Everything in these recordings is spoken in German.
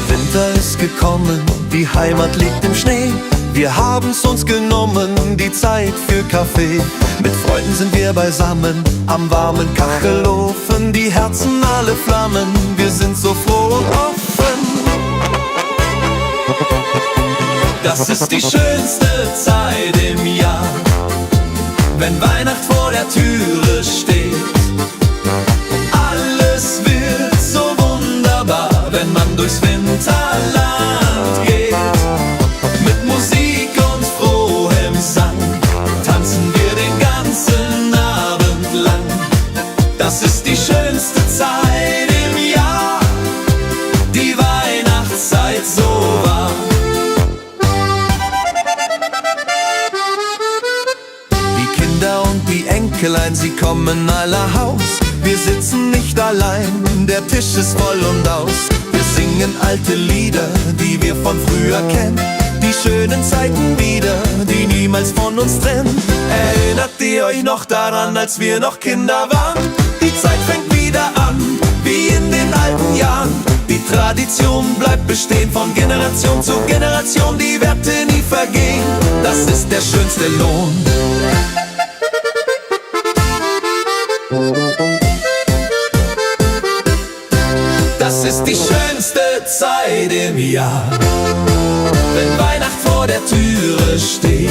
Winter ist gekommen, die Heimat liegt im Schnee. Wir haben's uns genommen, die Zeit für Kaffee. Mit Freunden sind wir beisammen, am warmen Kachelofen. Die Herzen alle flammen, wir sind so froh und offen. Das ist die schönste Zeit im Jahr, wenn Weihnacht vor der Türe steht. Alles wird so wunderbar, wenn man durchs Winterland geht. Mit Musik und frohem Sang tanzen wir den ganzen Abend lang. Das ist die schönste Zeit im Jahr, die Weihnachtszeit so wahr. Die Kinder und die Enkelein, sie kommen aller Haus. Wir sitzen nicht allein, der Tisch ist voll und aus. Wir singen alte Lieder, die wir von früher kennen. Die schönen Zeiten wieder, die niemals von uns trennen. Erinnert ihr euch noch daran, als wir noch Kinder waren? Die Zeit fängt wieder an, wie in den alten Jahren. Die Tradition bleibt bestehen, von Generation zu Generation. Die Werte nie vergehen, das ist der schönste Lohn. Das ist die schönste Zeit im Jahr, wenn Weihnacht vor der Türe steht.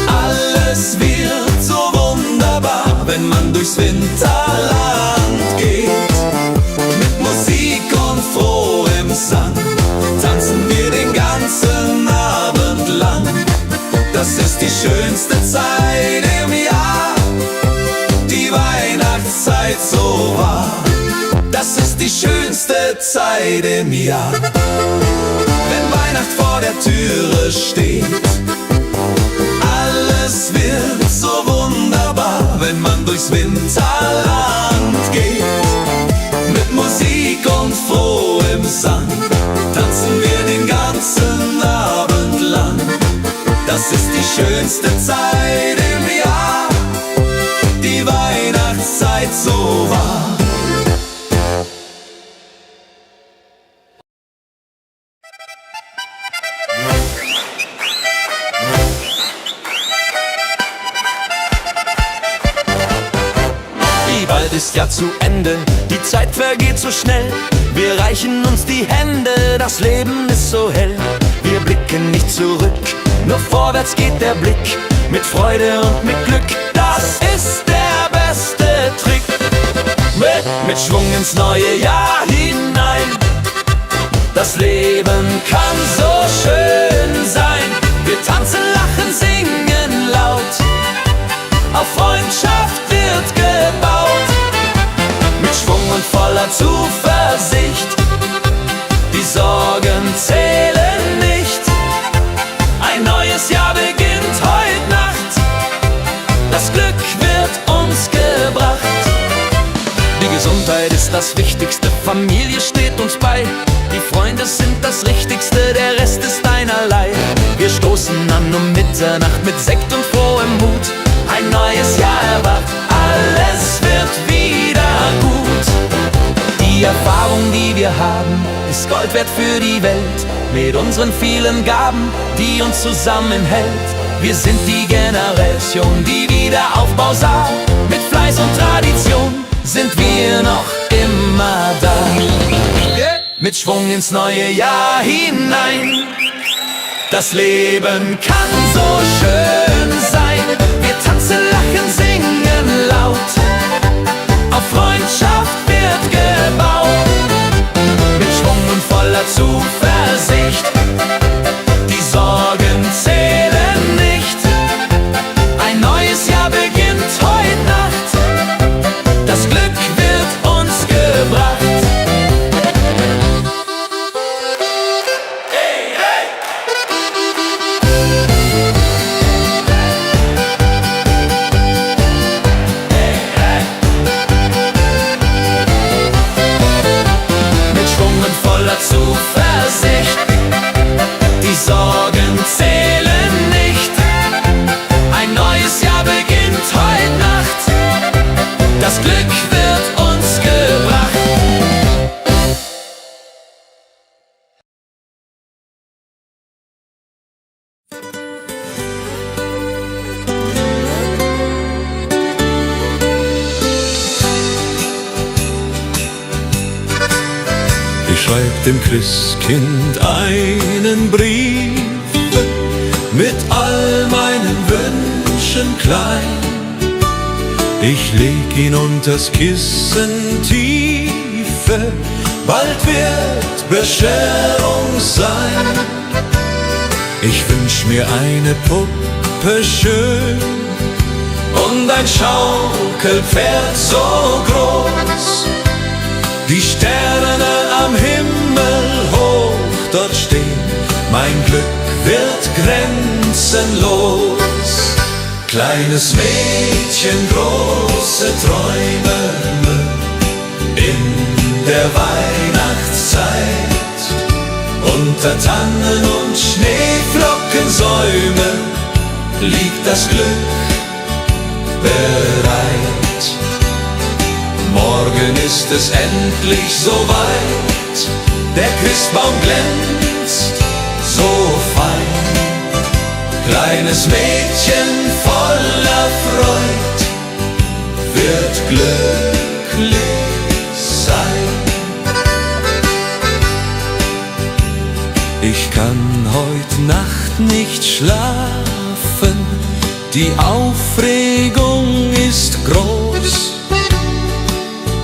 Alles wird so wunderbar, wenn man durchs Winterland geht. Mit Musik und frohem Sang tanzen wir den ganzen Abend lang. Das ist die schönste Zeit im Jahr, die Weihnachtszeit so wahr. Das ist die schönste Zeit im Jahr, wenn Weihnacht vor der Türe steht. Alles wird so wunderbar, wenn man durchs Winterland geht. Mit Musik und frohem Sang tanzen wir den ganzen Abend lang. Das ist die schönste Zeit im Jahr, die Weihnachtszeit so wahr. Bald ist ja zu Ende, die Zeit vergeht so schnell. Wir reichen uns die Hände, das Leben ist so hell. Wir blicken nicht zurück, nur vorwärts geht der Blick. Mit Freude und mit Glück, das ist der beste Trick. Mit Schwung ins neue Jahr hinein. Das Leben kann so schön sein. Wir tanzen, lachen, singen laut. Auf Freundschaft wird gebaut. Mit Schwung und voller Zuversicht. Die Sorgen zählen nicht. Ein neues Jahr beginnt heute Nacht. Das Glück wird uns gebracht. Die Gesundheit ist das Wichtigste, Familie steht uns bei. Die Freunde sind das Richtigste, der Rest ist einerlei. Wir stoßen an um Mitternacht mit Sekt und frohem Mut. Ein neues Jahr erwacht, alles wird wieder gut. Die Erfahrung, die wir haben, ist Gold wert für die Welt. Mit unseren vielen Gaben, die uns zusammenhält. Wir sind die Generation, die Wiederaufbau sah. Mit Fleiß und Tradition sind wir noch immer da. Mit Schwung ins neue Jahr hinein. Das Leben kann so schön sein. Wir tanzen, lachen, singen laut. Auf Freundschaft wird gebaut. Mit Schwung und voller Zuversicht. Die Sorgen zählen nicht. Ein neues Jahr beginnt heute Nacht. Das Glück wird uns gebracht. Ich schreib dem Christkind einen Brief mit all meinen Wünschen klein. Ich leg ihn unters Kissen tiefe, bald wird Bescherung sein. Ich wünsch mir eine Puppe schön und ein Schaukelpferd so groß. Die Sterne am Himmel hoch dort stehen, mein Glück wird grenzenlos. Kleines Mädchen, große Träume in der Weihnachtszeit. Unter Tannen und Schneeflockensäumen liegt das Glück bereit. Morgen ist es endlich soweit, der Christbaum glänzt so fein. Kleines Mädchen voller Freud wird glücklich sein. Ich kann heut Nacht nicht schlafen, die Aufregung ist groß.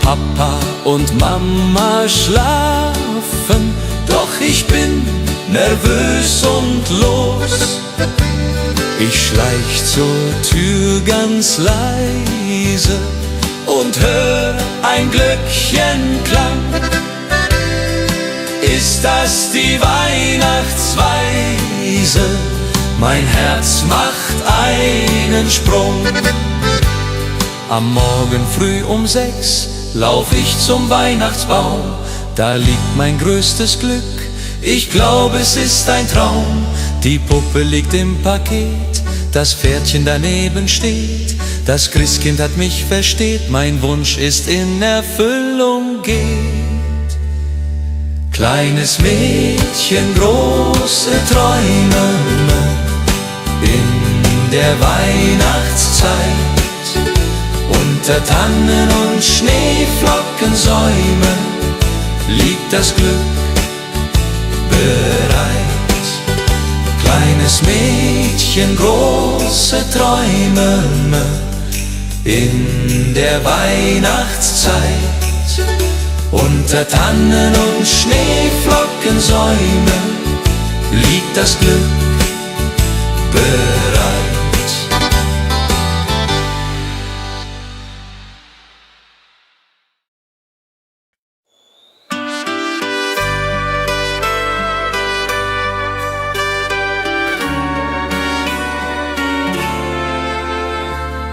Papa und Mama schlafen, doch ich bin nervös und los. Ich schleich zur Tür ganz leise und hör ein Glöckchenklang. Ist das die Weihnachtsweise? Mein Herz macht einen Sprung. Am Morgen früh um 6 lauf ich zum Weihnachtsbaum. Da liegt mein größtes Glück, ich glaub, es ist ein Traum. Die Puppe liegt im Paket, das Pferdchen daneben steht. Das Christkind hat mich versteht, mein Wunsch ist in Erfüllung geht. Kleines Mädchen, große Träume in der Weihnachtszeit. Unter Tannen und Schneeflockensäumen liegt das Glück bereit. Kleines Mädchen, große Träume in der Weihnachtszeit. Unter Tannen und Schneeflockensäumen liegt das Glück bereit.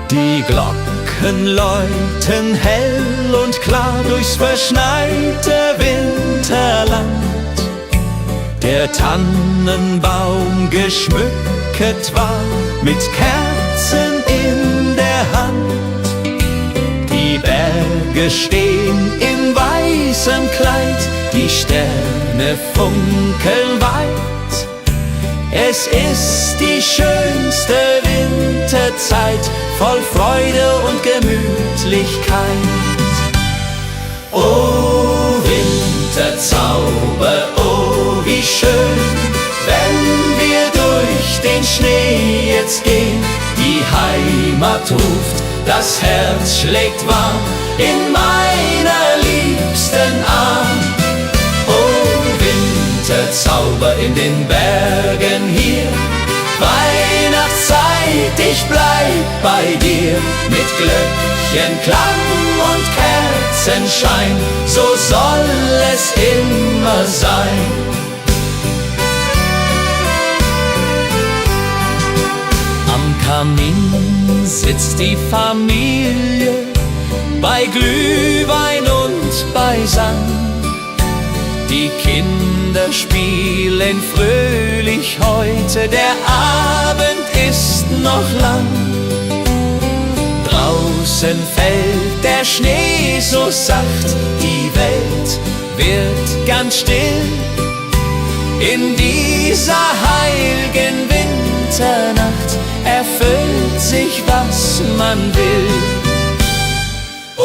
Die Glocken läuten hell und klar durchs verschneite Winterland. Der Tannenbaum geschmückt war mit Kerzen in der Hand. Die Berge stehen in weißem Kleid, die Sterne funkeln weit. Es ist die schönste Winterzeit, voll Freude und Gemütlichkeit. Oh Winterzauber, oh wie schön, wenn wir durch den Schnee jetzt gehen. Die Heimat ruft, das Herz schlägt warm in meiner liebsten Arm. Oh Winterzauber in den Bergen hier, Weihnachtszeit, ich bleib bei dir. Mit Glöckchenklang und Kerzenschein, so soll es immer sein. Am Kamin sitzt die Familie, bei Glühwein und beisammen. Die Kinder spielen fröhlich heute, der Abend ist noch lang. Draußen fällt der Schnee so sacht, die Welt wird ganz still. In dieser heiligen Winternacht erfüllt sich, was man will. Oh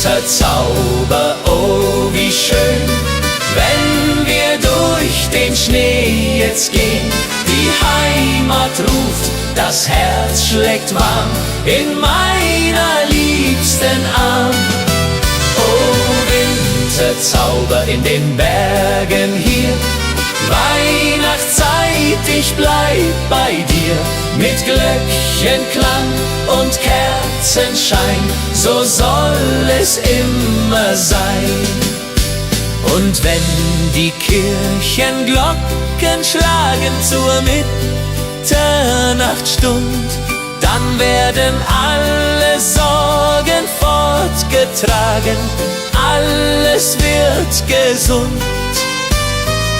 Winterzauber, oh wie wie schön, wenn wir durch den Schnee jetzt gehen. Die Heimat ruft, das Herz schlägt warm in meiner liebsten Arm. Oh, Winterzauber in den Bergen hier, Weihnachtszeit, ich bleib bei dir. Mit Glöckchenklang und Kerzenschein, so soll es immer sein. Und wenn die Kirchenglocken schlagen zur Mitternachtsstund, dann werden alle Sorgen fortgetragen, alles wird gesund.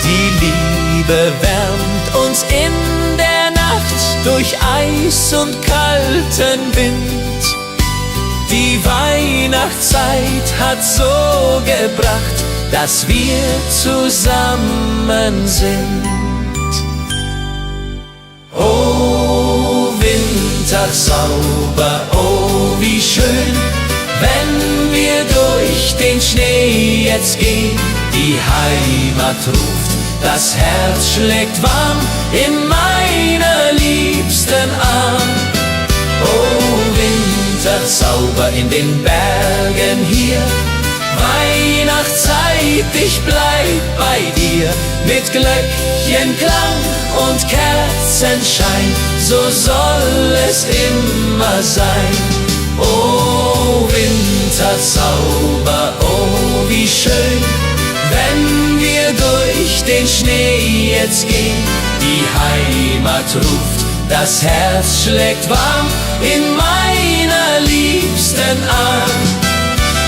Die Liebe wärmt uns in der Nacht durch Eis und kalten Wind. Die Weihnachtszeit hat so gebracht, dass wir zusammen sind. Oh, Winterzauber, oh, wie schön, wenn wir durch den Schnee jetzt gehen. Die Heimat ruft, das Herz schlägt warm in meiner liebsten Arm. Oh, Winterzauber in den Bergen hier, Weihnachtszeit, ich bleib bei dir. Mit Glöckchenklang und Kerzenschein, so soll es immer sein. Oh, Winterzauber, oh, wie schön, wenn wir durch den Schnee jetzt gehen. Die Heimat ruft, das Herz schlägt warm in meiner liebsten Arm.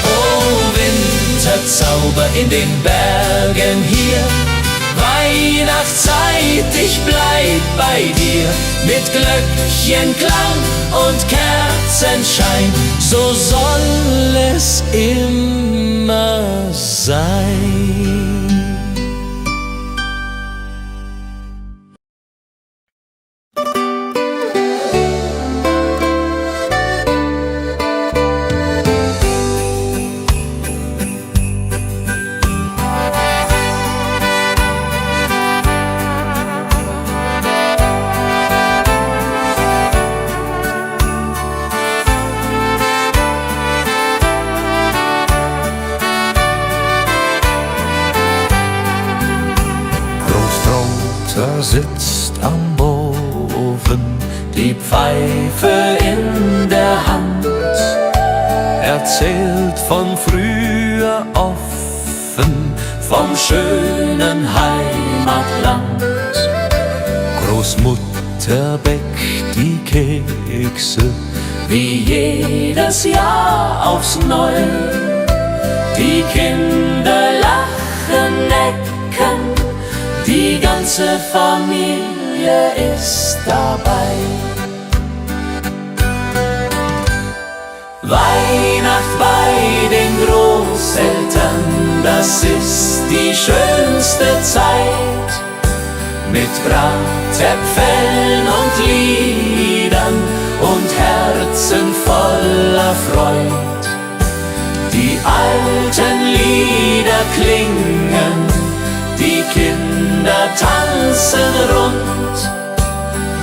Oh, Winterzauber in den Bergen hier, Weihnachtszeit, ich bleib bei dir. Mit Glöckchenklang und Kerzenschein, so soll es immer sein. Sitzt am Ofen, die Pfeife in der Hand, erzählt von früher offen, vom schönen Heimatland. Großmutter bäckt die Kekse, wie jedes Jahr aufs Neue. Die Kinder lachen, necken, die ganze Familie ist dabei. Weihnacht bei den Großeltern, das ist die schönste Zeit. Mit Bratäpfeln und Liedern und Herzen voller Freud. Die alten Lieder klingen, die Kinder tanzen rund,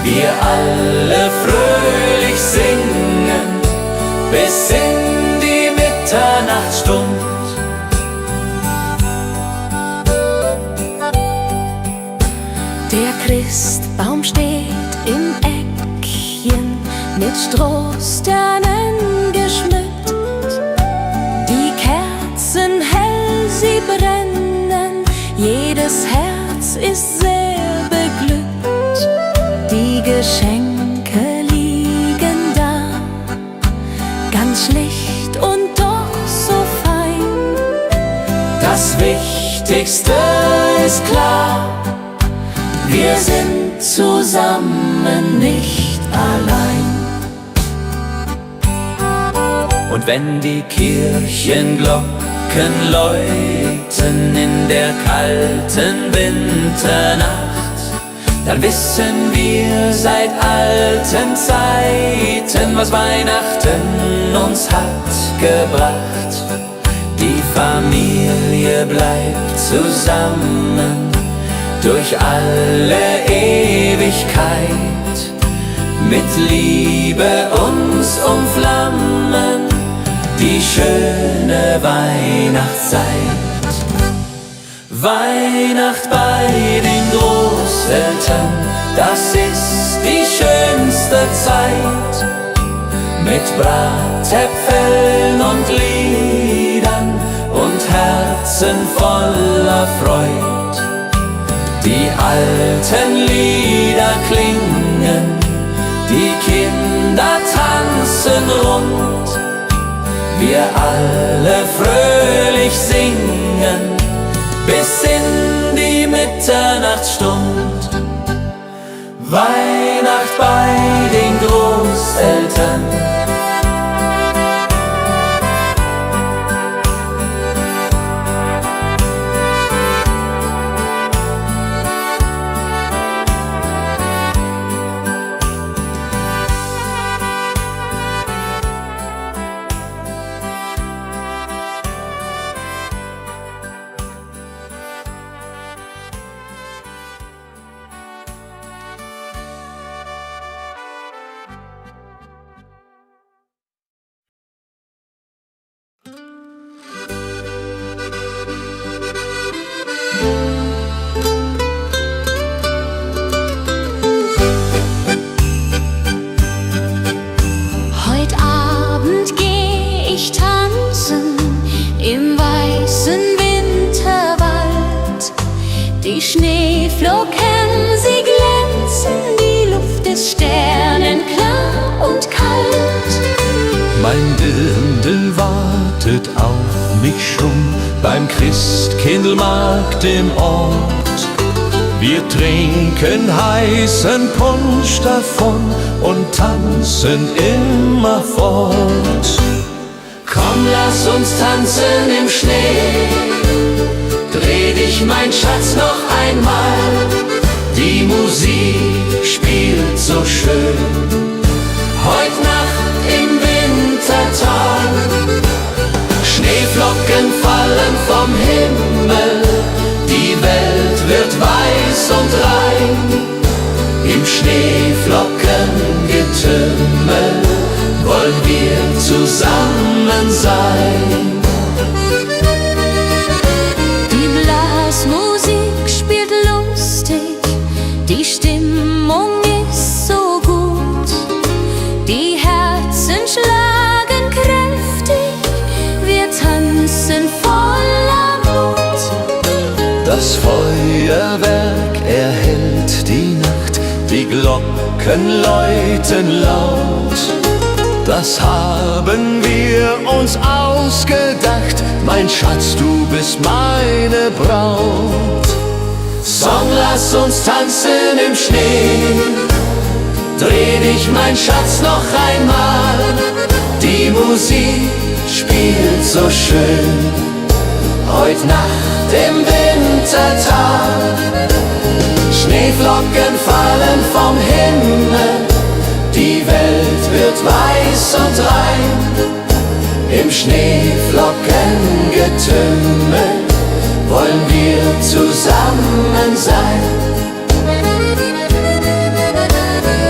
wir alle fröhlich singen bis in die Mitternachtsstund. Der Christbaum steht im Eckchen, mit Strohsternen geschmückt. Die Kerzen hell, sie brennen, jedes Herz ist sehr beglückt. Die Geschenke liegen da, ganz schlicht und doch so fein. Das Wichtigste ist klar, wir sind zusammen, nicht allein. Und wenn die Kirchenglocken läuten in der kalten Winternacht, dann wissen wir seit alten Zeiten, was Weihnachten uns hat gebracht. Die Familie bleibt zusammen durch alle Ewigkeit, mit Liebe uns umflammen die schöne Weihnachtszeit. Weihnacht bei den Großeltern, das ist die schönste Zeit, mit Bratäpfeln und Liedern und Herzen voller Freud. Die alten Lieder klingen, die Kinder tanzen rund, wir alle fröhlich singen bis in die Mitternachtsstund. Weihnacht bei den Großeltern. Die Schneeflocken, sie glänzen, die Luft ist sternenklar und kalt. Mein Dirndl wartet auf mich schon beim Christkindlmarkt im Ort. Wir trinken heißen Punsch davon und tanzen immerfort. Komm, lass uns tanzen im Schnee, dreh dich, mein Schatz, noch einmal. Die Musik spielt so schön, heut Nacht im Wintertal. Schneeflocken fallen vom Himmel, die Welt wird weiß und rein. Im Schneeflockengetümmel wollen wir zusammen sein. Musik spielt lustig, die Stimmung ist so gut, die Herzen schlagen kräftig, wir tanzen voller Mut. Das Feuerwerk erhellt die Nacht, die Glocken läuten laut. Das haben wir uns ausgedacht, mein Schatz, du bist meine Braut. Song, lass uns tanzen im Schnee, dreh dich, mein Schatz, noch einmal. Die Musik spielt so schön, heut Nacht im Wintertal. Schneeflocken fallen vom Himmel, die Welt wird weiß und rein. Im Schneeflockengetümmel wollen wir zusammen sein.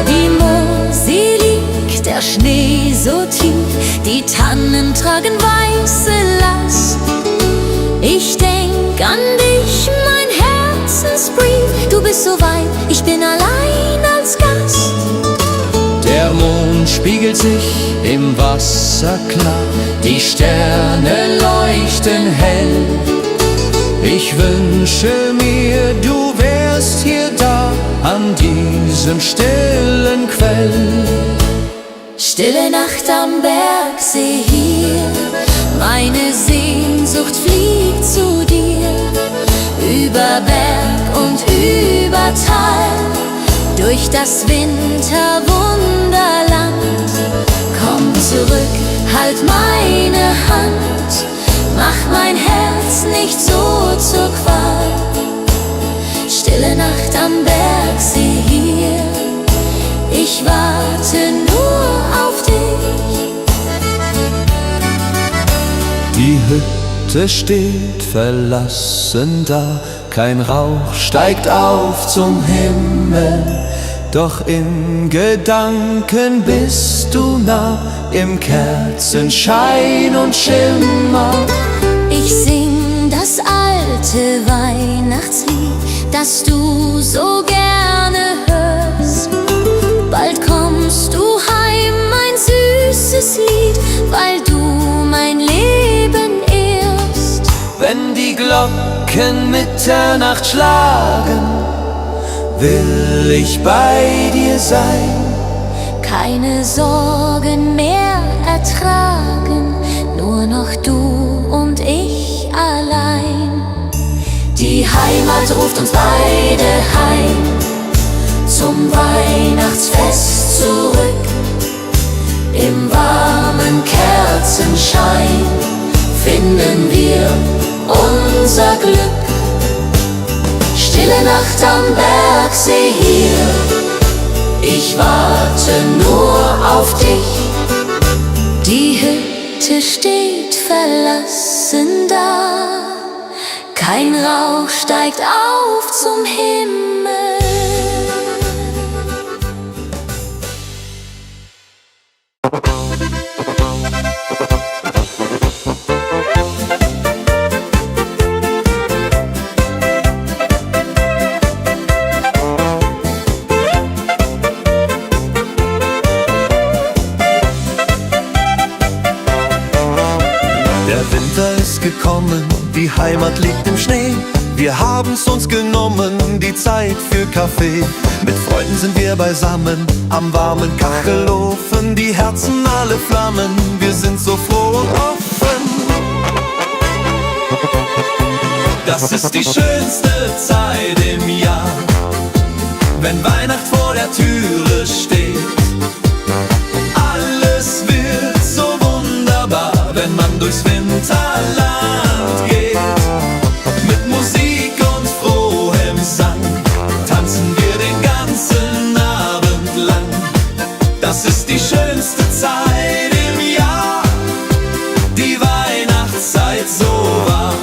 Die Mosel liegt, der Schnee so tief, die Tannen tragen weiße Last. Ich denk an dich, mein Herzensbrief, du bist so weit, ich bin allein als Gast. Der Mond spiegelt sich im Wasser klar, die Sterne leuchten hell. Ich wünsche mir, du wärst hier da, an diesem stillen Quell. Stille Nacht am Bergsee hier, meine Sehnsucht fliegt zu dir. Über Berg und über Tal, durch das Winterwunderland. Komm zurück, halt meine Hand, mach mein Herz nicht so zur Qual. Stille Nacht am Bergsee hier, ich warte nur auf dich. Die Hütte Hütte steht verlassen da, kein Rauch steigt auf zum Himmel, doch in Gedanken bist du nah, im Kerzenschein und Schimmer. Ich sing das alte Weihnachtslied, das du so gerne hörst. Bald kommst du heim, mein süßes Lied, weil du mein Leben ehrst. Wenn die Glocken Mitternacht schlagen, will ich bei dir sein. Keine Sorgen mehr ertragen, nur noch du und ich allein. Die Heimat ruft uns beide heim, zum Weihnachtsfest zurück. Im warmen Kerzenschein finden wir unser Glück. Stille Nacht am Bergsee hier, ich warte nur auf dich. Die Hütte steht verlassen da, kein Rauch steigt auf zum Himmel. Der Winter ist gekommen, die Heimat liegt im Schnee. Wir haben's uns genommen, die Zeit für Kaffee. Mit Freunden sind wir beisammen, am warmen Kachelofen. Die Herzen alle flammen, wir sind so froh und offen. Das ist die schönste Zeit im Jahr, wenn Weihnacht vor der Türe steht. Alles wird so wunderbar, wenn man durchs Winterland geht. Mit Musik und frohem Sang tanzen wir den ganzen Abend lang. Das ist die schönste Zeit im Jahr, die Weihnachtszeit so wahr.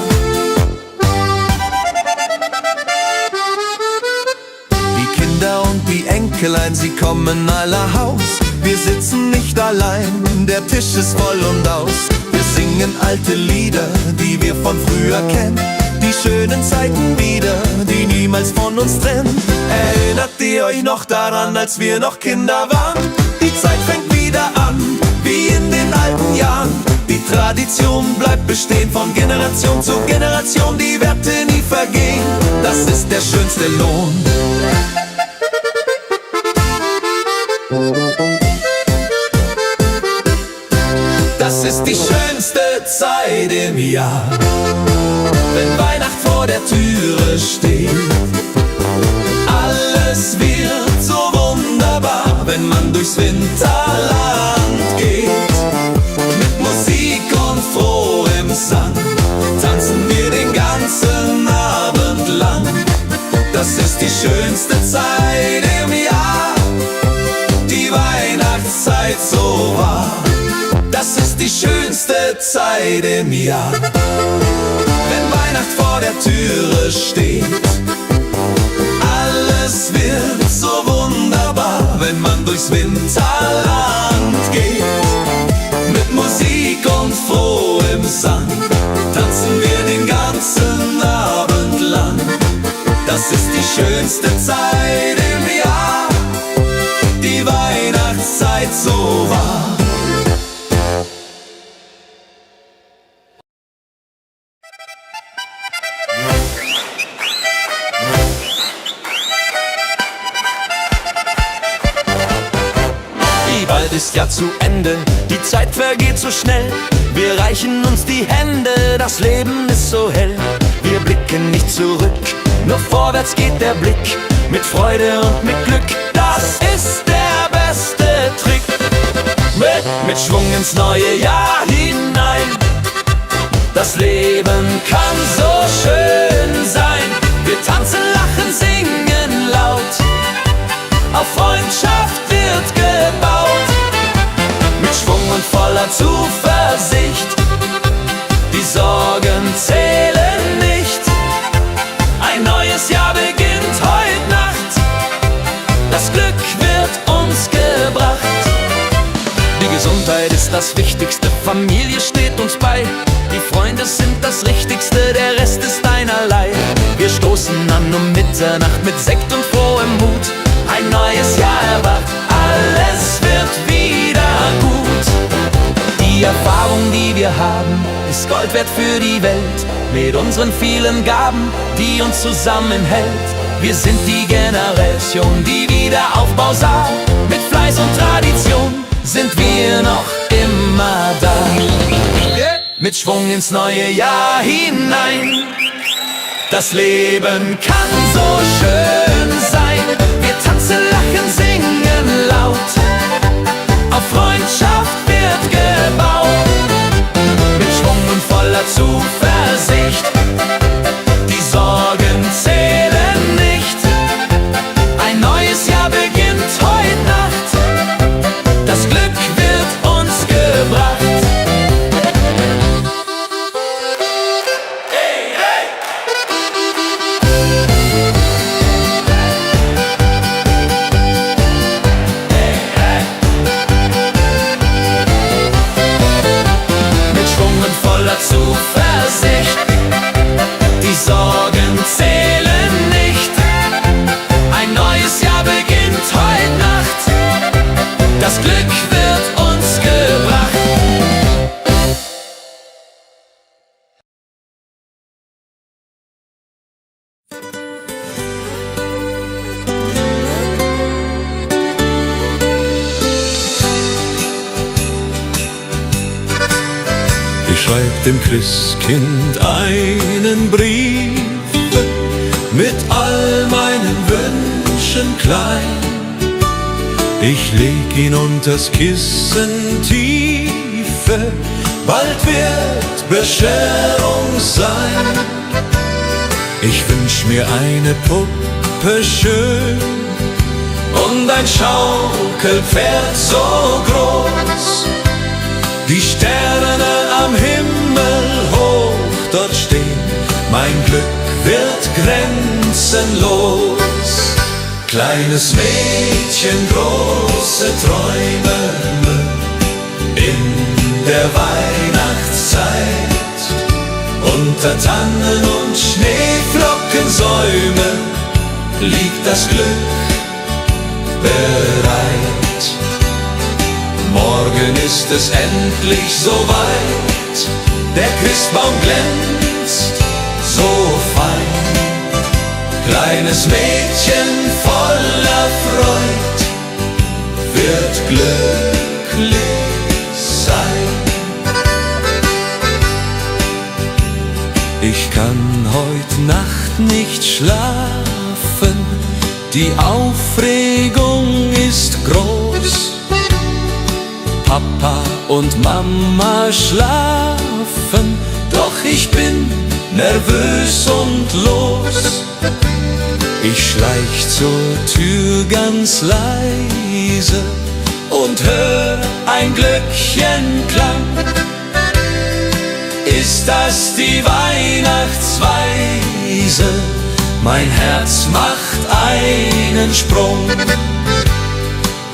Die Kinder und die Enkelein, sie kommen aller Haus. Wir sitzen nicht allein, der Tisch ist voll und aus. Wir singen alte Lieder, die wir von früher kennen. Die schönen Zeiten wieder, die niemals von uns trennen. Erinnert ihr euch noch daran, als wir noch Kinder waren? Die Zeit fängt wieder an, wie in den alten Jahren. Die Tradition bleibt bestehen, von Generation zu Generation. Die Werte nie vergehen, das ist der schönste Lohn. Das ist die schönste Zeit im Jahr, wenn Weihnacht vor der Türe steht. Alles wird so wunderbar, wenn man durchs Winterland geht. Mit Musik und frohem Sang tanzen wir den ganzen Abend lang. Das ist die schönste Zeit im Jahr, die Weihnachtszeit so wahr. Das ist die schönste Zeit im Jahr, wenn Weihnacht vor der Türe steht. Alles wird so wunderbar, wenn man durchs Winterland geht. Mit Musik und frohem Sang tanzen wir den ganzen Abend lang. Das ist die schönste Zeit im Jahr, die Weihnachtszeit so wahr. Bald ist ja zu Ende, die Zeit vergeht so schnell. Wir reichen uns die Hände, das Leben ist so hell. Wir blicken nicht zurück, nur vorwärts geht der Blick. Mit Freude und mit Glück, das ist der beste Trick. Mit Schwung ins neue Jahr hinein. Das Leben kann so schön sein. Wir tanzen, lachen, singen laut. Auf Freundschaft wird gebaut. Mit Schwung und voller Zuversicht. Die Sorgen Familie steht uns bei, die Freunde sind das Wichtigste, der Rest ist einerlei. Wir stoßen an um Mitternacht mit Sekt und frohem Mut. Ein neues Jahr erwacht, alles wird wieder gut. Die Erfahrung, die wir haben, ist Gold wert für die Welt. Mit unseren vielen Gaben, die uns zusammenhält. Wir sind die Generation, die Wiederaufbau sah. Mit Fleiß und Tradition sind wir noch immer da. Mit Schwung ins neue Jahr hinein. Das Leben kann so schön sein. Wir tanzen, lachen, singen laut. Auf Freundschaft wird gebaut. Mit Schwung und voller Zuversicht. Die Sorgen zählen nicht. Ein neues Jahr beginnt heute Nacht. Das Glück wird uns gebracht. Hey, hey! Hey, hey! Mit Schwung und voller Zuversicht. Die Sorgen zählen nicht. Ein neues Jahr beginnt heute Nacht. Das Glück wird uns gebracht. Ich schreib dem Christkind einen Brief mit all meinen Wünschen klein. Ich leg ihn unters Kissen tiefe, bald wird Bescherung sein. Ich wünsch mir eine Puppe schön und ein Schaukelpferd so groß. Die Sterne am Himmel hoch dort stehen, mein Glück wird grenzenlos. Kleines Mädchen, große Träume in der Weihnachtszeit. Unter Tannen und Schneeflockensäume liegt das Glück bereit. Morgen ist es endlich soweit, der Christbaum glänzt so fein. Kleines Mädchen voller Freud wird glücklich sein. Ich kann heut Nacht nicht schlafen, die Aufregung ist groß. Papa und Mama schlafen, doch ich bin nervös und los. Ich schleich zur Tür ganz leise und hör ein Glöckchenklang. Ist das die Weihnachtsweise? Mein Herz macht einen Sprung.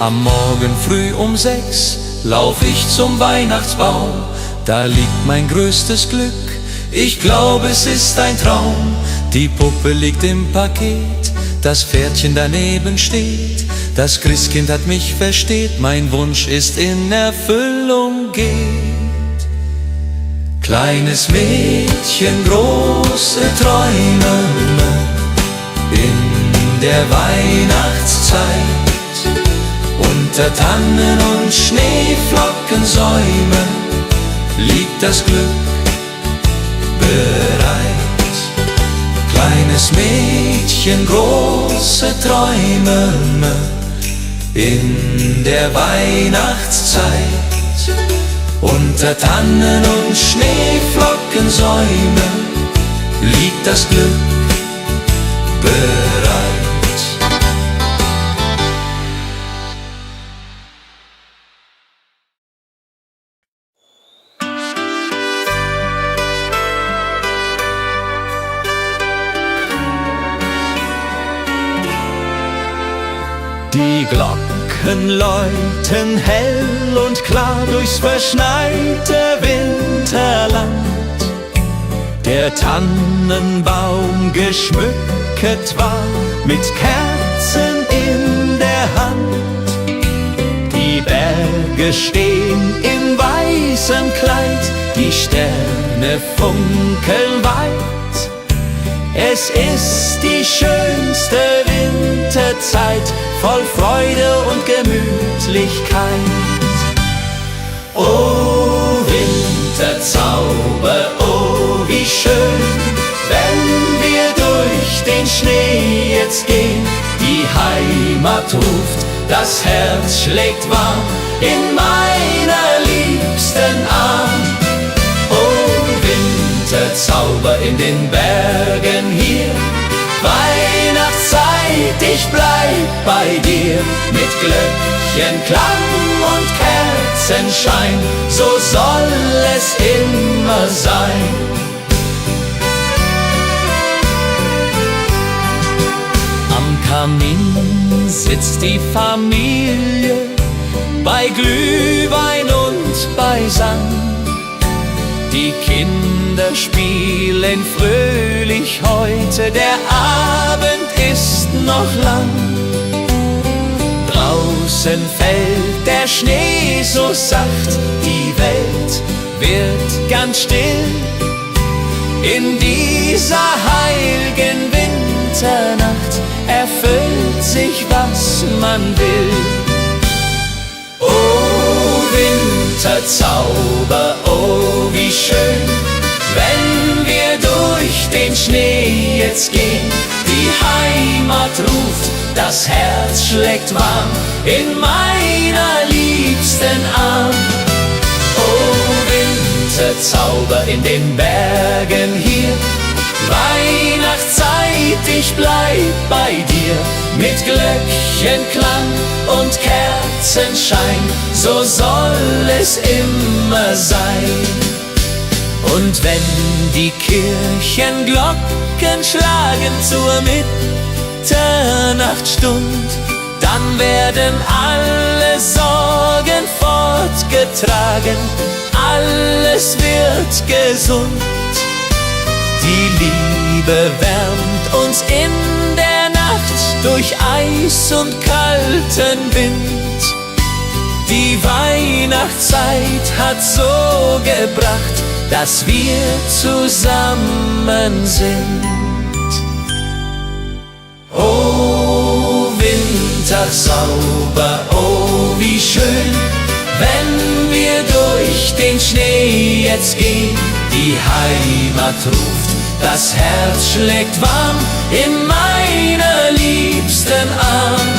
Am Morgen früh um 6 lauf ich zum Weihnachtsbaum. Da liegt mein größtes Glück, ich glaube es ist ein Traum. Die Puppe liegt im Paket, das Pferdchen daneben steht. Das Christkind hat mich versteht, mein Wunsch ist in Erfüllung geht. Kleines Mädchen, große Träume in der Weihnachtszeit. Unter Tannen und Schneeflockensäume liegt das Glück bereit. Kleines Mädchen, große Träume in der Weihnachtszeit. Unter Tannen und Schneeflockensäume liegt das Glück bereit. Die Glocken Glocken läuten hell und klar durchs verschneite Winterland. Der Tannenbaum geschmückt war mit Kerzen in der Hand. Die Berge stehen in weißem Kleid, die Sterne funkeln weit. Es ist die schönste Winterzeit, voll Freude und Gemütlichkeit. O Winterzauber, oh wie schön, wenn wir durch den Schnee jetzt gehen. Die Heimat ruft, das Herz schlägt warm in meiner liebsten Arm. Winterzauber in den Bergen hier, Weihnachtszeit, ich bleib bei dir. Mit Glöckchenklang und Kerzenschein, so soll es immer sein. Am Kamin sitzt die Familie, bei Glühwein und beisammen. Die Kinder spielen fröhlich heute, der Abend ist noch lang. Draußen fällt der Schnee so sacht, die Welt wird ganz still. In dieser heiligen Winternacht erfüllt sich, was man will. Oh Winterzauber, oh wie schön, wenn wir durch den Schnee jetzt gehen. Die Heimat ruft, das Herz schlägt warm in meiner liebsten Arm. Oh Winterzauber in den Bergen hier, Weihnachtszeit, ich bleib bei dir. Mit Glöckchenklang und Kerzenschein, so soll es immer sein. Und wenn die Kirchenglocken schlagen zur Mitternachtsstund, dann werden alle Sorgen fortgetragen, alles wird gesund. Die Liebe wärmt uns in der Nacht durch Eis und kalten Wind. Die Weihnachtszeit hat so gebracht, dass wir zusammen sind. Oh Winterzauber, oh wie schön, wenn wir durch den Schnee jetzt gehen. Die Heimat ruft, das Herz schlägt warm in meiner liebsten Arm.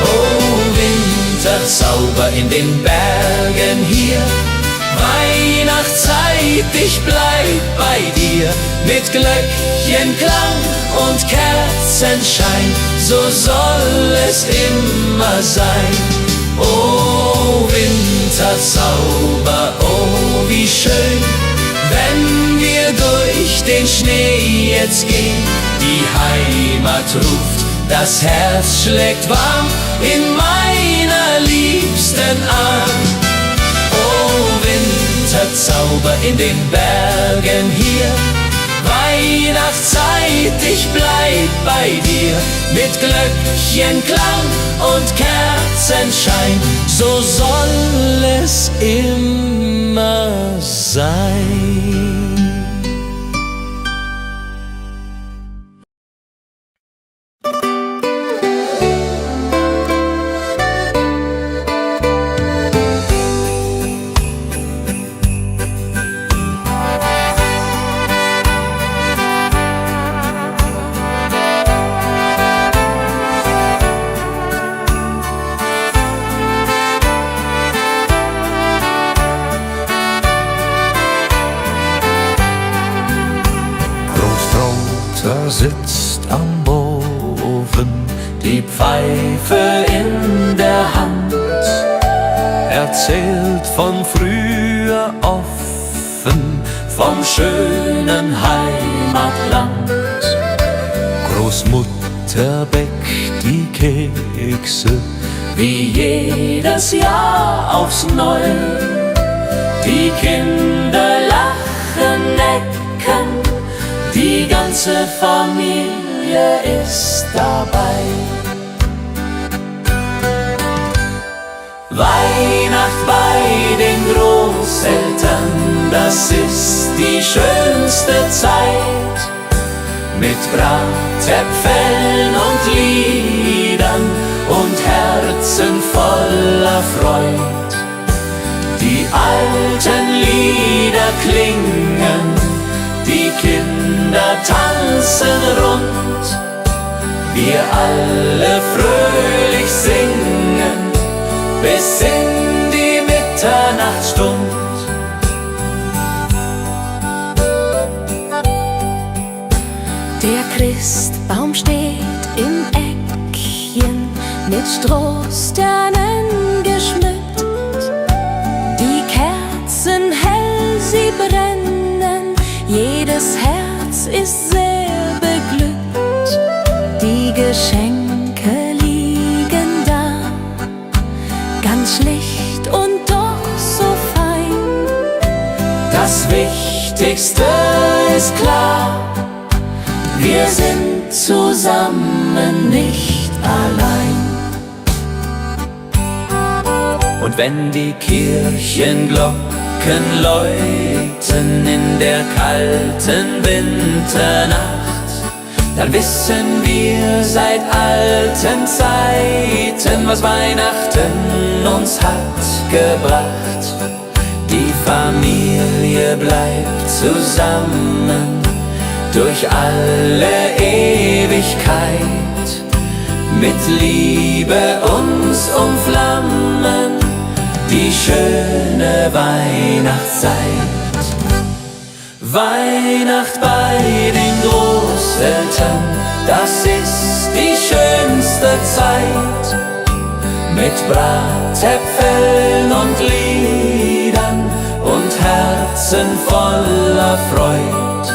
Oh Winterzauber in den Bergen hier, Weihnachtszeit, ich bleib bei dir. Mit Glöckchenklang und Kerzenschein, so soll es immer sein. Oh Winterzauber, oh wie schön, wenn wir durch den Schnee jetzt gehen. Die Heimat ruft, das Herz schlägt warm in meiner liebsten Arm. Oh Winterzauber in den Bergen hier, Weihnachtszeit, ich bleib bei dir. Mit Glöckchenklang und Kerzenschein, so soll es immer sein. Sitzt am Ofen, die Pfeife in der Hand, erzählt von früher offen, vom schönen Heimatland. Großmutter bäckt die Kekse wie jedes Jahr aufs Neue. Die Kinder lachen, necken, die ganze Familie ist dabei. Weihnacht bei den Großeltern, das ist die schönste Zeit. Mit Bratäpfeln und Liedern und Herzen voller Freud. Die alten Lieder klingen, die Kinder tanzen rund. Wir alle fröhlich singen bis in die Mitternachtsstund. Der Christbaum steht im Eckchen, mit Strohsternen geschmückt. Die Kerzen hell, sie brennen, jedes Herz ist sehr beglückt. Die Geschenke liegen da, ganz schlicht und doch so fein. Das Wichtigste ist klar, wir sind zusammen, nicht allein. Und wenn die Kirchenglocken läuten in der kalten Winternacht, dann wissen wir seit alten Zeiten, was Weihnachten uns hat gebracht. Die Familie bleibt zusammen durch alle Ewigkeit, mit Liebe uns umflammen, die schöne Weihnachtszeit. Weihnacht bei den Großeltern, das ist die schönste Zeit. Mit Bratäpfeln und Liedern und Herzen voller Freud.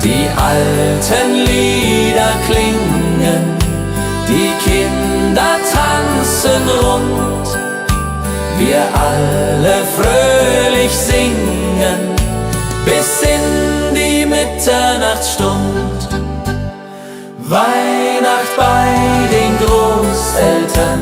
Die alten Lieder klingen, die Kinder tanzen rund. Wir alle fröhlich singen bis in die Mitternachtsstund. Weihnacht bei den Großeltern.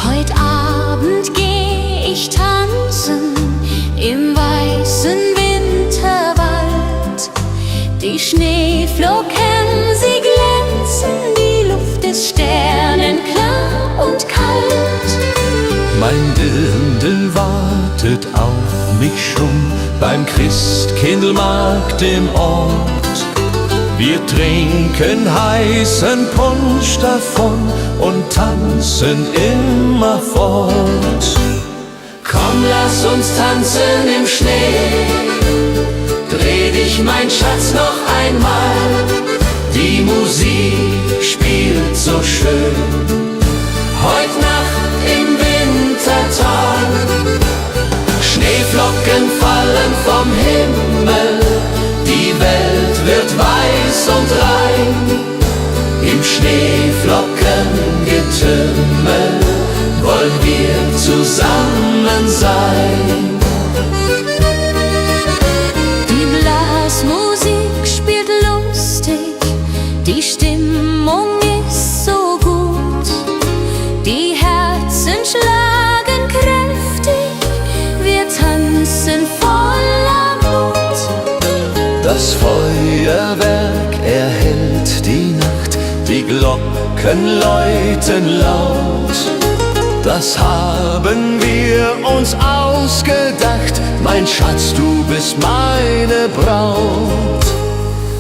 Heut Abend geh ich tanzen im weißen Winterwald. Die Schneeflocken, sie glänzen, die Luft ist sternenklar und kalt. Mein Dirndl wartet auf mich schon beim Christkindlmarkt im Ort. Wir trinken heißen Punsch davon und tanzen immerfort. Komm, lass uns tanzen im Schnee, dreh dich, mein Schatz, noch einmal. Die Musik spielt so schön, heut Nacht im Wintertal. Schneeflocken fallen vom Himmel, die Welt wird weiß und rein. Im Schneeflockengetümmel wollen wir zusammen sein. Die Blasmusik spielt lustig, die Stimmung ist so gut. Die Herzen schlagen kräftig, wir tanzen voller Mut. Das Feuerwerk erhellt die Nacht, die Glocken läuten laut. Das haben wir uns ausgedacht, mein Schatz, du bist meine Braut.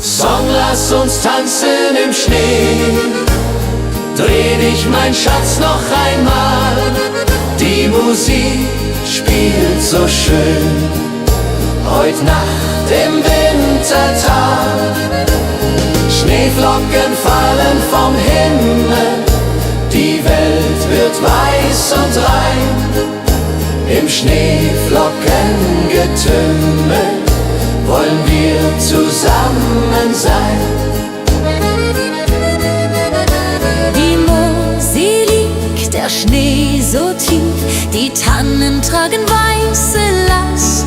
Song, lass uns tanzen im Schnee, dreh dich, mein Schatz, noch einmal. Die Musik spielt so schön, heut Nacht im Wintertag. Schneeflocken fallen vom Himmel, die Welt wird weiß und rein. Im Schneeflockengetümmel wollen wir zusammen sein. Die Mosel liegt, der Schnee so tief, die Tannen tragen weiße Last.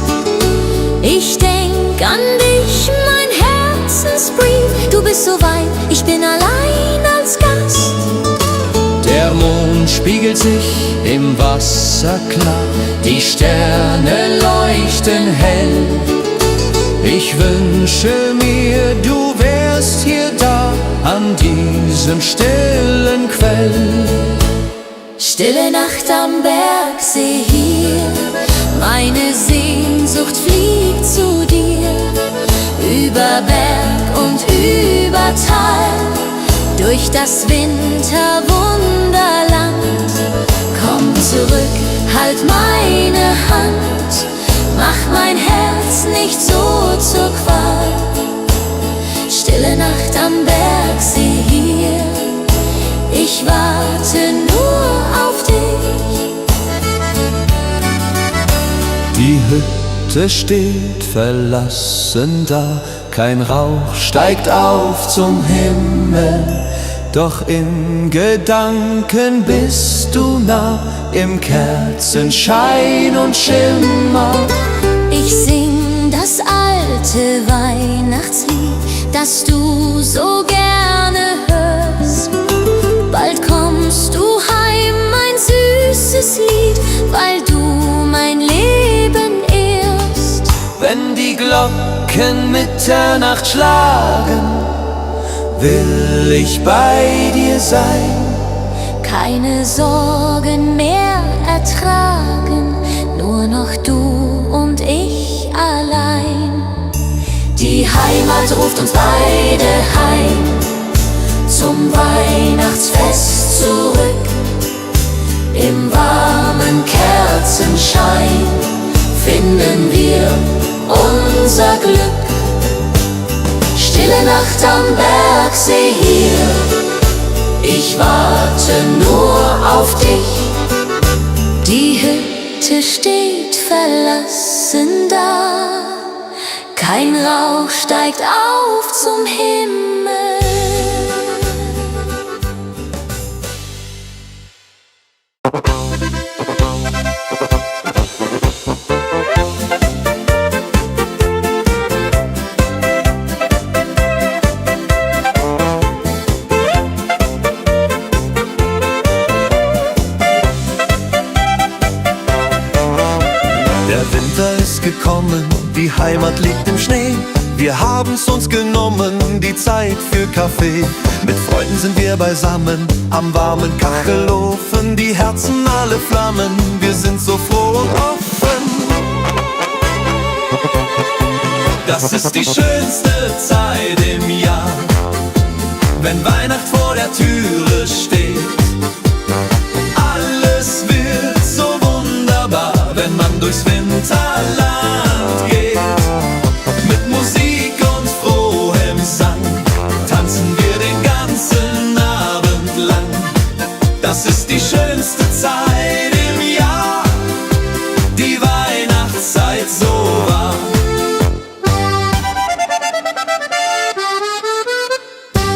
Ich denk an dich, mein Herzensbrief, du bist so weit, ich bin allein als Gast. Der Mond spiegelt sich im Wasser klar, die Sterne leuchten hell. Ich wünsche mir, du wärst hier da, an diesem stillen Quell. Stille Nacht am Bergsee hier, meine Sehnsucht fliegt zu dir. Über Berg und über Tal, durch das Winterwunderland. Komm zurück, halt meine Hand, mach mein Herz nicht so zur Qual. Stille Nacht am Bergsee hier, ich warte nur auf dich. Die Hütte steht verlassen da, kein Rauch steigt auf zum Himmel. Doch in Gedanken bist du nah, im Kerzenschein und Schimmer. Ich sing das alte Weihnachtslied, das du so gerne hörst. Bald kommst du heim, mein süßes Lied, weil du mein Leben ehrst. Wenn die Glocken Mitternacht schlagen, will ich bei dir sein. Keine Sorgen mehr ertragen, nur noch du und ich allein. Die Heimat ruft uns beide heim, zum Weihnachtsfest zurück. Im warmen Kerzenschein finden wir unser Glück. Stille Nacht am Bergsee hier, ich warte nur auf dich. Die Hütte steht verlassen da, kein Rauch steigt auf zum Himmel. Gekommen, die Heimat liegt im Schnee. Wir haben's uns genommen, die Zeit für Kaffee. Mit Freunden sind wir beisammen, am warmen Kachelofen. Die Herzen alle flammen, wir sind so froh und offen. Das ist die schönste Zeit im Jahr, wenn Weihnacht vor der Türe steht. Alles wird so wunderbar, wenn man durchs Winterland geht. Mit Musik und frohem Sang tanzen wir den ganzen Abend lang. Das ist die schönste Zeit im Jahr, die Weihnachtszeit so wahr.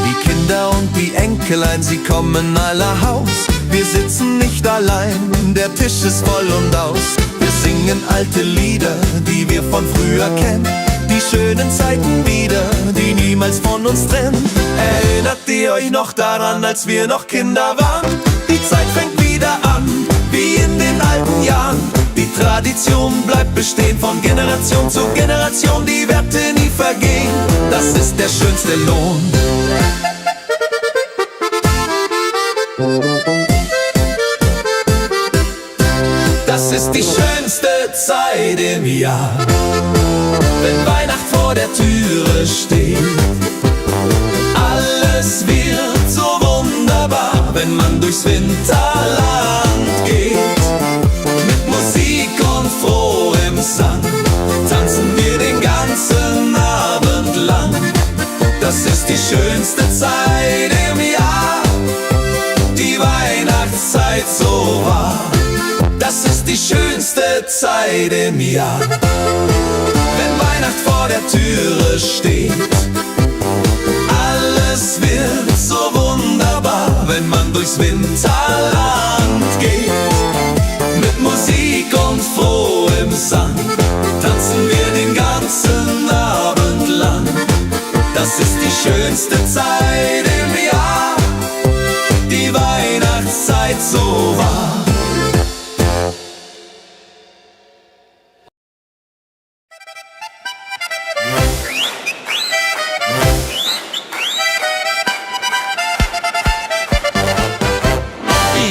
Die Kinder und die Enkelein, sie kommen aller Haus. Wir sitzen nicht allein, der Tisch ist voll und aus. Wir singen alte Lieder, die wir von früher kennen. Die schönen Zeiten wieder, die niemals von uns trennen. Erinnert ihr euch noch daran, als wir noch Kinder waren? Die Zeit fängt wieder an, wie in den alten Jahren. Die Tradition bleibt bestehen, von Generation zu Generation. Die Werte nie vergehen, das ist der schönste Lohn. die schönste Zeit im Jahr, wenn Weihnacht vor der Türe steht. Alles wird so wunderbar, wenn man durchs Winterland geht. Mit Musik und frohem Sang tanzen wir den ganzen Abend lang. Das ist die schönste Zeit im Jahr, die Weihnachtszeit so wahr. Das ist die schönste Zeit im Jahr, wenn Weihnacht vor der Türe steht. Alles wird so wunderbar, wenn man durchs Winterland geht. Mit Musik und frohem Sang tanzen wir den ganzen Abend lang. Das ist die schönste Zeit im Jahr, die Weihnachtszeit so wahr.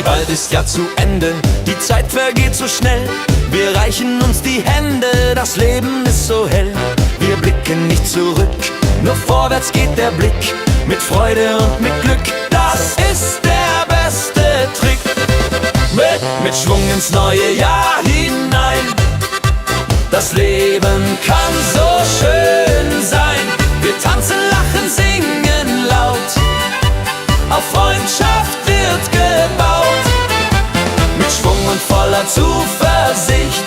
Bald ist ja zu Ende, die Zeit vergeht so schnell. Wir reichen uns die Hände, das Leben ist so hell. Wir blicken nicht zurück, nur vorwärts geht der Blick. Mit Freude und mit Glück, das ist der beste Trick. Mit Schwung ins neue Jahr hinein. Das Leben kann so schön sein. Wir tanzen, lachen, singen laut. Auf Freundschaft wird gebaut. Mit Schwung und voller Zuversicht.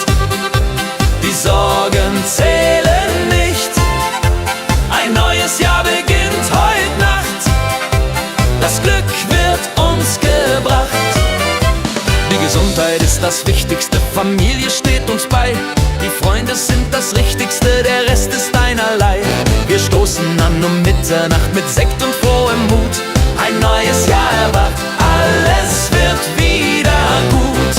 Die Sorgen zählen nicht. Ein neues Jahr beginnt heute Nacht. Das Glück wird uns gebracht. Die Gesundheit ist das Wichtigste, Familie steht uns bei. Die Freunde sind das Richtigste, der Rest ist einerlei. Wir stoßen an um Mitternacht mit Sekt und frohem Mut. Ein neues Jahr erwacht, alles wird wieder gut.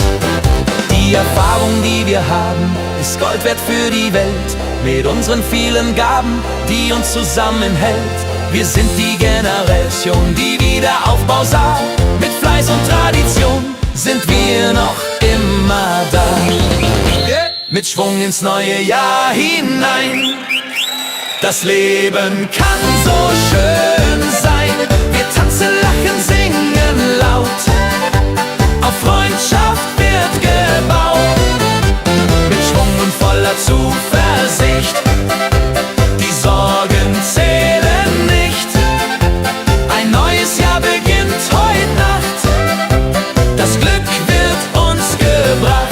Die Erfahrung, die wir haben, ist Gold wert für die Welt. Mit unseren vielen Gaben, die uns zusammenhält. Wir sind die Generation, die Wiederaufbau sah. Mit Fleiß und Tradition sind wir noch immer da. Mit Schwung ins neue Jahr hinein. Das Leben kann so schön sein. Wir tanzen, lachen, singen laut. Auf Freundschaft wird gebaut. Mit Schwung und voller Zuversicht. Die Sorgen zählen nicht. Ein neues Jahr beginnt heute Nacht. Das Glück wird uns gebracht.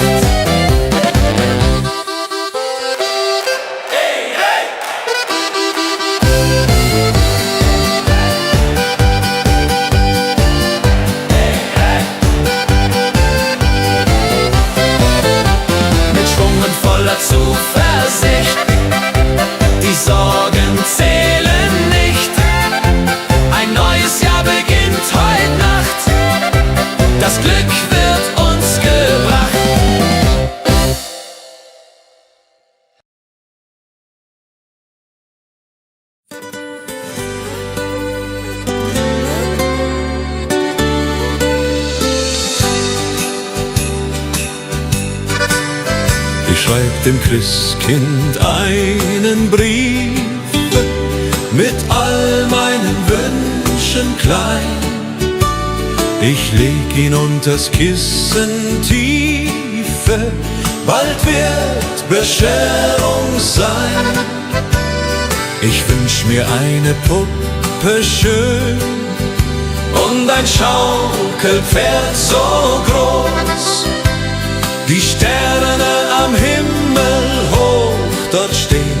Zuversicht, die Sorgen zählen nicht. Ein neues Jahr beginnt heute Nacht. Das Glück wird uns gebracht. Ich schreib dem Christkind einen Brief mit all meinen Wünschen klein. Ich leg ihn unters Kissen tiefe, bald wird Bescherung sein. Ich wünsch mir eine Puppe schön und ein Schaukelpferd so groß. Die Sterne am Himmel hoch dort stehen,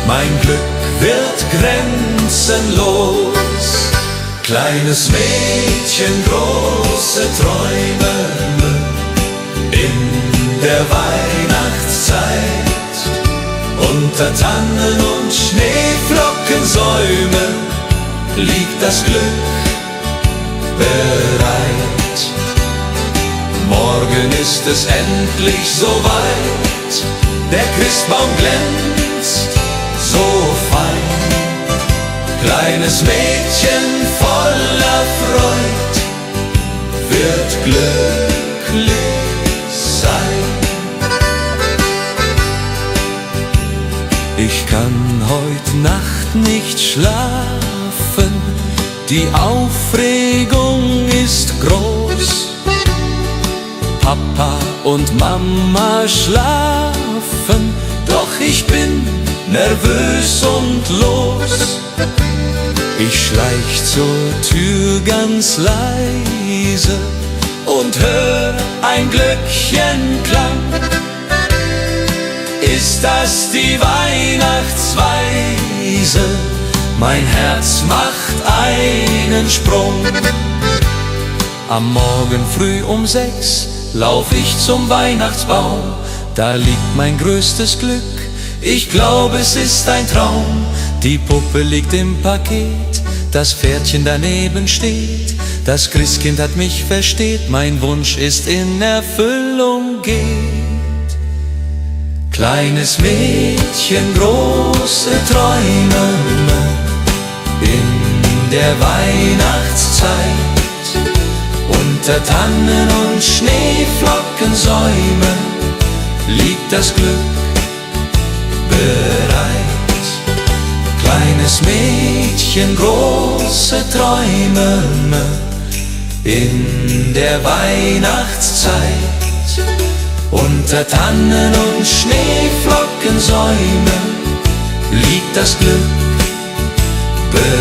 mein Glück wird grenzenlos. Kleines Mädchen, große Träume in der Weihnachtszeit. Unter Tannen und Schneeflockensäumen liegt das Glück bereit. Morgen ist es endlich soweit, der Christbaum glänzt so fein. Kleines Mädchen voller Freud wird glücklich sein. Ich kann heut Nacht nicht schlafen, die Aufregung ist groß. Papa und Mama schlafen, doch ich bin nervös und los. Ich schleich zur Tür ganz leise und hör ein Glöckchenklang. Ist das die Weihnachtsweise? Mein Herz macht einen Sprung. Am Morgen früh um 6 lauf ich zum Weihnachtsbaum. Da liegt mein größtes Glück, ich glaube es ist ein Traum. Die Puppe liegt im Paket, das Pferdchen daneben steht. Das Christkind hat mich versteht, mein Wunsch ist in Erfüllung geht. Kleines Mädchen, große Träume in der Weihnachtszeit. Unter Tannen und Schneeflockensäumen liegt das Glück bereit. Kleines Mädchen, große Träume in der Weihnachtszeit. Unter Tannen und Schneeflockensäumen liegt das Glück bereit.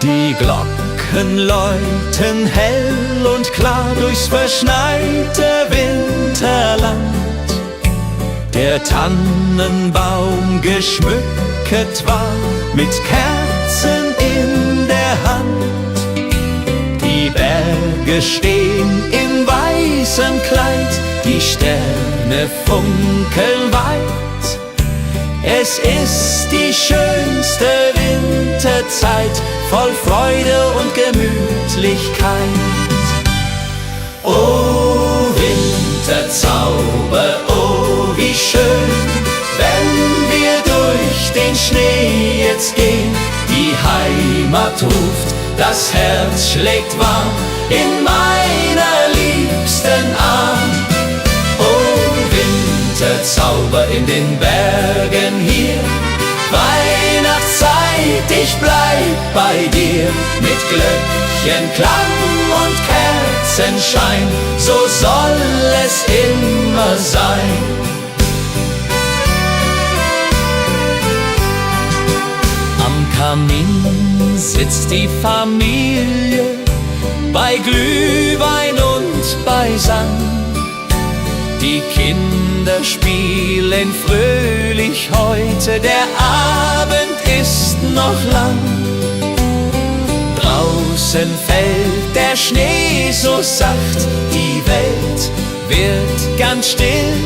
Die Glocken läuten hell und klar durchs verschneite Winterland. Der Tannenbaum geschmückt war mit Kerzen in der Hand. Die Berge stehen in weißem Kleid, die Sterne funkeln weit. Es ist die schönste Winterzeit, voll Freude und Gemütlichkeit. Oh Winterzauber, oh wie schön, wenn wir durch den Schnee jetzt gehen. Die Heimat ruft, das Herz schlägt warm in meiner liebsten Arm. Winterzauber in den Bergen hier, Weihnachtszeit, ich bleib bei dir. Mit Glöckchenklang und Kerzenschein, so soll es immer sein. Am Kamin sitzt die Familie, bei Glühwein und beisammen. Die Kinder spielen fröhlich heute, der Abend ist noch lang. Draußen fällt der Schnee so sacht, die Welt wird ganz still.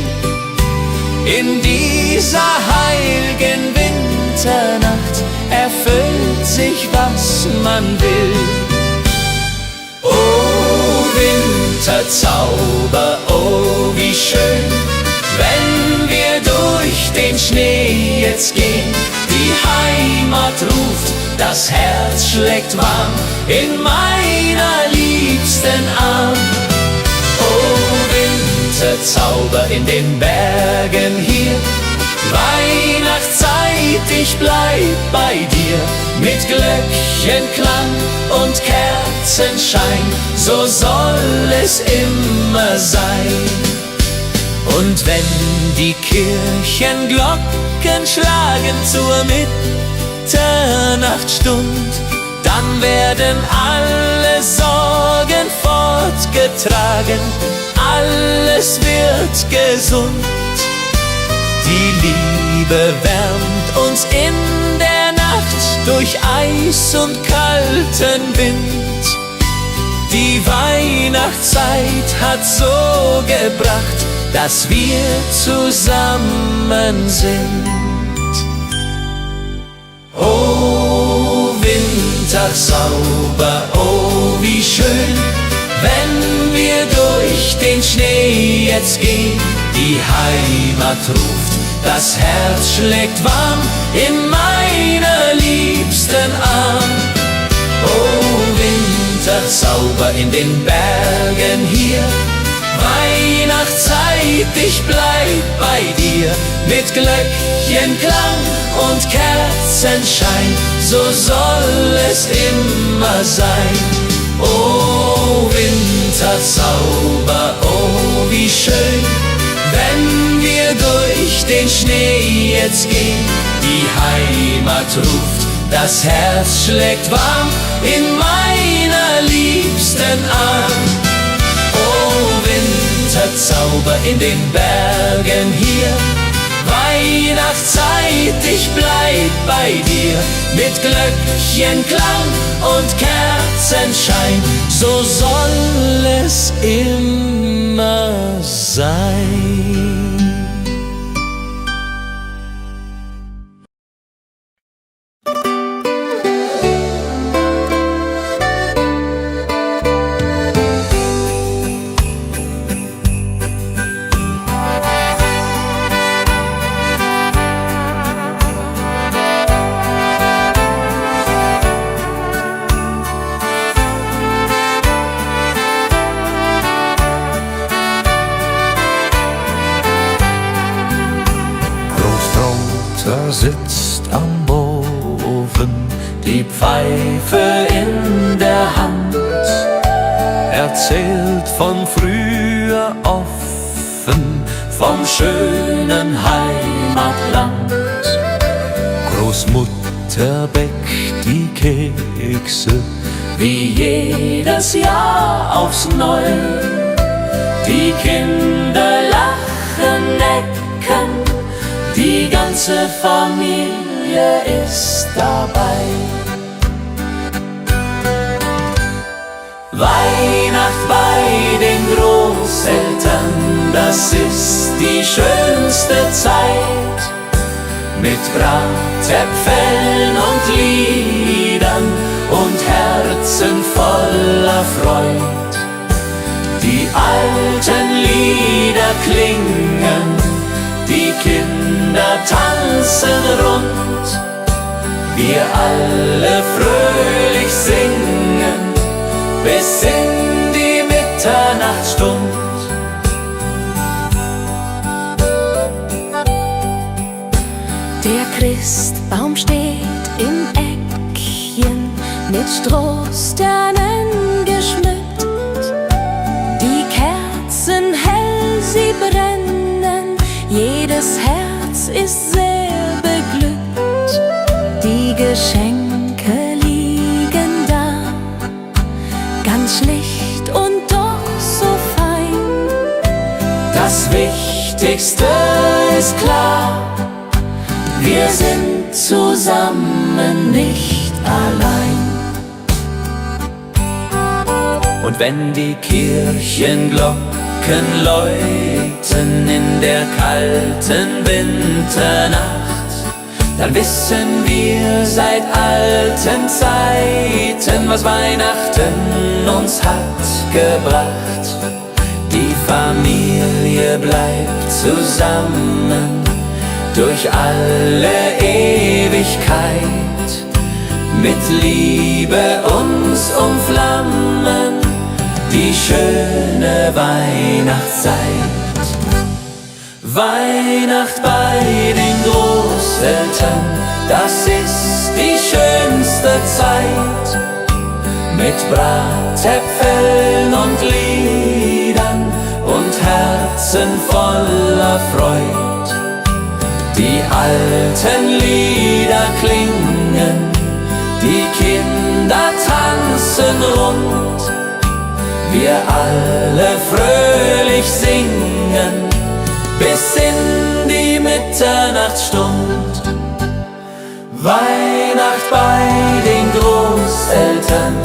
In dieser heiligen Winternacht erfüllt sich, was man will. Oh Winterzauber, oh wie schön, wenn wir durch den Schnee jetzt gehen. Die Heimat ruft, das Herz schlägt warm in meiner liebsten Arm. Oh Winterzauber in den Bergen hier, Weihnachtszeit, ich bleib bei dir. Mit Glöckchenklang und Kerzenschein, so soll es immer sein. Und wenn die Kirchenglocken schlagen zur Mitternachtsstund, dann werden alle Sorgen fortgetragen, alles wird gesund. Die Liebe wärmt uns in der Nacht durch Eis und kalten Wind. Die Weihnachtszeit hat so gebracht, dass wir zusammen sind. Oh Winterzauber, oh wie schön, wenn wir durch den Schnee jetzt gehen. Die Heimat ruft, das Herz schlägt warm in meiner liebsten Arm. Oh, Winterzauber in den Bergen hier, Weihnachtszeit, ich bleib bei dir. Mit Glöckchenklang und Kerzenschein, so soll es immer sein. Oh, Winterzauber, oh, wie schön, wenn wir durch den Schnee jetzt gehen. Die Heimat ruft, das Herz schlägt warm in meiner liebsten Arm. Oh, Winterzauber in den Bergen hier, Weihnachtszeit, ich bleib bei dir. Mit Glöckchenklang und Kerzenschein, so soll es immer sein. Sitzt am Ofen, die Pfeife in der Hand, erzählt von früher offen, vom schönen Heimatland. Großmutter bäckt die Kekse, wie jedes Jahr aufs Neue. Die Kinder lachen, necken, die ganze Familie ist dabei. Weihnacht bei den Großeltern, das ist die schönste Zeit. Mit Bratäpfeln und Liedern und Herzen voller Freud. Die alten Lieder klingen, die Kinder tanzen rund, wir alle fröhlich singen, bis in die Mitternachtsstund. Der Christbaum steht im Eckchen, mit Strohsternen geschmückt. Die Kerzen hell, sie brennen, jedes Herz ist sehr beglückt. Die Geschenke liegen da, ganz schlicht und doch so fein. Das Wichtigste ist klar, wir sind zusammen, nicht allein. Und wenn die Kirchenglocken läuten in der kalten Winternacht, dann wissen wir seit alten Zeiten, was Weihnachten uns hat gebracht. Die Familie bleibt zusammen durch alle Ewigkeit, mit Liebe uns umflammen die schöne Weihnachtszeit. Weihnacht bei den Großeltern, das ist die schönste Zeit. Mit Bratäpfeln und Liedern und Herzen voller Freud. Die alten Lieder klingen, die Kinder tanzen rund, wir alle fröhlich singen, bis in die Mitternachtsstund. Weihnacht bei den Großeltern.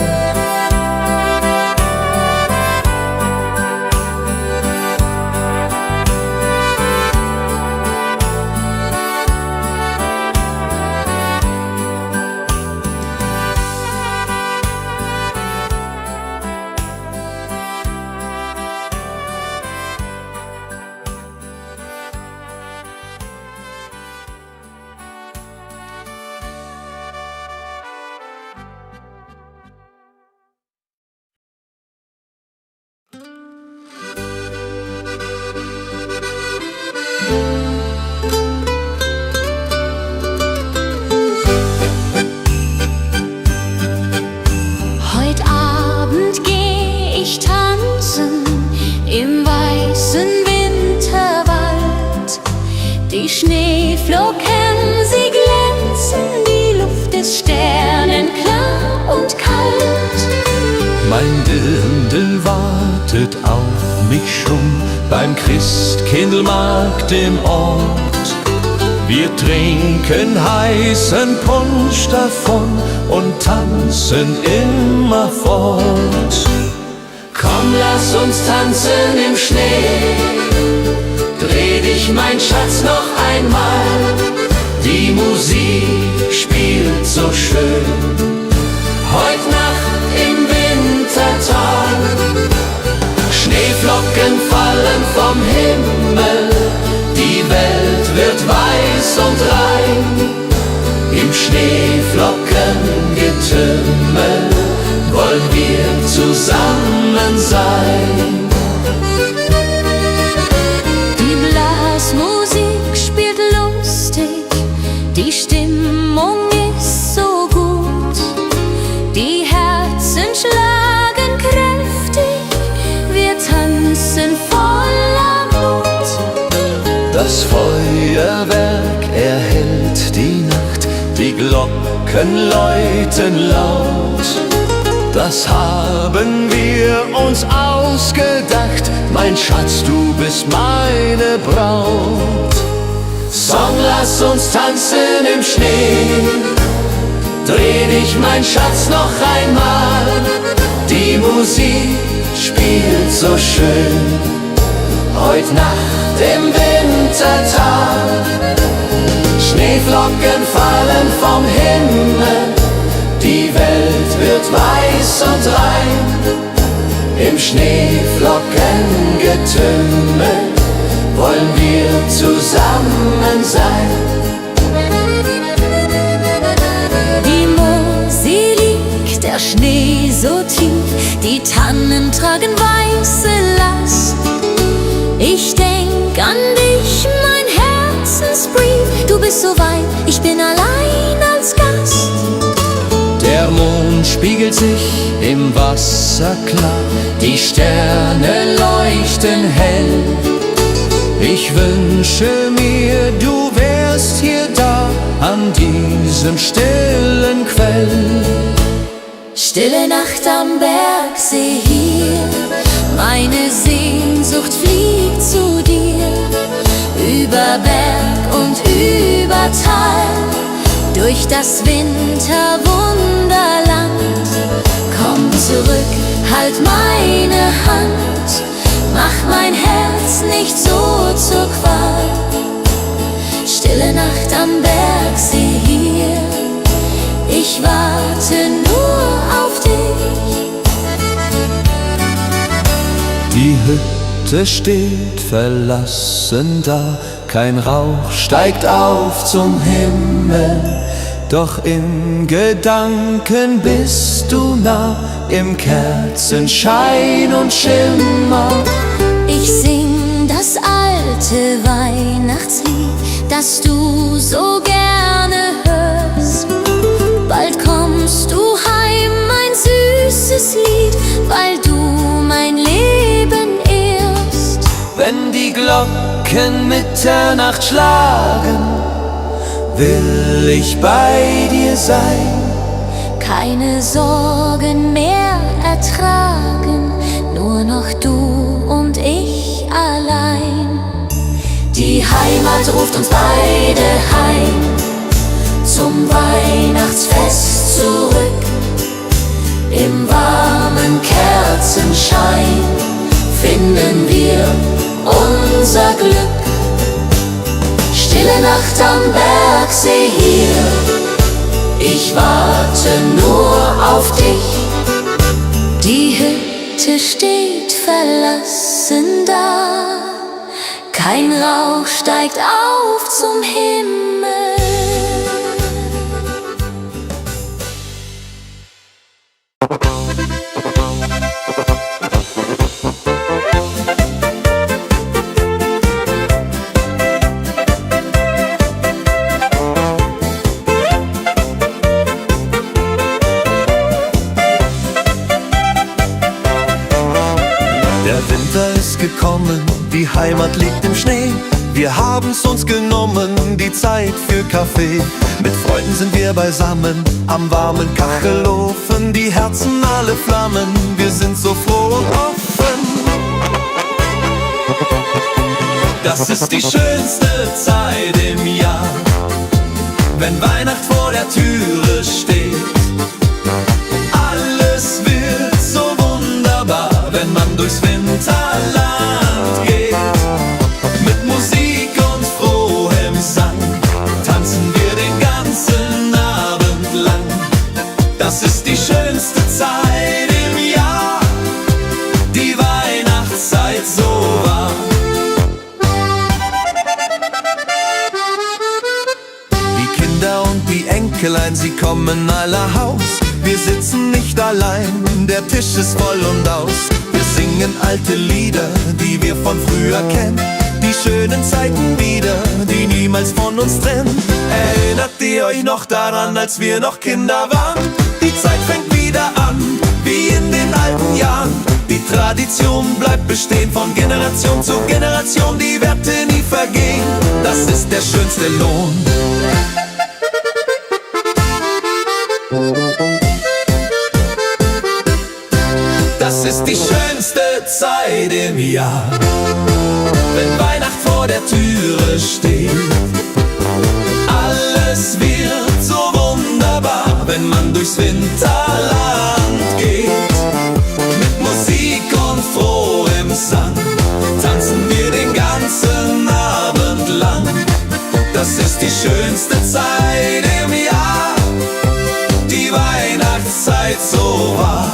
wartet auf mich schon beim Christkindlmarkt im Ort. Wir trinken heißen Punsch davon und tanzen immer fort. Komm, lass uns tanzen im Schnee. Dreh dich, mein Schatz, noch einmal. Die Musik spielt so schön. Heut Nacht im Wintertal. Schneeflocken fallen vom Himmel. Die Welt wird weiß und rein. Im Schneeflockengetümmel wollen wir zusammen sein. Die Blasmusik spielt lustig, die Stimmung ist so gut, die Herzen schlagen kräftig, wir tanzen voller Mut. Das Feuerwerk erhellt die Nacht, die Glocken läuten laut. Das haben wir uns ausgedacht, mein Schatz, du bist meine Braut. Song, lass uns tanzen im Schnee. Dreh dich, mein Schatz, noch einmal. Die Musik spielt so schön. Heut Nacht im Wintertal. Schneeflocken fallen vom Himmel. Die Welt wird weiß und rein. Im Schneeflockengetümmel wollen wir zusammen sein. Die Mosel liegt, der Schnee so tief, die Tannen tragen weiße Last. Ich denk an dich, mein Herzensbrief, du bist so weit, ich bin allein als Gast. Der Mond spiegelt sich im Wasser klar, die Sterne leuchten hell. Ich wünsche mir, du wärst hier da, an diesem stillen Quell. Stille Nacht am Bergsee hier, meine Sehnsucht fliegt zu dir. Über Berg und über Tal, durch das Winterwunderland. Komm zurück, halt meine Hand, mach mein Herz nicht so zur Qual. Stille Nacht am Bergsee hier, ich warte nur auf dich. Die Hütte steht verlassen da, kein Rauch steigt auf zum Himmel. Doch in Gedanken bist du nah, im Kerzenschein und Schimmer. Ich sing das alte Weihnachtslied, das du so gerne hörst. Bald kommst du heim, mein süßes Lied, weil du mein Leben ehrst. Wenn die Glocken Mitternacht schlagen, will ich bei dir sein. Keine Sorgen mehr ertragen, nur noch du und ich allein. Die Heimat ruft uns beide heim, zum Weihnachtsfest zurück. Im warmen Kerzenschein finden wir unser Glück. Stille Nacht am Bergsee hier, ich warte nur auf dich. Die Hütte steht verlassen da, kein Rauch steigt auf zum Himmel. Der Winter ist gekommen, die Heimat liegt im Schnee. Wir haben's uns genommen, die Zeit für Kaffee. Mit Freunden sind wir beisammen, am warmen Kachelofen. Die Herzen alle flammen, wir sind so froh und offen. Das ist die schönste Zeit im Jahr, wenn Weihnacht vor der Türe steht. Alles wird so wunderbar, wenn man durchs Winterland geht. Mit Musik und frohem Sang tanzen wir den ganzen Abend lang. Das ist die schönste Zeit im Jahr, die Weihnachtszeit so wahr. Die Kinder und die Enkelein, sie kommen aller Haus. Wir sitzen nicht allein, der Tisch ist voll und aus. Wir singen alte Lieder, die wir von früher kennen. Die schönen Zeiten wieder, die niemals von uns trennen. Erinnert ihr euch noch daran, als wir noch Kinder waren? Die Zeit fängt wieder an, wie in den alten Jahren. Die Tradition bleibt bestehen, von Generation zu Generation. Die Werte nie vergehen, das ist der schönste Lohn. Das ist die schönste Zeit im Jahr, wenn Weihnacht vor der Türe steht. Alles wird so wunderbar, wenn man durchs Winterland geht. Mit Musik und frohem Sang tanzen wir den ganzen Abend lang. Das ist die schönste Zeit im Jahr, die Weihnachtszeit so wahr.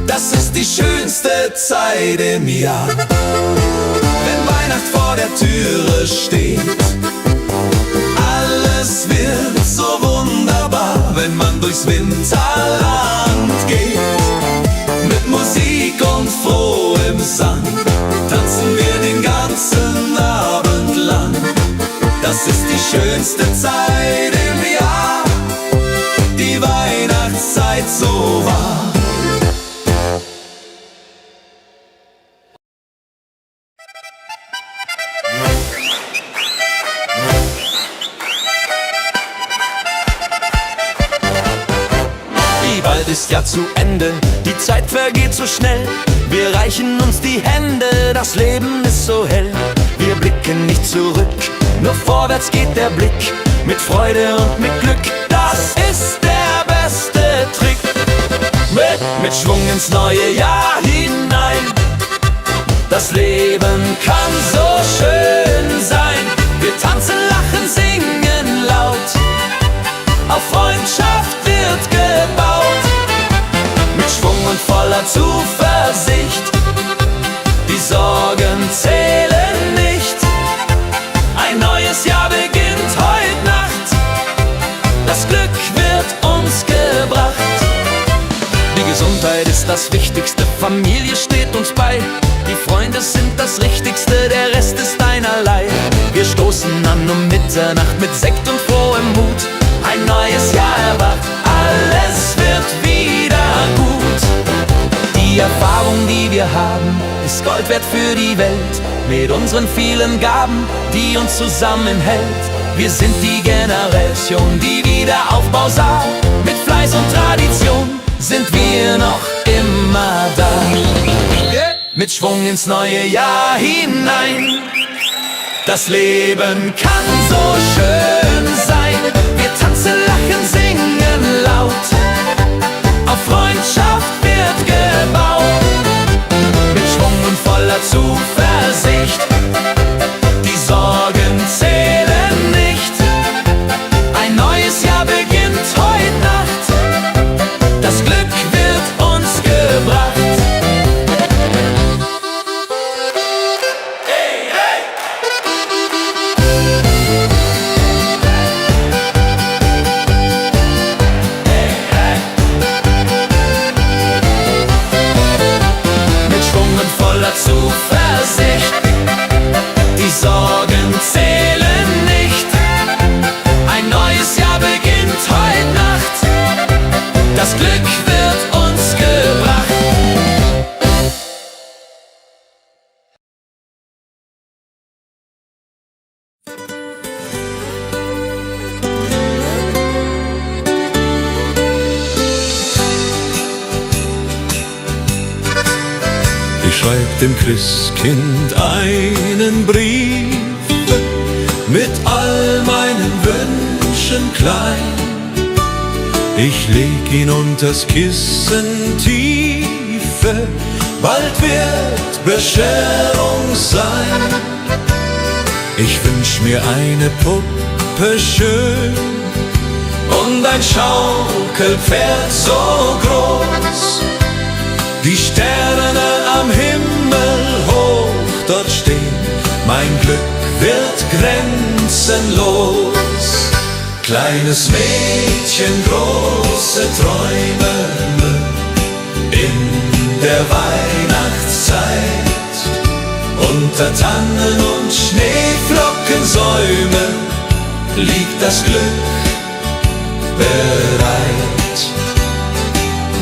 Das ist die schönste Zeit im Jahr, wenn Weihnacht vor der Türe steht. Alles wird so wunderbar, wenn man durchs Winterland geht. Mit Musik und frohem Sang tanzen wir den ganzen Abend lang. Das ist die schönste Zeit im Jahr, die Weihnachtszeit so wahr. Bald ist ja zu Ende, die Zeit vergeht so schnell. Wir reichen uns die Hände, das Leben ist so hell. Wir blicken nicht zurück, nur vorwärts geht der Blick. Mit Freude und mit Glück, das ist der beste Trick. Mit Schwung ins neue Jahr hinein. Das Leben kann so schön sein. Wir tanzen, lachen, singen laut. Auf Freundschaft wird gebaut. Mit Schwung und voller Zuversicht. Die Sorgen zählen nicht. Ein neues Jahr beginnt heute Nacht. Das Glück wird uns gebracht. Die Gesundheit ist das Wichtigste, Familie steht uns bei. Die Freunde sind das Richtigste, der Rest ist einerlei. Wir stoßen an um Mitternacht mit Sekt und frohem Mut. Ein neues Jahr erwacht, alles wird wieder gut. Die Erfahrung, die wir haben, ist Gold wert für die Welt. Mit unseren vielen Gaben, die uns zusammenhält. Wir sind die Generation, die Wiederaufbau sah. Mit Fleiß und Tradition sind wir noch immer da. Mit Schwung ins neue Jahr hinein. Das Leben kann so schön sein. Wir tanzen, lachen, singen laut. Auf Freundschaft wird gebaut. Mit Schwung und voller Zuversicht. Die Sorgen zählen nicht. Ein neues Jahr beginnt heute Nacht. Das Glück wird uns gebracht. schreib dem Christkind einen Brief mit all meinen Wünschen klein. Ich leg ihn unters Kissen tiefe, bald wird Bescherung sein. Ich wünsch mir eine Puppe schön und ein Schaukelpferd so groß. Die Sterne am Himmel hoch dort stehen, mein Glück wird grenzenlos. Kleines Mädchen, große Träume in der Weihnachtszeit. Unter Tannen und Schneeflockensäumen liegt das Glück bereit.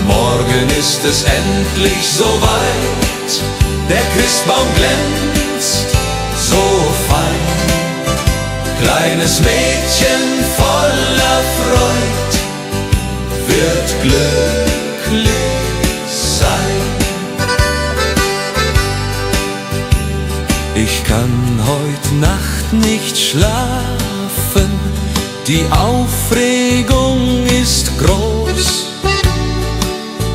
Morgen ist es endlich soweit, der Christbaum glänzt so fein. Kleines Mädchen voller Freud wird glücklich sein. Ich kann heut Nacht nicht schlafen, die Aufregung ist groß.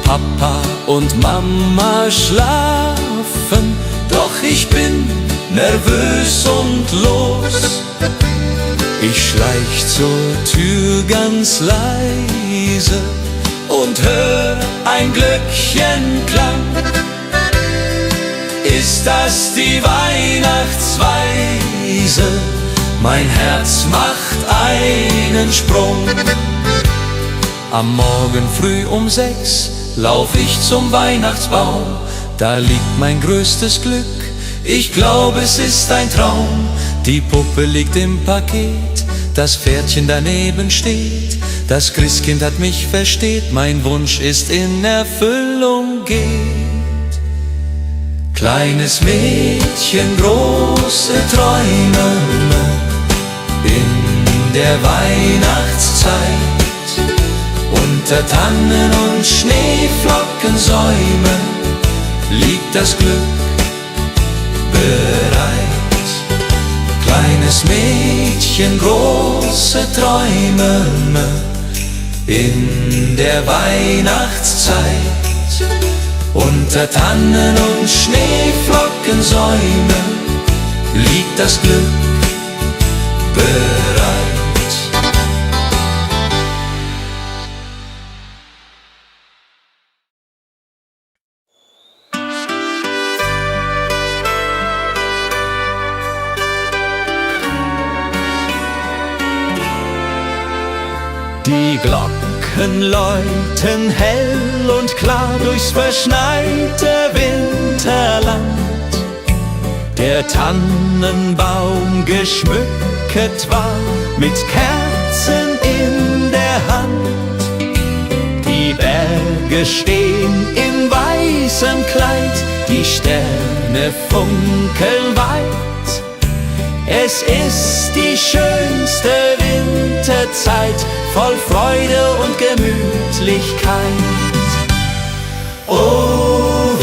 Papa und Mama schlafen, doch ich bin nervös und los. Ich schleich zur Tür ganz leise und hör ein Glöckchenklang. Ist das die Weihnachtsweise? Mein Herz macht einen Sprung. Am Morgen früh um 6 lauf ich zum Weihnachtsbaum. Da liegt mein größtes Glück, ich glaub, es ist ein Traum. Die Puppe liegt im Paket, das Pferdchen daneben steht. Das Christkind hat mich versteht, mein Wunsch ist in Erfüllung geht. Kleines Mädchen, große Träume in der Weihnachtszeit. Unter Tannen und Schneeflockensäumen liegt das Glück bereit. Kleines Mädchen, große Träume in der Weihnachtszeit. Unter Tannen und Schneeflockensäumen liegt das Glück bereit. Die Glocken läuten hell und klar durchs verschneite Winterland. Der Tannenbaum geschmückt war mit Kerzen in der Hand. Die Berge stehen in weißem Kleid, die Sterne funkeln weit. Es ist die schönste Winterzeit, voll Freude und Gemütlichkeit. Oh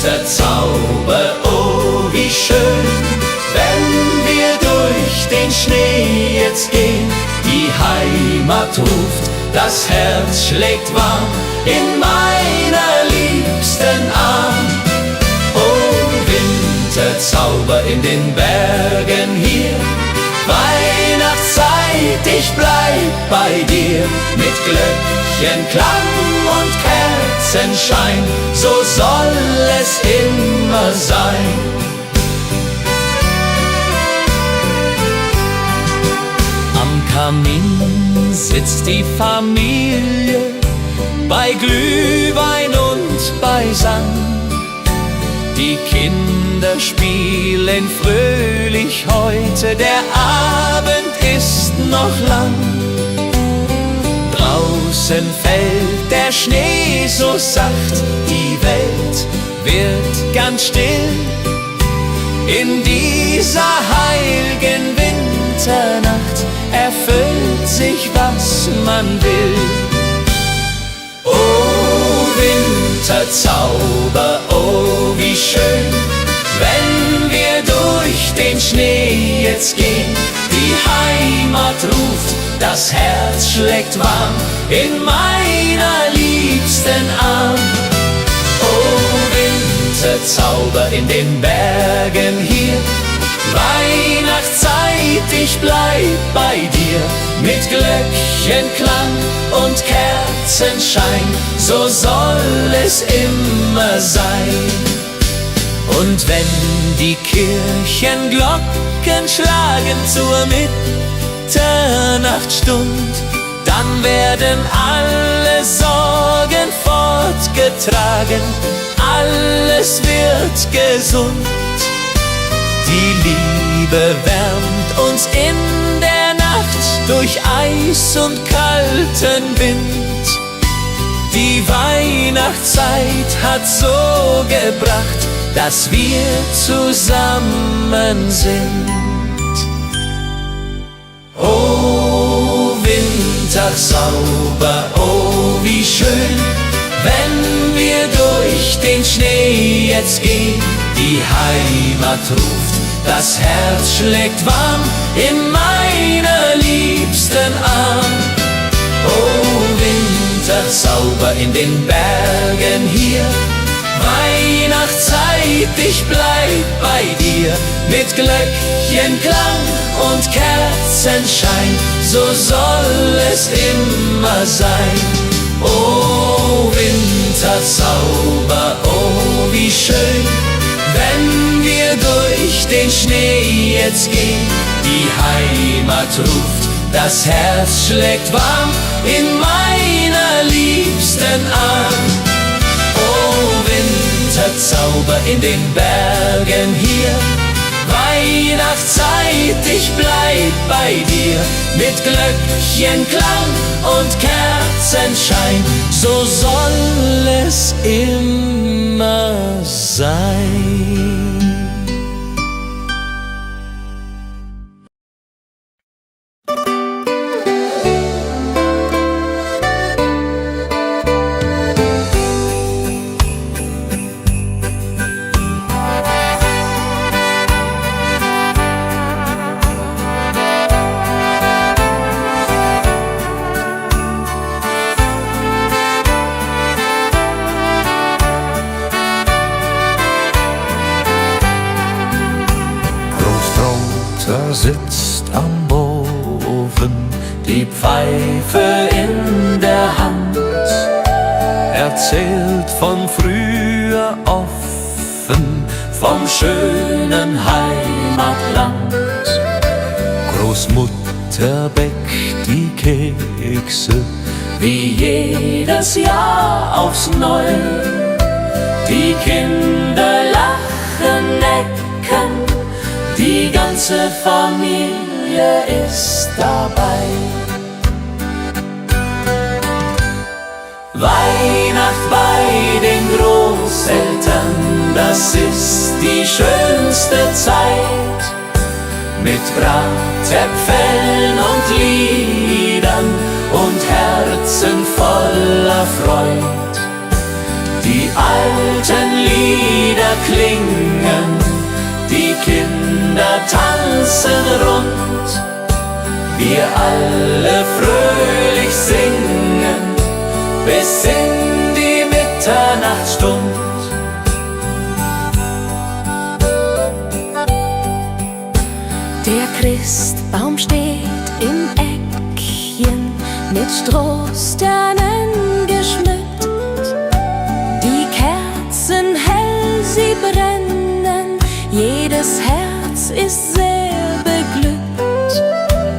Winterzauber, oh wie schön, wenn wir durch den Schnee jetzt gehen. Die Heimat ruft, das Herz schlägt warm in meiner liebsten Arm. Oh Winterzauber in den Bergen hier, Weihnachtszeit, ich bleib bei dir. Mit Glöckchenklang und Kerzenschein, so soll es immer sein. Am Kamin sitzt die Familie, bei Glühwein und beisammen. Die Kinder spielen fröhlich heute, der Abend ist noch lang. Draußen fällt der Schnee so sacht, die Welt wird ganz still. In dieser heiligen Winternacht erfüllt sich, was man will. Oh Winterzauber, oh wie schön, wenn wir durch den Schnee jetzt gehen. Die Heimat ruft, das Herz schlägt warm in meiner liebsten Arm. Oh Winterzauber in den Bergen hier, Weihnachtszeit, ich bleib bei dir. Mit Glöckchenklang und Kerzenschein, so soll es immer sein. Und wenn die Kirchenglocken schlagen zur Mitternachtsstund, dann werden alle Sorgen fortgetragen, alles wird gesund. Die Liebe wärmt uns in der Nacht durch Eis und kalten Wind. Die Weihnachtszeit hat so gebracht, dass wir zusammen sind. Oh Winterzauber, oh wie schön, wenn wir durch den Schnee jetzt gehen. Die Heimat ruft, das Herz schlägt warm in meiner liebsten Arm. Oh Winterzauber in den Bergen hier, Weihnachtszeit, ich bleib bei dir. Mit Glöckchenklang und Kerzenschein, so soll es immer sein. Oh Winterzauber, oh wie schön, wenn wir durch den Schnee jetzt gehen. Die Heimat ruft, das Herz schlägt warm in meiner liebsten Arm. Oh Winterzauber in den Bergen hier, Weihnachtszeit, ich bleib bei dir. Mit Glöckchenklang und Kerzenschein, so soll es immer sein. Sitzt am Ofen, die Pfeife in der Hand, erzählt von früher offen, vom schönen Heimatland. Großmutter bäckt die Kekse, wie jedes Jahr aufs Neue. Die Kinder lachen, necken, die ganze Familie ist dabei. Weihnacht bei den Großeltern, das ist die schönste Zeit. Mit Bratäpfeln und Liedern und Herzen voller Freud. Die alten Lieder klingen, die Kinder tanzen rund, wir alle fröhlich singen bis in die Mitternachtsstund. Der Christbaum steht im Eckchen, mit Strohsternen geschmückt. Die Kerzen hell, sie brennen, jedes Herz ist sehr beglückt.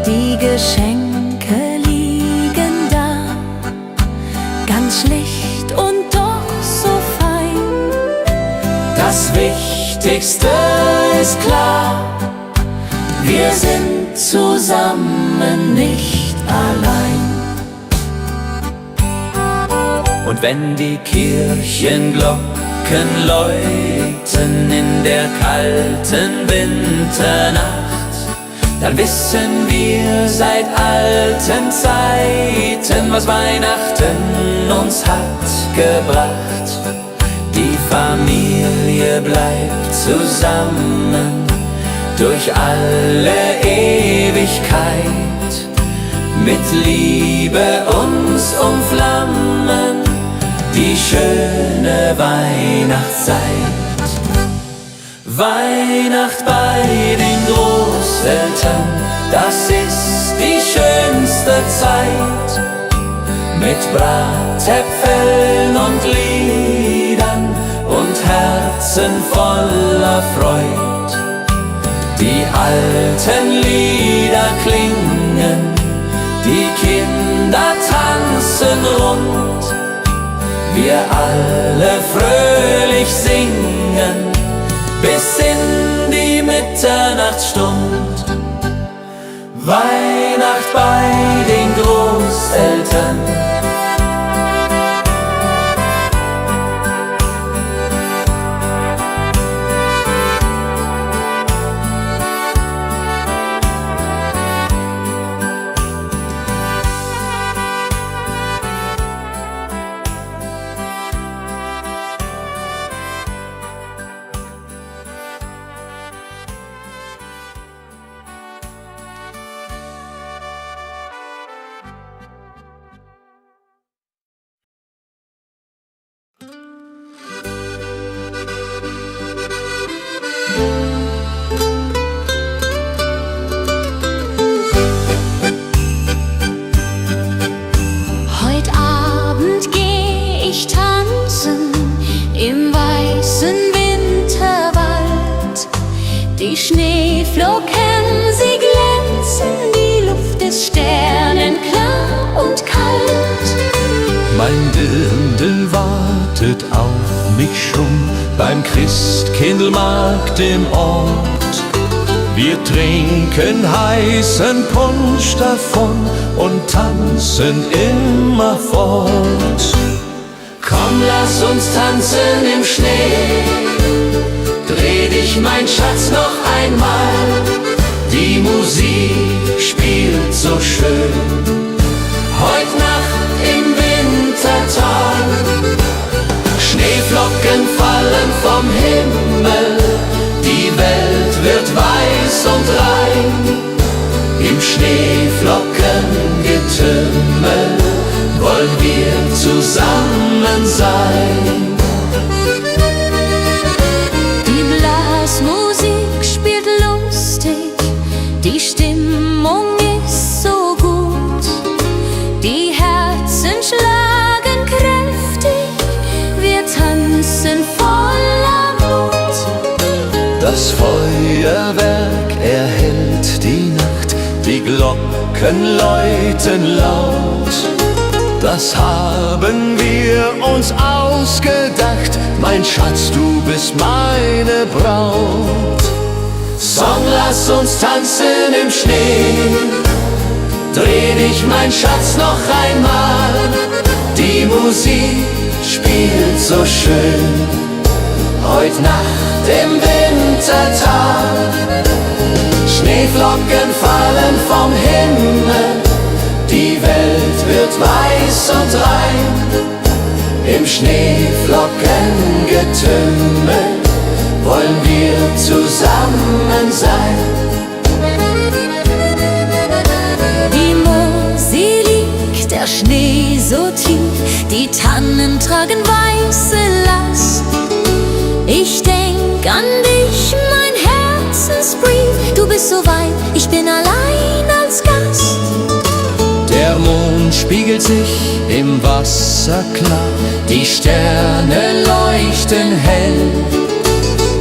Die Geschenke liegen da, ganz schlicht und doch so fein. Das Wichtigste ist klar, wir sind zusammen, nicht allein. Und wenn die Kirchenglocken läuten in der kalten Winternacht, dann wissen wir seit alten Zeiten, was Weihnachten uns hat gebracht. Die Familie bleibt zusammen durch alle Ewigkeit, mit Liebe uns umflammen die schöne Weihnachtszeit. Weihnacht bei den Großeltern, das ist die schönste Zeit, mit Bratäpfeln und Liedern und Herzen voller Freud. Die alten Lieder klingen, die Kinder tanzen rund, wir alle fröhlich singen bis in die Mitternachtsstund. Weihnacht bei den Großeltern. Die Schneeflocken, sie glänzen, die Luft ist sternenklar und kalt. Mein Dirndl wartet auf mich schon beim Christkindlmarkt im Ort. Wir trinken heißen Punsch davon und tanzen immerfort. Komm, lass uns tanzen im Schnee, dreh dich, mein Schatz, noch einmal. Die Musik spielt so schön, heut Nacht im Wintertal. Schneeflocken fallen vom Himmel, die Welt wird weiß und rein. Im Schneeflockengetümmel wollen wir zusammen sein. Musik spielt lustig, die Stimmung ist so gut, die Herzen schlagen kräftig, wir tanzen voller Mut. Das Feuerwerk erhellt die Nacht, die Glocken läuten laut. Das haben wir uns ausgedacht, mein Schatz, du bist meine Braut. Song, lass uns tanzen im Schnee, dreh dich, mein Schatz, noch einmal. Die Musik spielt so schön, heut Nacht im Wintertal. Schneeflocken fallen vom Himmel, die Welt wird weiß und rein. Im Schneeflockengetümmel wollen wir zusammen sein. Die Mosel liegt, der Schnee so tief, die Tannen tragen weiße Last. Ich denk an dich, mein Herzensbrief, du bist so weit, ich bin allein als Gast. Der Mond spiegelt sich im Wasser klar, die Sterne leuchten hell.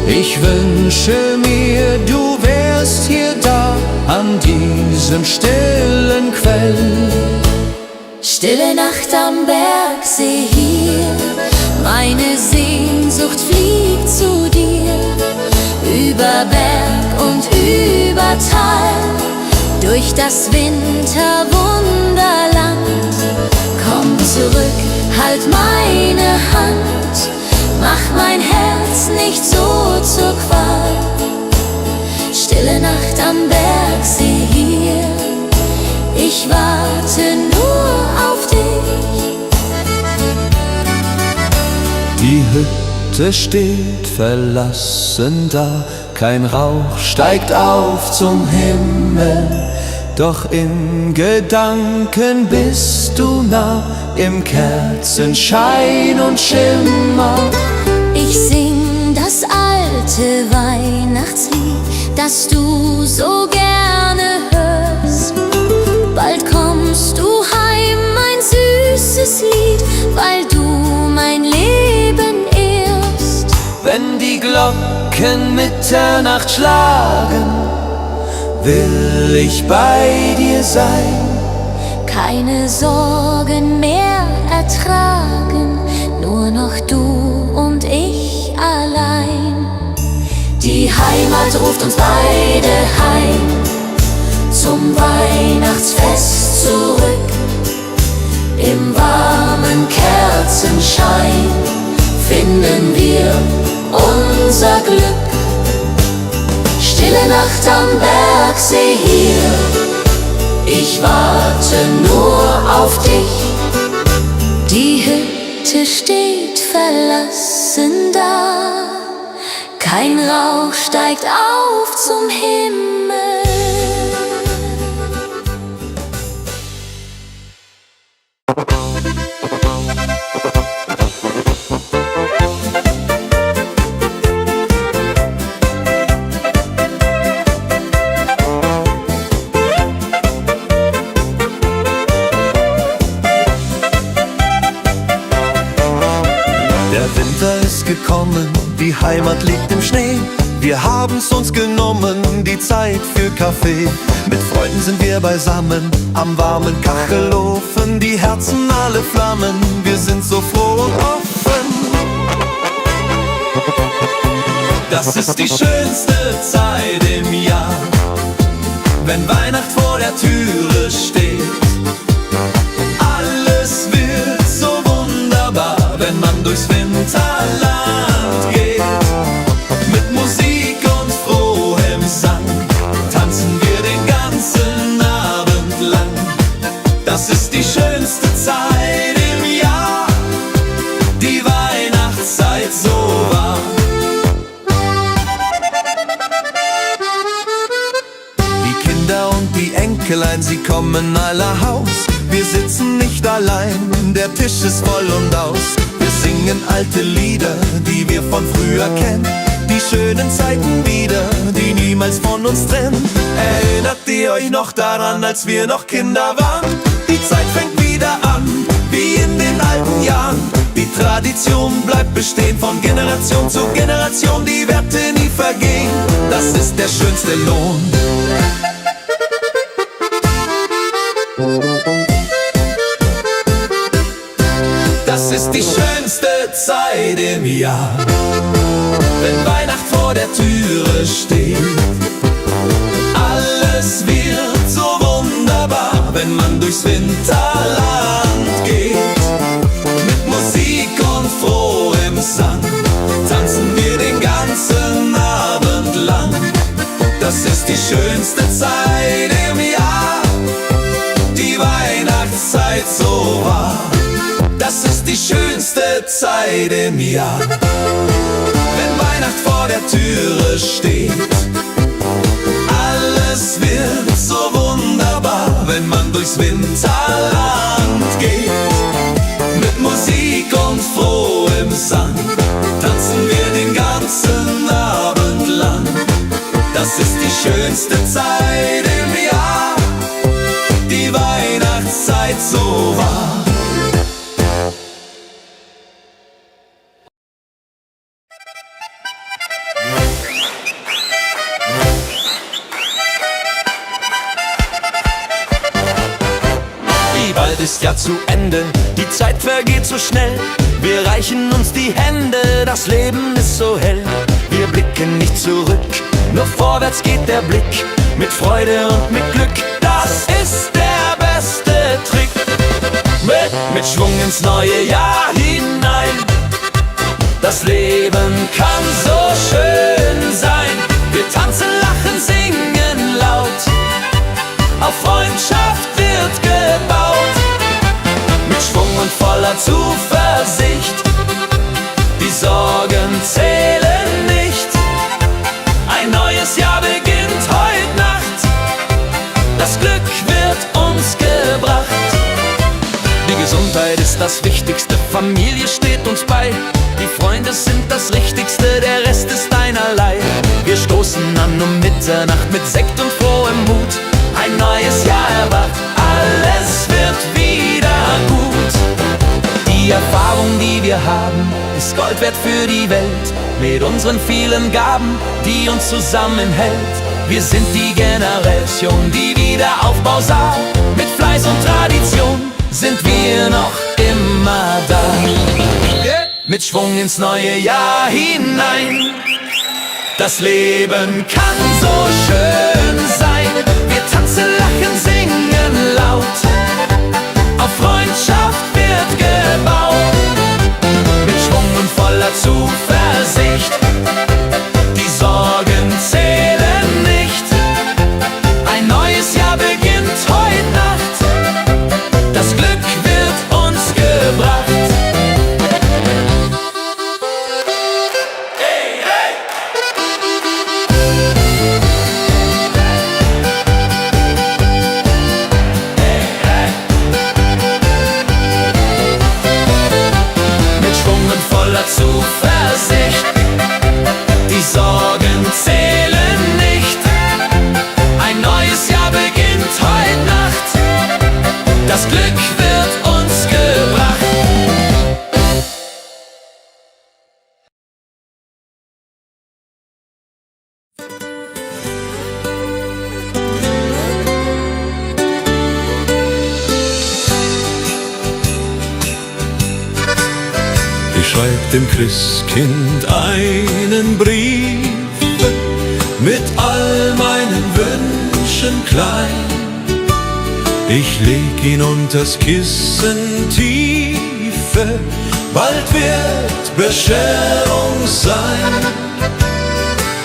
Ich wünsche mir, du wärst hier da, an diesem stillen Quell. Stille Nacht am Bergsee hier, meine Sehnsucht fliegt zu dir. Über Berg und über Tal, durch das Winterwunderland. Komm zurück, halt meine Hand, mach mein Herz nicht so zur Qual. stille Nacht am Bergsee hier. Ich warte nur auf dich. Die Hütte steht verlassen da, kein Rauch steigt auf zum Himmel. Doch in Gedanken bist du nah, im Kerzenschein und Schimmer. Ich sing das alte Weihnachtslied, das du so gerne hörst. Bald kommst du heim, mein süßes Lied, weil du mein Leben ehrst. Wenn die Glocken Mitternacht schlagen, will ich bei dir sein. Keine Sorgen mehr ertragen, nur noch du und ich allein. Die Heimat ruft uns beide heim, zum Weihnachtsfest zurück. Im warmen Kerzenschein finden wir unser Glück. Stille Nacht am Bergsee hier, ich warte nur auf dich. Die Hütte steht verlassen da, kein Rauch steigt auf zum Himmel. Der Winter ist gekommen, die Heimat liegt im Schnee. Wir haben's uns genommen, die Zeit für Kaffee. Mit Freunden sind wir beisammen, am warmen Kachelofen. Die Herzen alle flammen, wir sind so froh und offen. Das ist die schönste Zeit im Jahr, wenn Weihnacht vor der Türe steht. Alles wird so wunderbar, wenn man durchs Winterland geht. Mit Musik und frohem Sang tanzen wir den ganzen Abend lang. Das ist die schönste Zeit im Jahr, die Weihnachtszeit so wahr. Die Kinder und die Enkelein, sie kommen aller Haus. Wir sitzen nicht allein, der Tisch ist voll und aus. Wir singen alte Lieder, die wir von früher kennen. Die schönen Zeiten wieder, die niemals von uns trennen. Erinnert ihr euch noch daran, als wir noch Kinder waren? Die Zeit fängt wieder an, wie in den alten Jahren. Die Tradition bleibt bestehen, von Generation zu Generation. Die Werte nie vergehen, das ist der schönste Lohn. Das ist die schönste Zeit im Jahr, wenn Weihnacht vor der Türe steht. Alles wird so wunderbar, wenn man durchs Winterland geht. Mit Musik und frohem Sang tanzen wir den ganzen Abend lang. Das ist die schönste Zeit im Jahr, die Weihnachtszeit so wahr. Das ist die schönste Zeit im Jahr, wenn Weihnacht vor der Türe steht. Alles wird so wunderbar, wenn man durchs Winterland geht. Mit Musik und frohem Sang tanzen wir den ganzen Abend lang. Das ist die schönste Zeit im Jahr, die Weihnachtszeit so wahr. Bald ist ja zu Ende, die Zeit vergeht so schnell. Wir reichen uns die Hände, das Leben ist so hell. Wir blicken nicht zurück, nur vorwärts geht der Blick. Mit Freude und mit Glück, das ist der beste Trick. Mit Schwung ins neue Jahr hinein. Das Leben kann so schön sein. Wir tanzen, lachen, singen. Freundschaft wird gebaut. Mit Schwung und voller Zuversicht, die Sorgen zählen nicht. Ein neues Jahr beginnt heute Nacht, das Glück wird uns gebracht. Die Gesundheit ist das Wichtigste, Familie steht uns bei. Die Freunde sind das Richtigste, der Rest ist einerlei. Wir stoßen an um Mitternacht mit Sekt und frohem Mut. Ein neues Jahr erwacht, alles wird wieder gut. Die Erfahrung, die wir haben, ist Gold wert für die Welt. Mit unseren vielen Gaben, die uns zusammenhält. Wir sind die Generation, die Wiederaufbau sah. Mit Fleiß und Tradition sind wir noch immer da. Mit Schwung ins neue Jahr hinein. Das Leben kann so schön sein. Wir tanzen, lachen, singen laut. Auf Freundschaft wird gebaut. Mit Schwung und voller Zuversicht. Die Sorgen zählen nicht. Ein neues Jahr beginnt heute Nacht. Das Glück wird uns gebracht. Hey, hey! Hey, hey! Mit Schwung und voller Zuversicht. Die Sorgen zählen nicht. Ein neues Jahr beginnt heute Nacht. Das Glück wird uns gebracht. Ich schreib dem Christkind einen Brief mit all meinen Wünschen klein. Ich leg ihn unters Kissen tiefe, bald wird Bescherung sein.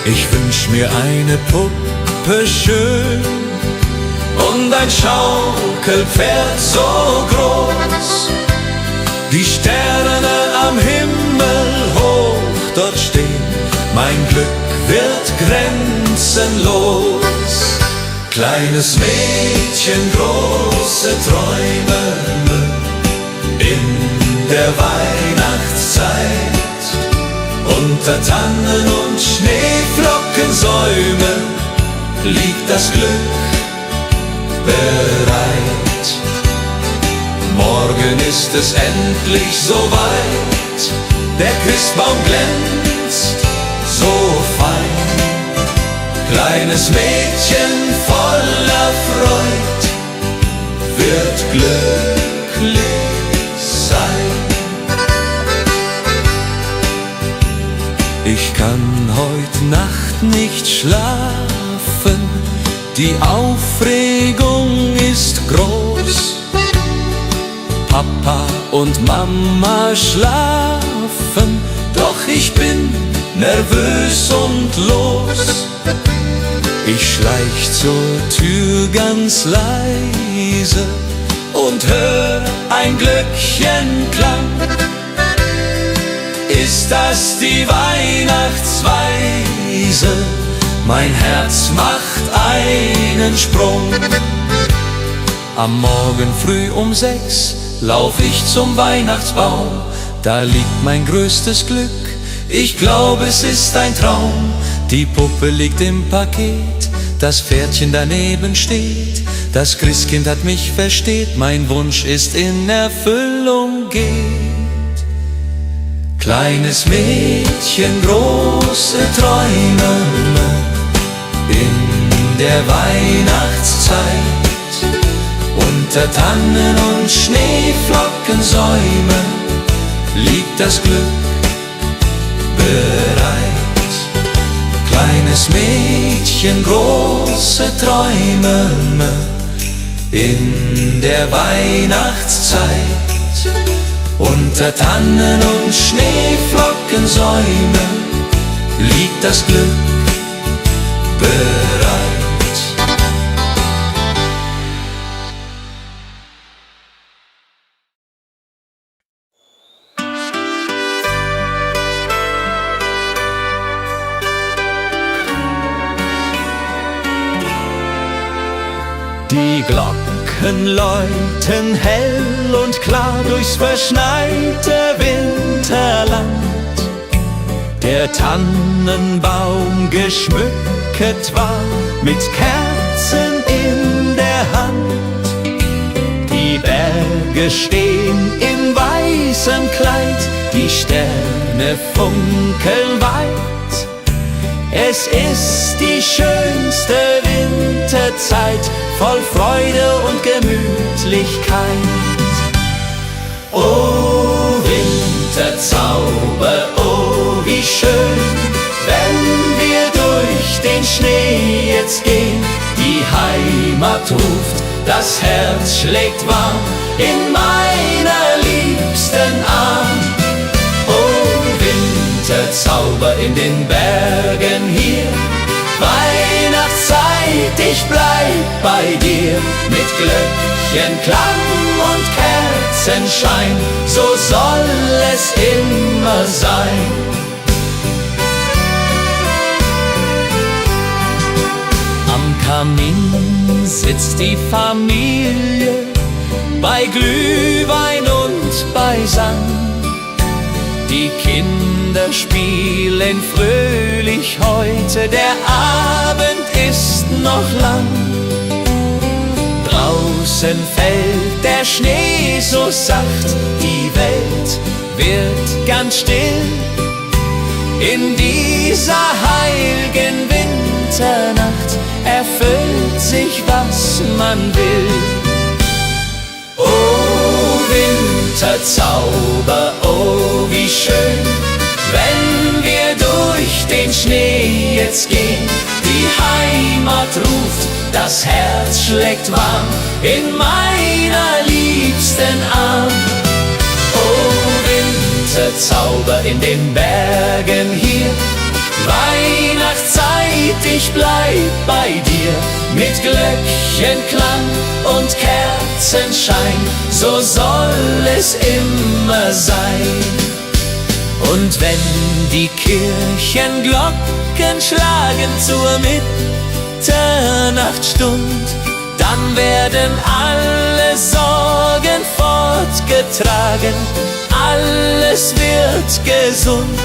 Ich wünsch mir eine Puppe schön und ein Schaukelpferd so groß. Die Sterne am Himmel hoch dort stehen, mein Glück wird grenzenlos. Kleines Mädchen, große Träume in der Weihnachtszeit. Unter Tannen und Schneeflockensäume liegt das Glück bereit. Morgen ist es endlich soweit, der Christbaum glänzt so fein. Kleines Mädchen voller Freud wird glücklich sein. Ich kann heut Nacht nicht schlafen, die Aufregung ist groß. Papa und Mama schlafen, doch ich bin nervös und los. Ich schleich zur Tür ganz leise und hör ein Glöckchenklang. Ist das die Weihnachtsweise? Mein Herz macht einen Sprung. Am Morgen früh um 6 lauf ich zum Weihnachtsbaum. Da liegt mein größtes Glück, ich glaube es ist ein Traum. Die Puppe liegt im Paket, das Pferdchen daneben steht. Das Christkind hat mich versteht, mein Wunsch ist in Erfüllung geht. Kleines Mädchen, große Träume in der Weihnachtszeit. Unter Tannen und Schneeflockensäume liegt das Glück bereit. Kleines Mädchen, große Träume in der Weihnachtszeit. Unter Tannen und Schneeflockensäume liegt das Glück bereit. Die Glocken läuten hell und klar durchs verschneite Winterland. Der Tannenbaum geschmückt war mit Kerzen in der Hand. Die Berge stehen in weißem Kleid, die Sterne funkeln weit. Es ist die schönste Winterzeit, voll Freude und Gemütlichkeit. O Winterzauber, oh wie schön, wenn wir durch den Schnee jetzt gehen. Die Heimat ruft, das Herz schlägt warm in meiner liebsten Arm. Winterzauber in den Bergen hier, Weihnachtszeit, ich bleib bei dir. Mit Glöckchenklang und Kerzenschein, so soll es immer sein. Am Kamin sitzt die Familie, bei Glühwein und beisammen. Die Kinder spielen fröhlich heute, der Abend ist noch lang. Draußen fällt der Schnee so sacht, die Welt wird ganz still. In dieser heiligen Winternacht erfüllt sich, was man will. Oh Winterzauber, oh wie schön, wenn wir durch den Schnee jetzt gehen. Die Heimat ruft, das Herz schlägt warm in meiner liebsten Arm. Oh Winterzauber in den Bergen hier, Weihnachtszeit, ich bleib bei dir. Mit Glöckchenklang und Kerzenschein, so soll es immer sein. Und wenn die Kirchenglocken schlagen zur Mitternachtsstund, dann werden alle Sorgen fortgetragen, alles wird gesund.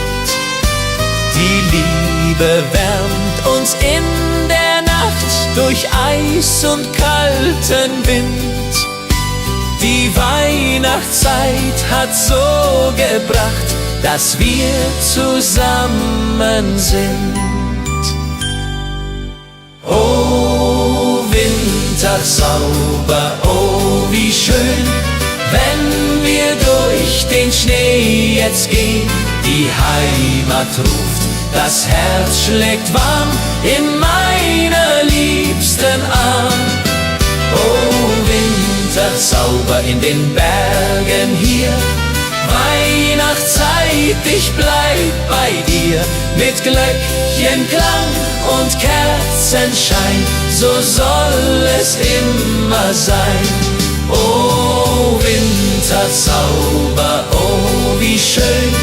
Die Liebe wärmt uns in der Nacht durch Eis und kalten Wind. Die Weihnachtszeit hat so gebracht, dass wir zusammen sind. Oh Winterzauber, oh wie schön, wenn wir durch den Schnee jetzt gehen. Die Heimat ruft, das Herz schlägt warm in meiner liebsten Arm. Oh Winterzauber in den Bergen hier, Weihnachtszeit, ich bleib bei dir. Mit Glöckchenklang und Kerzenschein, so soll es immer sein. Oh Winterzauber, oh wie schön,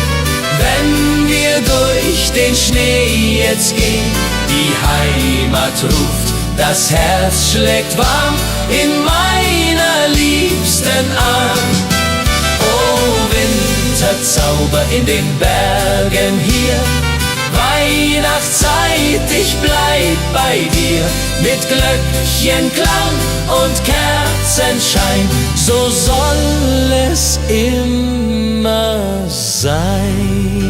wenn wir durch den Schnee jetzt gehen. Die Heimat ruft, das Herz schlägt warm in meiner liebsten Arm. Oh Winterzauber in den Bergen hier, Weihnachtszeit, ich bleib bei dir. Mit Glöckchenklang und Kerzenschein, so soll es immer sein.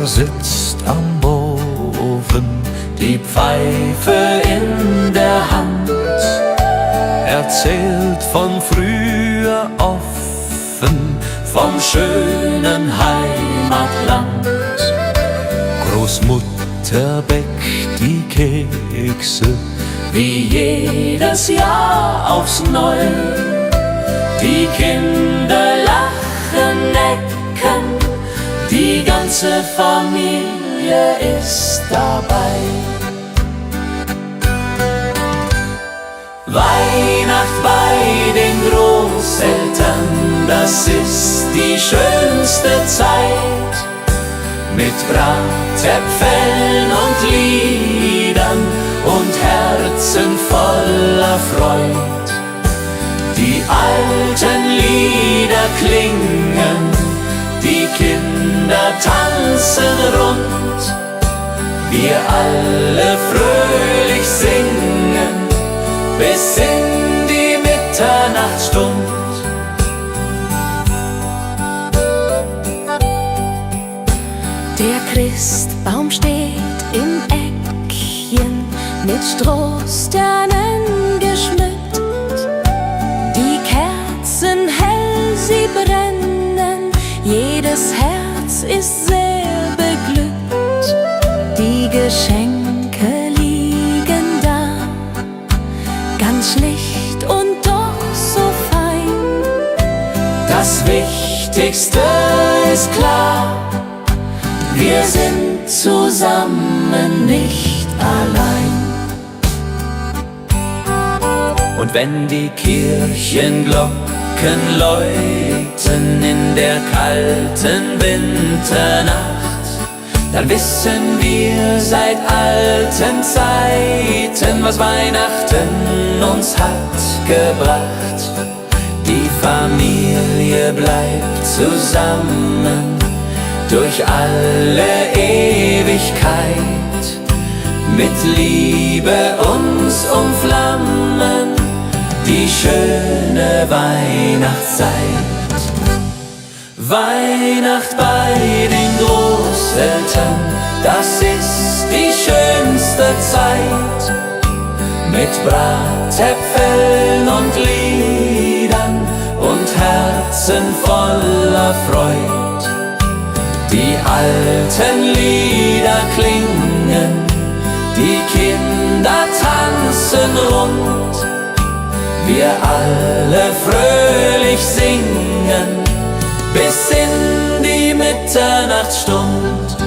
Sitzt am Ofen, die Pfeife in der Hand, erzählt von früher offen, vom schönen Heimatland. Großmutter bäckt die Kekse, wie jedes Jahr aufs Neue. Die Kinder lachen, necken, die ganze Familie ist dabei. Weihnacht bei den Großeltern, das ist die schönste Zeit. Mit Bratäpfeln und Liedern und Herzen voller Freud. Die alten Lieder klingen, die Kinder tanzen rund. Wir alle fröhlich singen bis in die Mitternachtsstund. Der Christbaum steht im Eckchen, mit Strohsternen geschmückt. Die Kerzen hell, sie brennen, jedes Herz ist sehr beglückt. Die Geschenke liegen da, ganz schlicht und doch so fein. Das Wichtigste ist klar, wir sind zusammen, nicht allein. Und wenn die Kirchenglocken läuten in der kalten Winternacht, dann wissen wir seit alten Zeiten, was Weihnachten uns hat gebracht. Die Familie bleibt zusammen durch alle Ewigkeit, mit Liebe uns umflammen, die schöne Weihnachtszeit. Weihnacht bei den Großeltern, das ist die schönste Zeit. Mit Bratäpfeln und Liedern und Herzen voller Freud. Die alten Lieder klingen, die Kinder tanzen rund. Wir alle fröhlich singen bis in die Mitternachtsstund.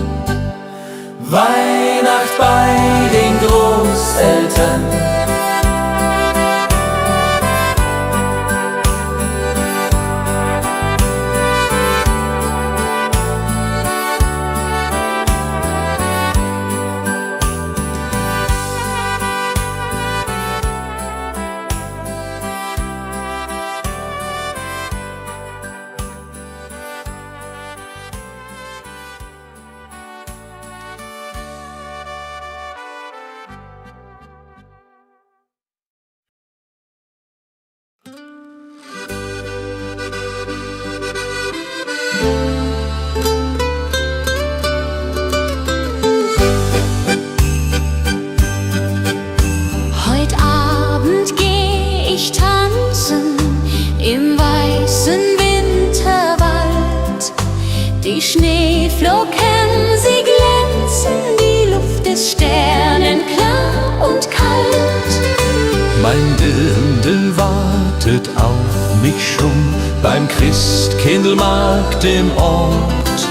Weihnacht bei den Großeltern. Heut Abend geh ich tanzen im weißen Winterwald. Die Schneeflocken, sie glänzen, die Luft ist sternenklar und kalt. mein Dirndl wartet auf mich schon beim Christkindlmarkt im Ort.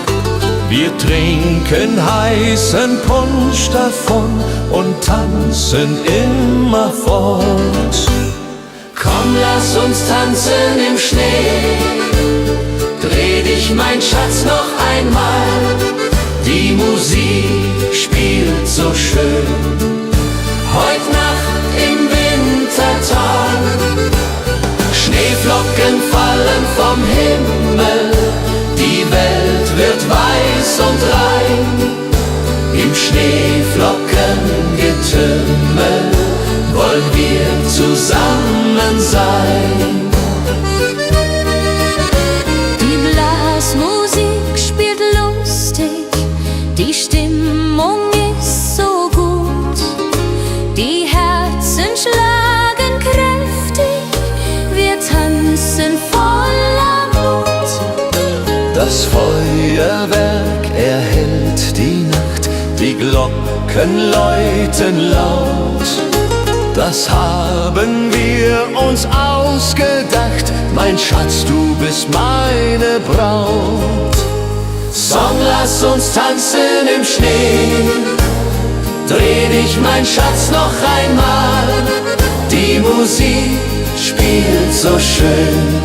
Wir trinken heißen Punsch davon und tanzen immerfort. Komm, lass uns tanzen im Schnee. Dreh dich, mein Schatz, noch einmal. Die Musik spielt so schön. Heut Nacht im Wintertag. Schneeflocken fallen vom Himmel. Die Welt wird weiß und rein. Im Schneeflockengetümmel wollen wir zusammen sein. Die Blasmusik spielt lustig, die Stimmung ist so gut. Die Herzen schlagen kräftig, wir tanzen voller Mut. Das Feuerwerk erhellt die Nacht, die Glocken Glocken läuten laut. Das haben wir uns ausgedacht, mein Schatz, du bist meine Braut. Song, lass uns tanzen im Schnee, dreh dich, mein Schatz, noch einmal. Die Musik spielt so schön,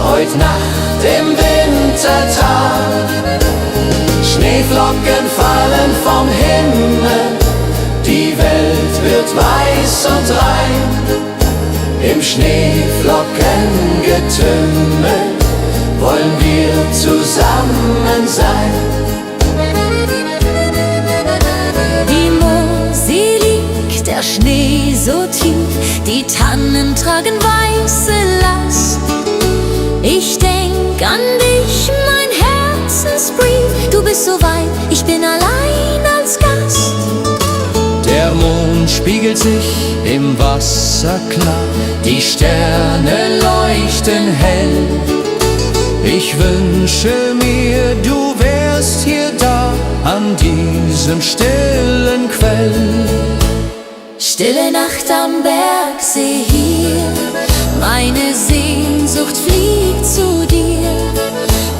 heut Nacht im Wintertag. Schneeflocken fallen vom Himmel, die Welt wird weiß und rein. Im Schneeflockengetümmel wollen wir zusammen sein. Die Mosel liegt, der Schnee so tief, die Tannen tragen weiße Last. Ich denk an dich, mein Herzensbrief, du bist so weit, ich bin allein als Gast. Der Mond spiegelt sich im Wasser klar, die Sterne leuchten hell. Ich wünsche mir, du wärst hier da, an diesem stillen Quell. Stille Nacht am Bergsee hier, meine Sehnsucht fliegt zu dir.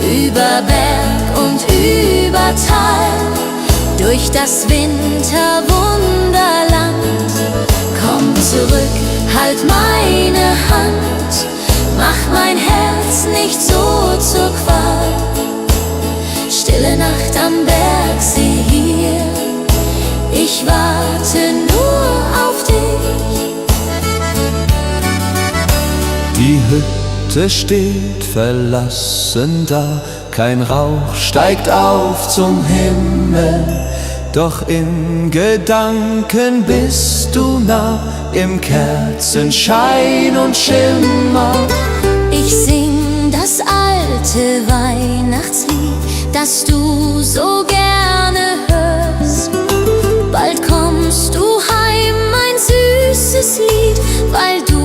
Über Berg und über Tal, durch das Winterwunderland. Komm zurück, halt meine Hand, mach mein Herz nicht so zur Qual. Stille Nacht am Bergsee hier, ich warte nur auf dich. Die Hütte steht verlassen da, kein Rauch steigt auf zum Himmel. Doch in Gedanken bist du nah, im Kerzenschein und Schimmer. Ich sing das alte Weihnachtslied, das du so gerne hörst. Bald kommst du heim, mein süßes Lied, weil du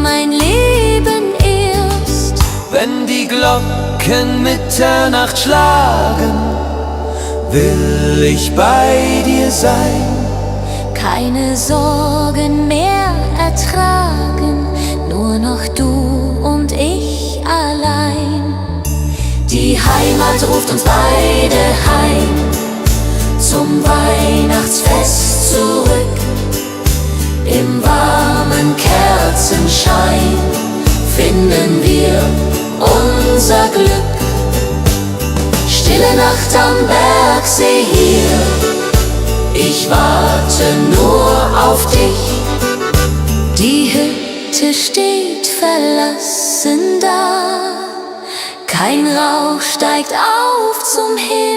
mein Leben ehrst. Wenn die Glocken Mitternacht schlagen, will ich bei dir sein. Keine Sorgen mehr ertragen, nur noch du und ich allein. Die Heimat ruft uns beide heim, zum Weihnachtsfest zurück. Im warmen Kerzenschein finden wir unser Glück. Stille Nacht am Bergsee hier, ich warte nur auf dich. Die Hütte steht verlassen da, kein Rauch steigt auf zum Himmel.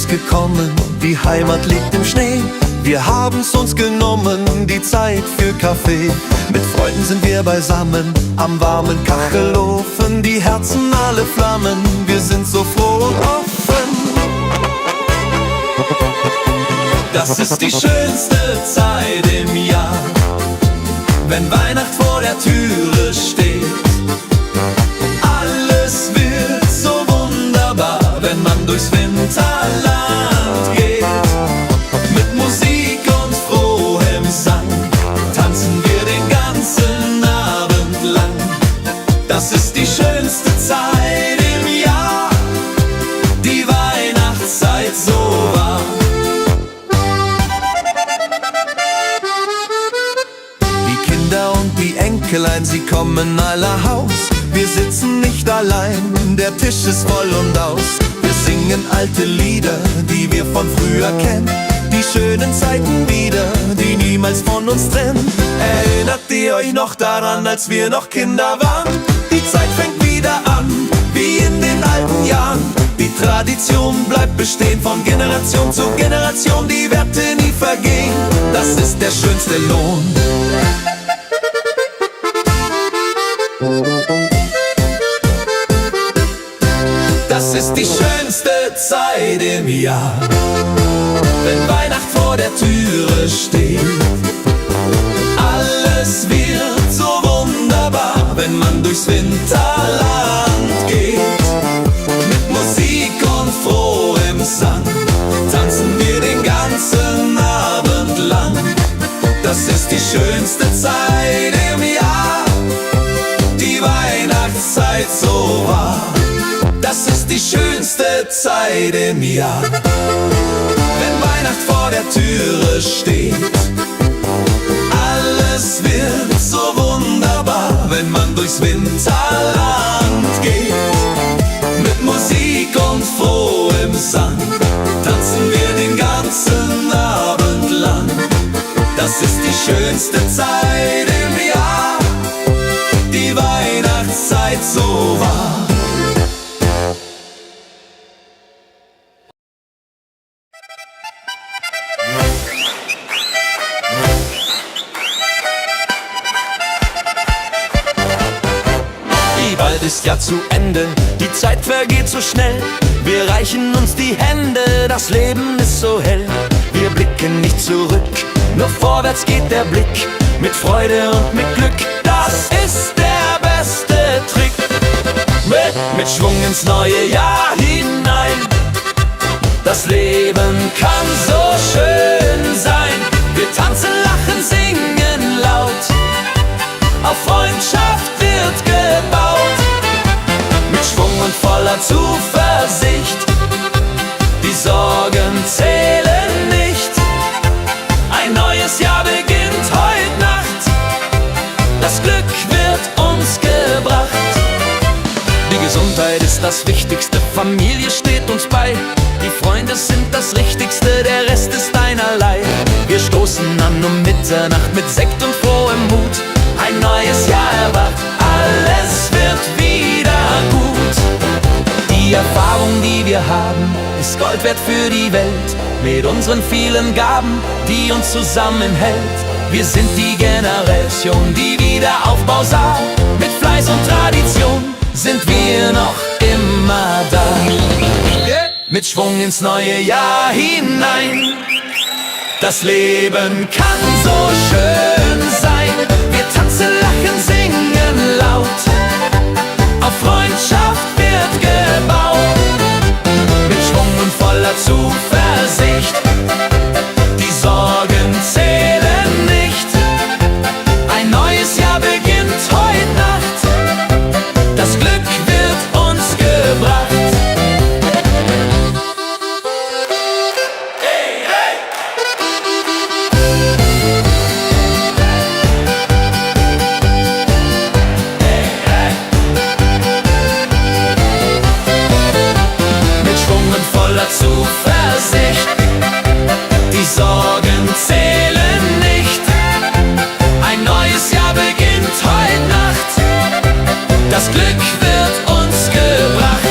Gekommen, die Heimat liegt im Schnee. Wir haben's uns genommen, die Zeit für Kaffee. Mit Freunden sind wir beisammen, am warmen Kachelofen. Die Herzen alle flammen, wir sind so froh und offen. Das ist die schönste Zeit im Jahr, wenn Weihnacht vor der Türe steht. Alles wird so wunderbar, wenn man durchs Winterland geht. Mit Musik und frohem Sang tanzen wir den ganzen Abend lang. Das ist die schönste Zeit im Jahr, die Weihnachtszeit so wahr. Die Kinder und die Enkelein, sie kommen aller Haus. Wir sitzen nicht allein, der Tisch ist voll und aus. Wir singen alte Lieder, die wir von früher kennen. Die schönen Zeiten wieder, die niemals von uns trennen. Erinnert ihr euch noch daran, als wir noch Kinder waren? Die Zeit fängt wieder an, wie in den alten Jahren. Die Tradition bleibt bestehen, von Generation zu Generation. Die Werte nie vergehen, das ist der schönste Lohn. wenn Weihnacht vor der Türe steht. Alles wird so wunderbar, wenn man durchs Winterland geht. Mit Musik und frohem Sang tanzen wir den ganzen Abend lang. Das ist die schönste Zeit im Jahr, die Weihnachtszeit so wahr. Das ist die schönste Zeit im Jahr, wenn Weihnacht vor der Türe steht. Alles wird so wunderbar, wenn man durchs Winterland geht. Mit Musik und frohem Sang tanzen wir den ganzen Abend lang. Das ist die schönste Zeit im Jahr, die Weihnachtszeit so wahr. Bald ist ja zu Ende, die Zeit vergeht so schnell. Wir reichen uns die Hände, das Leben ist so hell. Wir blicken nicht zurück, nur vorwärts geht der Blick. Mit Freude und mit Glück, das ist der beste Trick. Mit Schwung ins neue Jahr hinein. Das Leben kann so schön sein. Wir tanzen, lachen, singen laut. Auf Freundschaft wird gebaut. Mit Schwung und voller Zuversicht. Die Sorgen zählen nicht. Ein neues Jahr beginnt heute Nacht. Das Glück wird uns gebracht. Die Gesundheit ist das Wichtigste, Familie steht uns bei. Die Freunde sind das Richtigste, der Rest ist einerlei. Wir stoßen an um Mitternacht mit Sekt und frohem Mut. Ein neues Jahr erwacht, alles wird wieder gut. Die Erfahrung, die wir haben, ist Gold wert für die Welt. Mit unseren vielen Gaben, die uns zusammenhält. Wir sind die Generation, die Wiederaufbau sah. Mit Fleiß und Tradition sind wir noch immer da. Mit Schwung ins neue Jahr hinein. Das Leben kann so schön sein. Wir tanzen, lachen, singen laut. Auf Freundschaft wird gebaut. Mit Schwung und voller Zuversicht. Die Sorgen zählen nicht. Ein neues Jahr beginnt heute Nacht. Das Glück wird uns gebracht. Zuversicht, die Sorgen zählen nicht. Ein neues Jahr beginnt heute Nacht. Das Glück wird uns gebracht.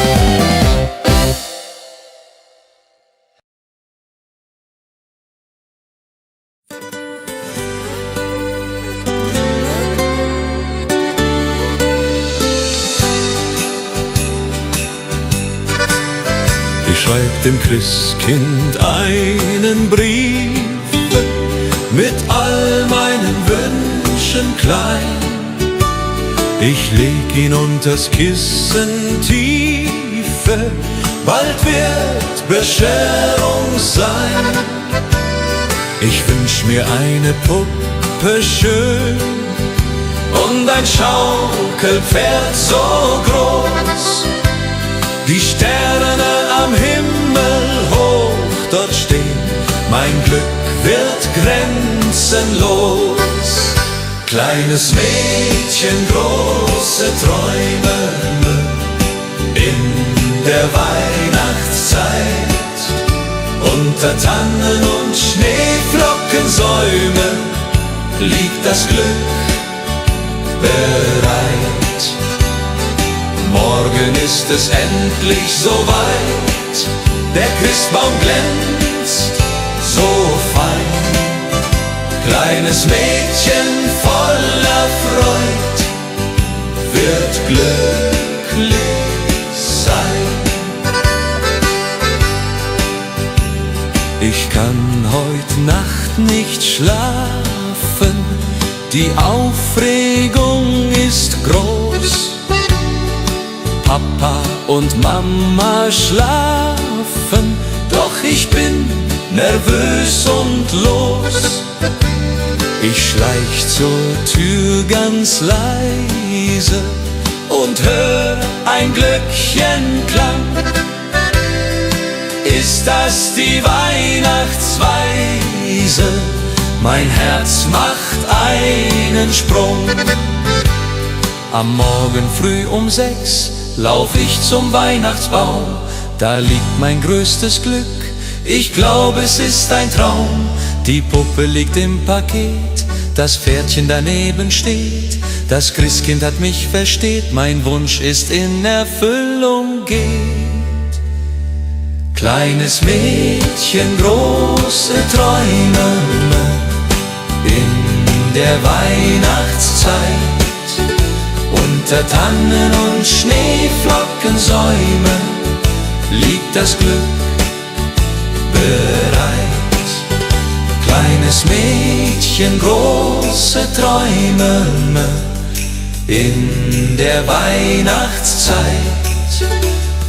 Schreib dem Christkind einen Brief mit all meinen Wünschen klein. Ich leg ihn unters Kissen tiefe, bald wird Bescherung sein. Ich wünsch mir eine Puppe schön und ein Schaukelpferd so groß. Die Sterne am Himmel hoch dort stehen, mein Glück wird grenzenlos. Kleines Mädchen, große Träume in der Weihnachtszeit. Unter Tannen und Schneeflockensäumen liegt das Glück bereit. Morgen ist es endlich soweit, der Christbaum glänzt so fein. Kleines Mädchen voller Freud wird glücklich sein. Ich kann heut Nacht nicht schlafen, die Aufregung ist groß. Papa und Mama schlafen, doch ich bin nervös und los. Ich schleich zur Tür ganz leise und hör ein Glöckchenklang. Ist das die Weihnachtsweise? Mein Herz macht einen Sprung. Am Morgen früh um 6 lauf ich zum Weihnachtsbaum. Da liegt mein größtes Glück, ich glaube es ist ein Traum. Die Puppe liegt im Paket, das Pferdchen daneben steht. Das Christkind hat mich versteht, mein Wunsch ist in Erfüllung geht. Kleines Mädchen, große Träume in der Weihnachtszeit. Unter Tannen und Schneeflockensäumen liegt das Glück bereit. Kleines Mädchen, große Träume in der Weihnachtszeit.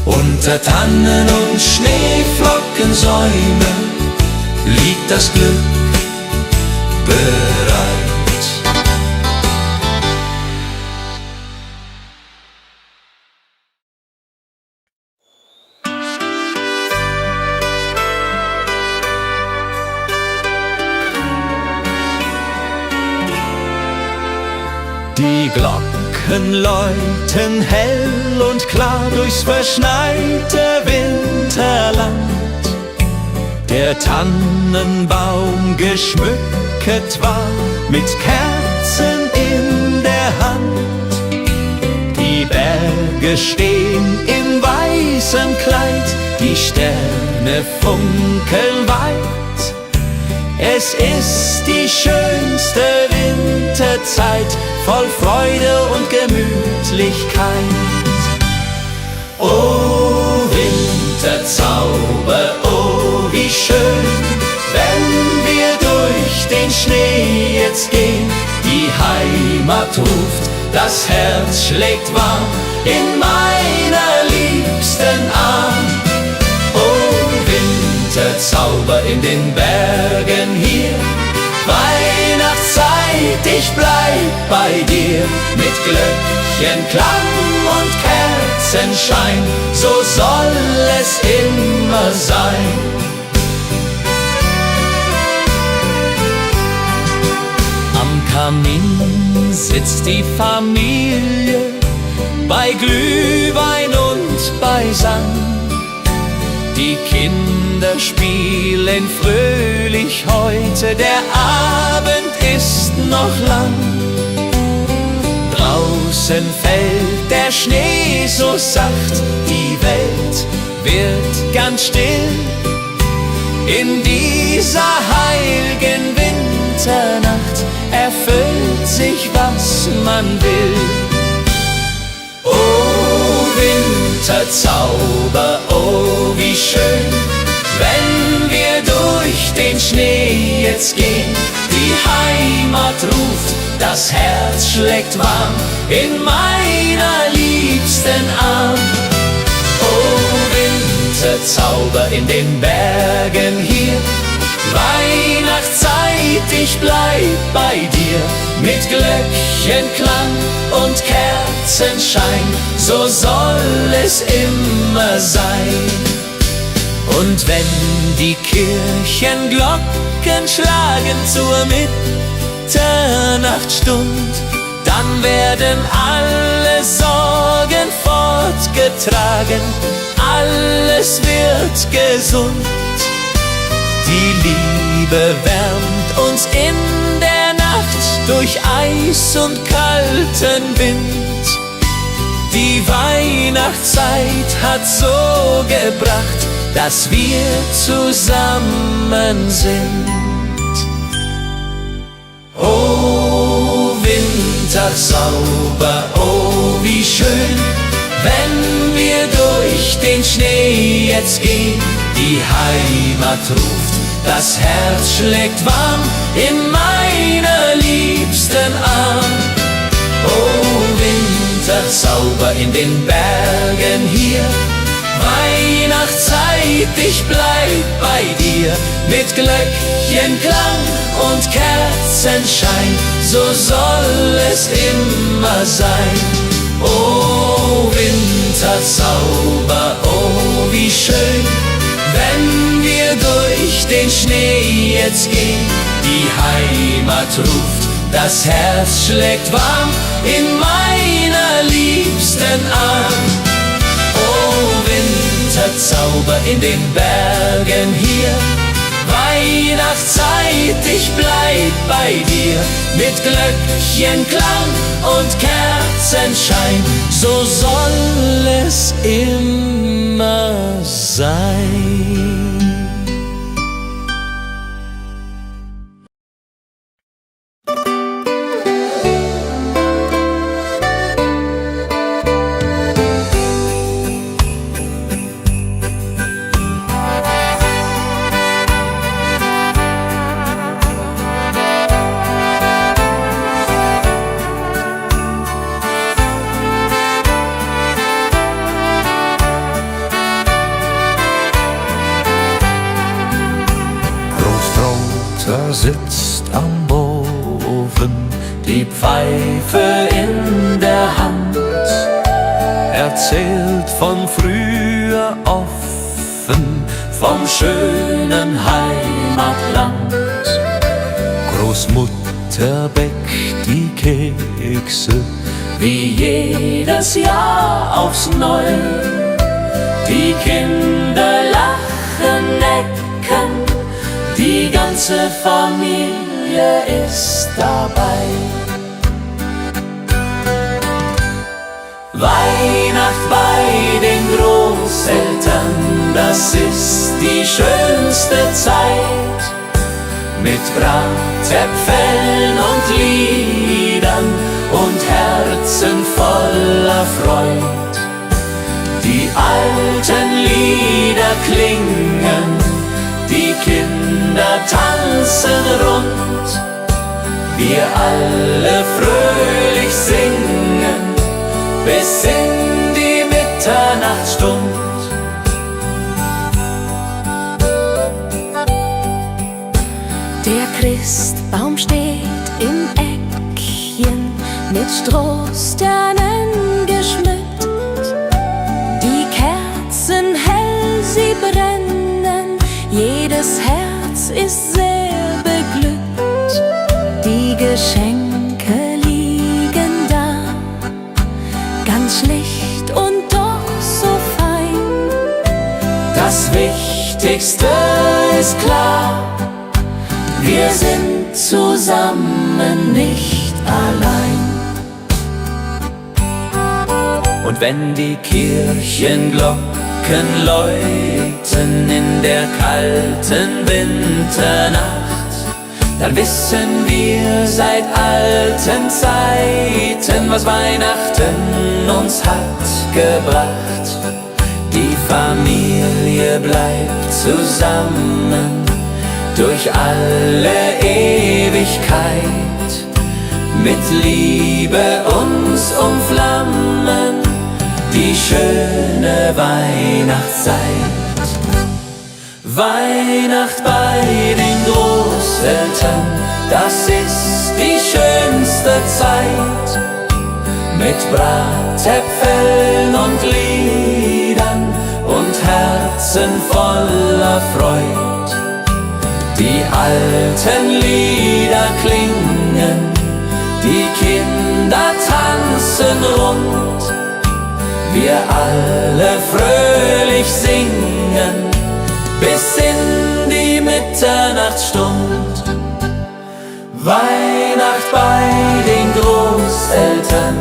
Unter Tannen und Schneeflockensäumen liegt das Glück bereit. Die Glocken läuten hell und klar durchs verschneite Winterland. Der Tannenbaum geschmückt war mit Kerzen in der Hand. Die Berge stehen im weißen Kleid, die Sterne funkeln weit. Es ist die schönste Winterzeit, voll Freude und Gemütlichkeit. Oh Winterzauber, oh wie schön, wenn wir durch den Schnee jetzt gehen. Die Heimat ruft, das Herz schlägt warm in meiner liebsten Arm. Winterzauber in den Bergen hier, Weihnachtszeit, ich bleib bei dir. Mit Glöckchenklang und Kerzenschein, so soll es immer sein. Am Kamin sitzt die Familie, bei Glühwein und beisammen. Die Kinder spielen fröhlich heute, der Abend ist noch lang. Draußen fällt der Schnee so sacht, die Welt wird ganz still. In dieser heiligen Winternacht erfüllt sich, was man will. Oh Winterzauber, oh wie schön, wenn wir durch den Schnee jetzt gehen. Die Heimat ruft, das Herz schlägt warm in meiner liebsten Arm. Oh Winterzauber in den Bergen hier, Weihnachtszeit, ich bleib bei dir. Mit Glöckchenklang und Kerzenschein, so soll es immer sein. Und wenn die Kirchenglocken schlagen zur Mitternachtsstund, dann werden alle Sorgen fortgetragen, alles wird gesund. Die Liebe wärmt uns in der Nacht durch Eis und kalten Wind. Die Weihnachtszeit hat so gebracht, dass wir zusammen sind. Oh Winterzauber, oh wie schön, wenn wir durch den Schnee jetzt gehen. Die die Heimat ruft, das Herz schlägt warm in meiner liebsten Arm. Oh, Winterzauber in den Bergen hier, Weihnachtszeit, ich bleib bei dir. Mit Glöckchenklang und Kerzenschein, so soll es immer sein. Oh, Winterzauber, oh, wie schön, wenn wir durch den Schnee jetzt gehen. Die Heimat ruft, das Herz schlägt warm in meiner liebsten Arm. Oh, Winterzauber in den Bergen hier, Weihnachtszeit, ich bleib bei dir. Mit Glöckchenklang und Kerzenschein, so soll es immer sein. Sitzt am Ofen, die Pfeife in der Hand, erzählt von früher offen, vom schönen Heimatland. Großmutter bäckt die Kekse, wie jedes Jahr aufs Neue. Die Kinder lachen, necken, die ganze Familie ist dabei. Weihnacht bei den Großeltern, das ist die schönste Zeit. Mit Bratäpfeln und Liedern und Herzen voller Freud. Die alten Lieder klingen, die Kinder tanzen rund, wir alle fröhlich singen, bis in die Mitternachtsstund. Der Christbaum steht im Eckchen, mit Strohsternen geschmückt. Die Kerzen hell, sie brennen, jedes Herz ist sehr beglückt. Die Geschenke liegen da, ganz schlicht und doch so fein. Das Wichtigste ist klar, wir sind zusammen, nicht allein. Und wenn die Kirchenglocken läuten in der kalten Winternacht, dann wissen wir seit alten Zeiten, was Weihnachten uns hat gebracht. Die Familie bleibt zusammen durch alle Ewigkeit, mit Liebe uns umflammen die schöne Weihnachtszeit. Weihnacht bei den Großeltern, das ist die schönste Zeit. Mit Bratäpfeln und Liedern und Herzen voller Freud. Die alten Lieder klingen, die Kinder tanzen rund, wir alle fröhlich singen, bis in die Mitternachtsstund. Weihnacht bei den Großeltern.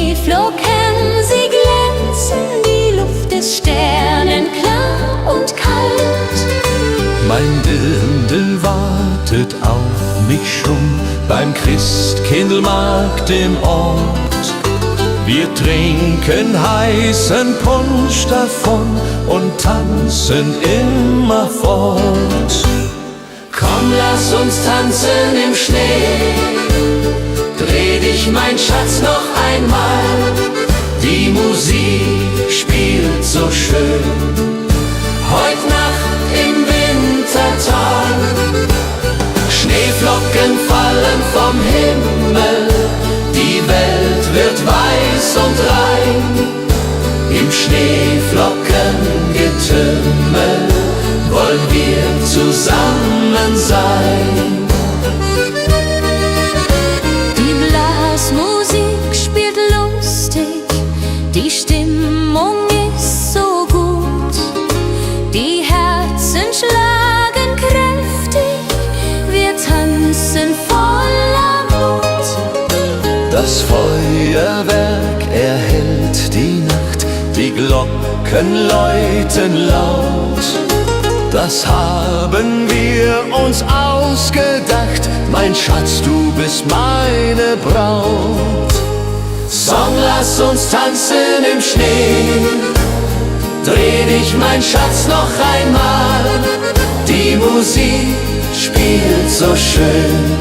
Schneeflocken, sie glänzen, die Luft ist sternenklar und kalt. Mein Dirndl wartet auf mich schon beim Christkindlmarkt im Ort. Wir trinken heißen Punsch davon und tanzen immer fort. Komm, lass uns tanzen im Schnee, dreh dich, mein Schatz, noch einmal. Die Musik spielt so schön, heut Nacht im Wintertal. Schneeflocken fallen vom Himmel, die Welt wird weiß und rein. Im Schneeflockengetümmel wollen wir zusammen sein. Die Blasmusik spielt lustig, die Stimmung ist so gut. Die Herzen schlagen kräftig, wir tanzen voller Mut. Das Feuerwerk erhellt die Nacht, die Glocken läuten laut. Das haben wir uns ausgedacht, mein Schatz, du bist meine Braut. Song, lass uns tanzen im Schnee, dreh dich, mein Schatz, noch einmal. Die Musik spielt so schön,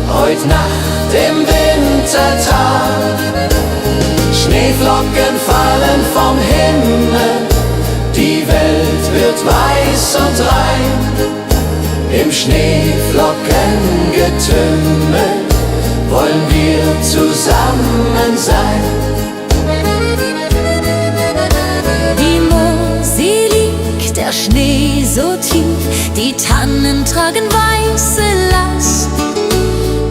heut Nacht im Wintertal. Schneeflocken fallen vom Himmel, die Welt wird weiß und rein. Im Schneeflockengetümmel wollen wir zusammen sein. Die Mosel liegt, der Schnee so tief, die Tannen tragen weiße Last.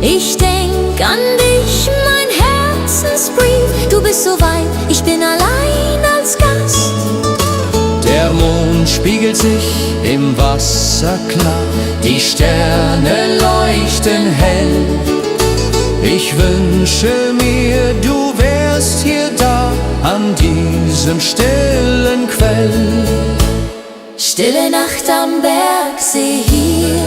Ich denk an dich, mein Herzensbrief, du bist so weit, ich bin allein als Gast. Der Mond spiegelt sich im Wasser klar, die Sterne leuchten hell. Ich wünsche mir, du wärst hier da, an diesem stillen Quell. Stille Nacht am Bergsee hier,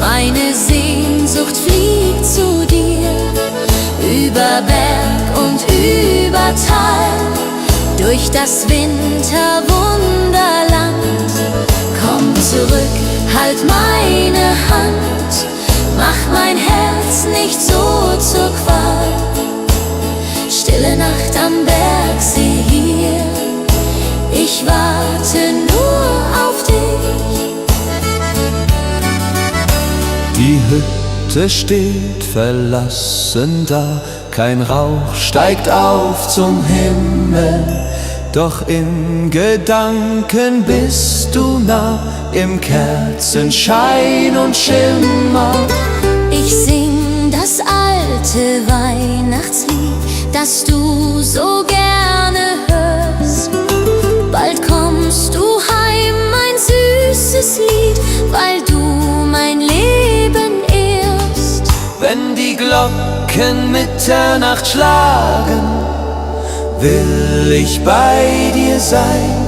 meine Sehnsucht fliegt zu dir. Über Berg und über Tal, durch das Winterwunderland. Komm zurück, halt meine Hand, mach mein Herz nicht so zur Qual. Stille Nacht am Bergsee hier, ich warte nur auf dich. Die Hütte steht verlassen da, kein Rauch steigt auf zum Himmel. Doch in Gedanken bist du nah, im Kerzenschein und Schimmer. Ich sing das alte Weihnachtslied, das du so gerne hörst. Bald kommst du heim, mein süßes Lied, weil du mein Leben ehrst. Wenn die Glocken Mitternacht schlagen, will ich bei dir sein.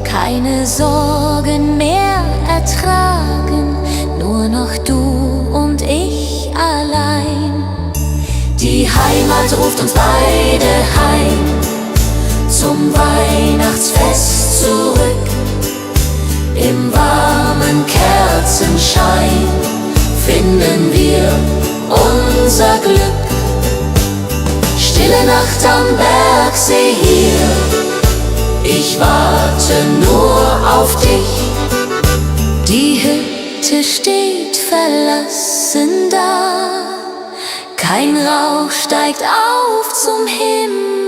Keine Sorgen mehr ertragen, nur noch du und ich allein. Die Heimat ruft uns beide heim, zum Weihnachtsfest zurück. Im warmen Kerzenschein finden wir unser Glück. Stille Nacht am Bergsee hier, ich warte nur auf dich. Die Hütte steht verlassen da, kein Rauch steigt auf zum Himmel.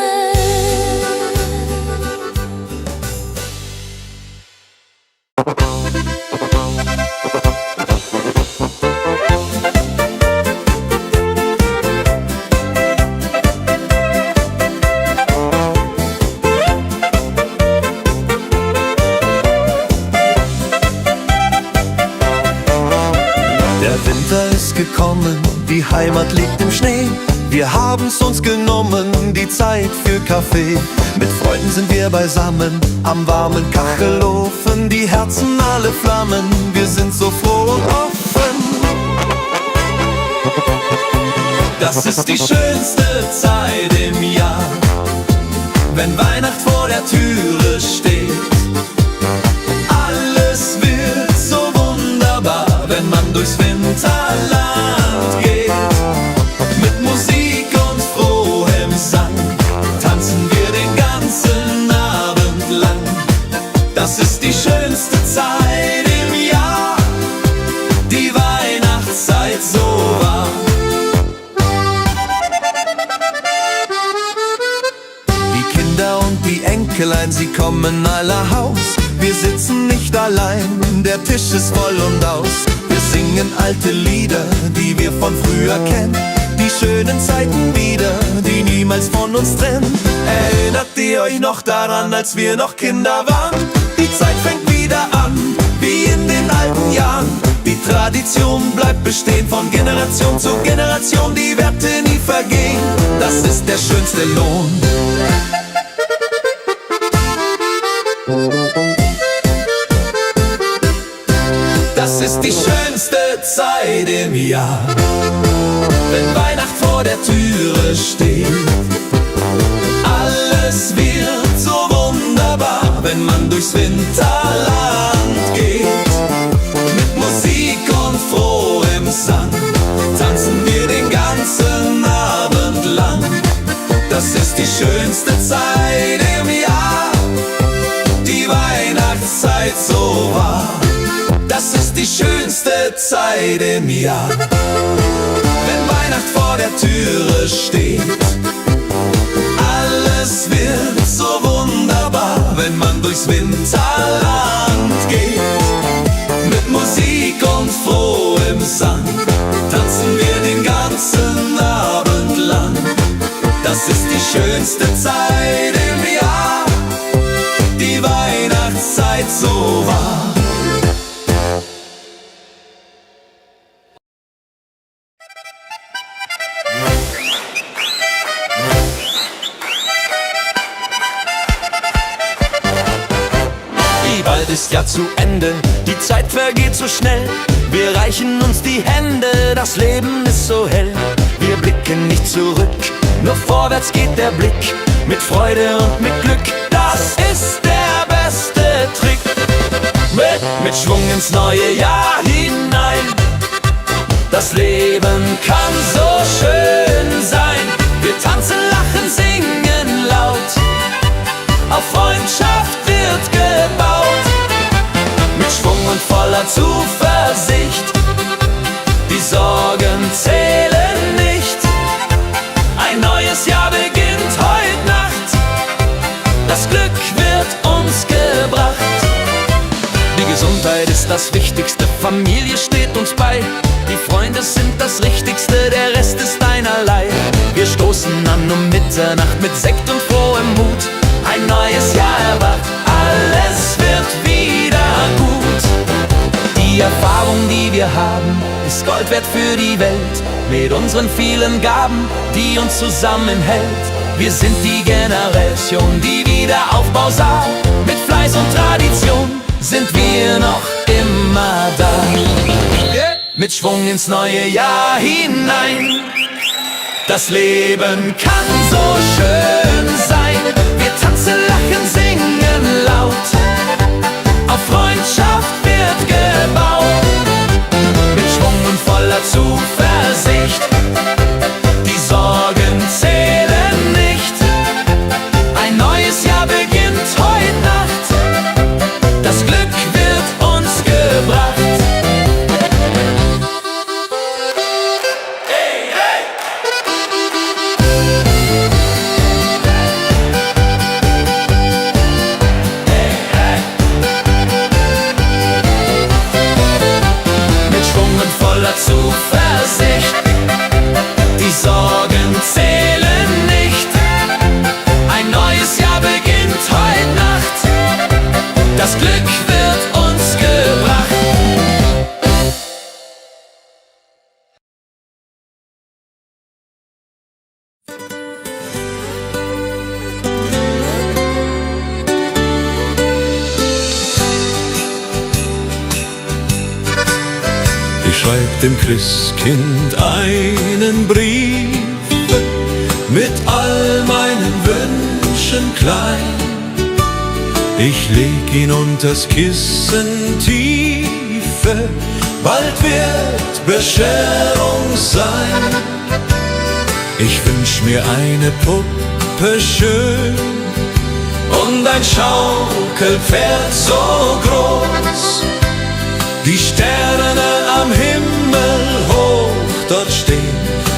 Der Winter ist gekommen, die Heimat liegt im Schnee. Wir haben's uns genommen, die Zeit für Kaffee. Mit Freunden sind wir beisammen, am warmen Kachelofen. Die Herzen alle flammen, wir sind so froh und offen. Das ist die schönste Zeit im Jahr, wenn Weihnacht vor der Türe steht. Alles wird so wunderbar, wenn man durchs Winterland geht. Mit Musik und frohem Sang tanzen wir den ganzen Abend lang. Das ist die schönste Zeit im Jahr, die Weihnachtszeit so wahr. Die Kinder und die Enkelein, sie kommen aller Haus. Wir sitzen nicht allein, der Tisch ist voll und aus. Wir singen alte Lieder, die wir von früher kennen. Die schönen Zeiten wieder, die niemals von uns trennen. Erinnert ihr euch noch daran, als wir noch Kinder waren? Die Zeit fängt wieder an, wie in den alten Jahren. Die Tradition bleibt bestehen, von Generation zu Generation. Die Werte nie vergehen, das ist der schönste Lohn. Das ist die schönste Zeit im Jahr, wenn Weihnacht vor der Türe steht. Alles wird so wunderbar, wenn man durchs Winterland geht. Mit Musik und frohem Sang tanzen wir den ganzen Abend lang. Das ist die schönste Zeit im Jahr, die Weihnachtszeit so wahr. Das ist die schönste Zeit im Jahr, wenn Weihnacht vor der Türe steht. Alles wird so wunderbar, wenn man durchs Winterland geht. Mit Musik und frohem Sang tanzen wir den ganzen Abend lang. Das ist die schönste Zeit im Jahr, die Weihnachtszeit so wahr. Bald ist ja zu Ende, die Zeit vergeht so schnell. Wir reichen uns die Hände, das Leben ist so hell. Wir blicken nicht zurück, nur vorwärts geht der Blick. Mit Freude und mit Glück, das ist der beste Trick. Mit Schwung ins neue Jahr hinein. Das Leben kann so schön sein. Wir tanzen, lachen, singen laut. Auf Freundschaft wird gebaut. Mit Schwung und voller Zuversicht. Die Sorgen zählen nicht. Ein neues Jahr beginnt heute Nacht. Das Glück wird uns gebracht. Die Gesundheit ist das Wichtigste, Familie steht uns bei. Die Freunde sind das Richtigste, der Rest ist einerlei. Wir stoßen an um Mitternacht mit Sekt und frohem Mut. Ein neues Jahr erwacht, alles wird wieder gut. Die Erfahrung, die wir haben, ist Gold wert für die Welt. Mit unseren vielen Gaben, die uns zusammenhält. Wir sind die Generation, die Wiederaufbau sah. Mit Fleiß und Tradition sind wir noch immer da. Mit Schwung ins neue Jahr hinein. Das Leben kann so schön sein. Wir tanzen, lachen, singen laut. Auf Freundschaft wird gebaut. Mit Schwung und voller Zuversicht. Die Sorgen zählen nicht. Ein neues Jahr beginnt heute Nacht. Das Glück wird uns gebracht. Hey, hey! schreib dem Christkind einen Brief mit all meinen Wünschen klein. Ich leg ihn unters Kissen tiefe, bald wird Bescherung sein. Ich wünsch mir eine Puppe schön und ein Schaukelpferd so groß. Die Sterne am Himmel hoch dort stehen,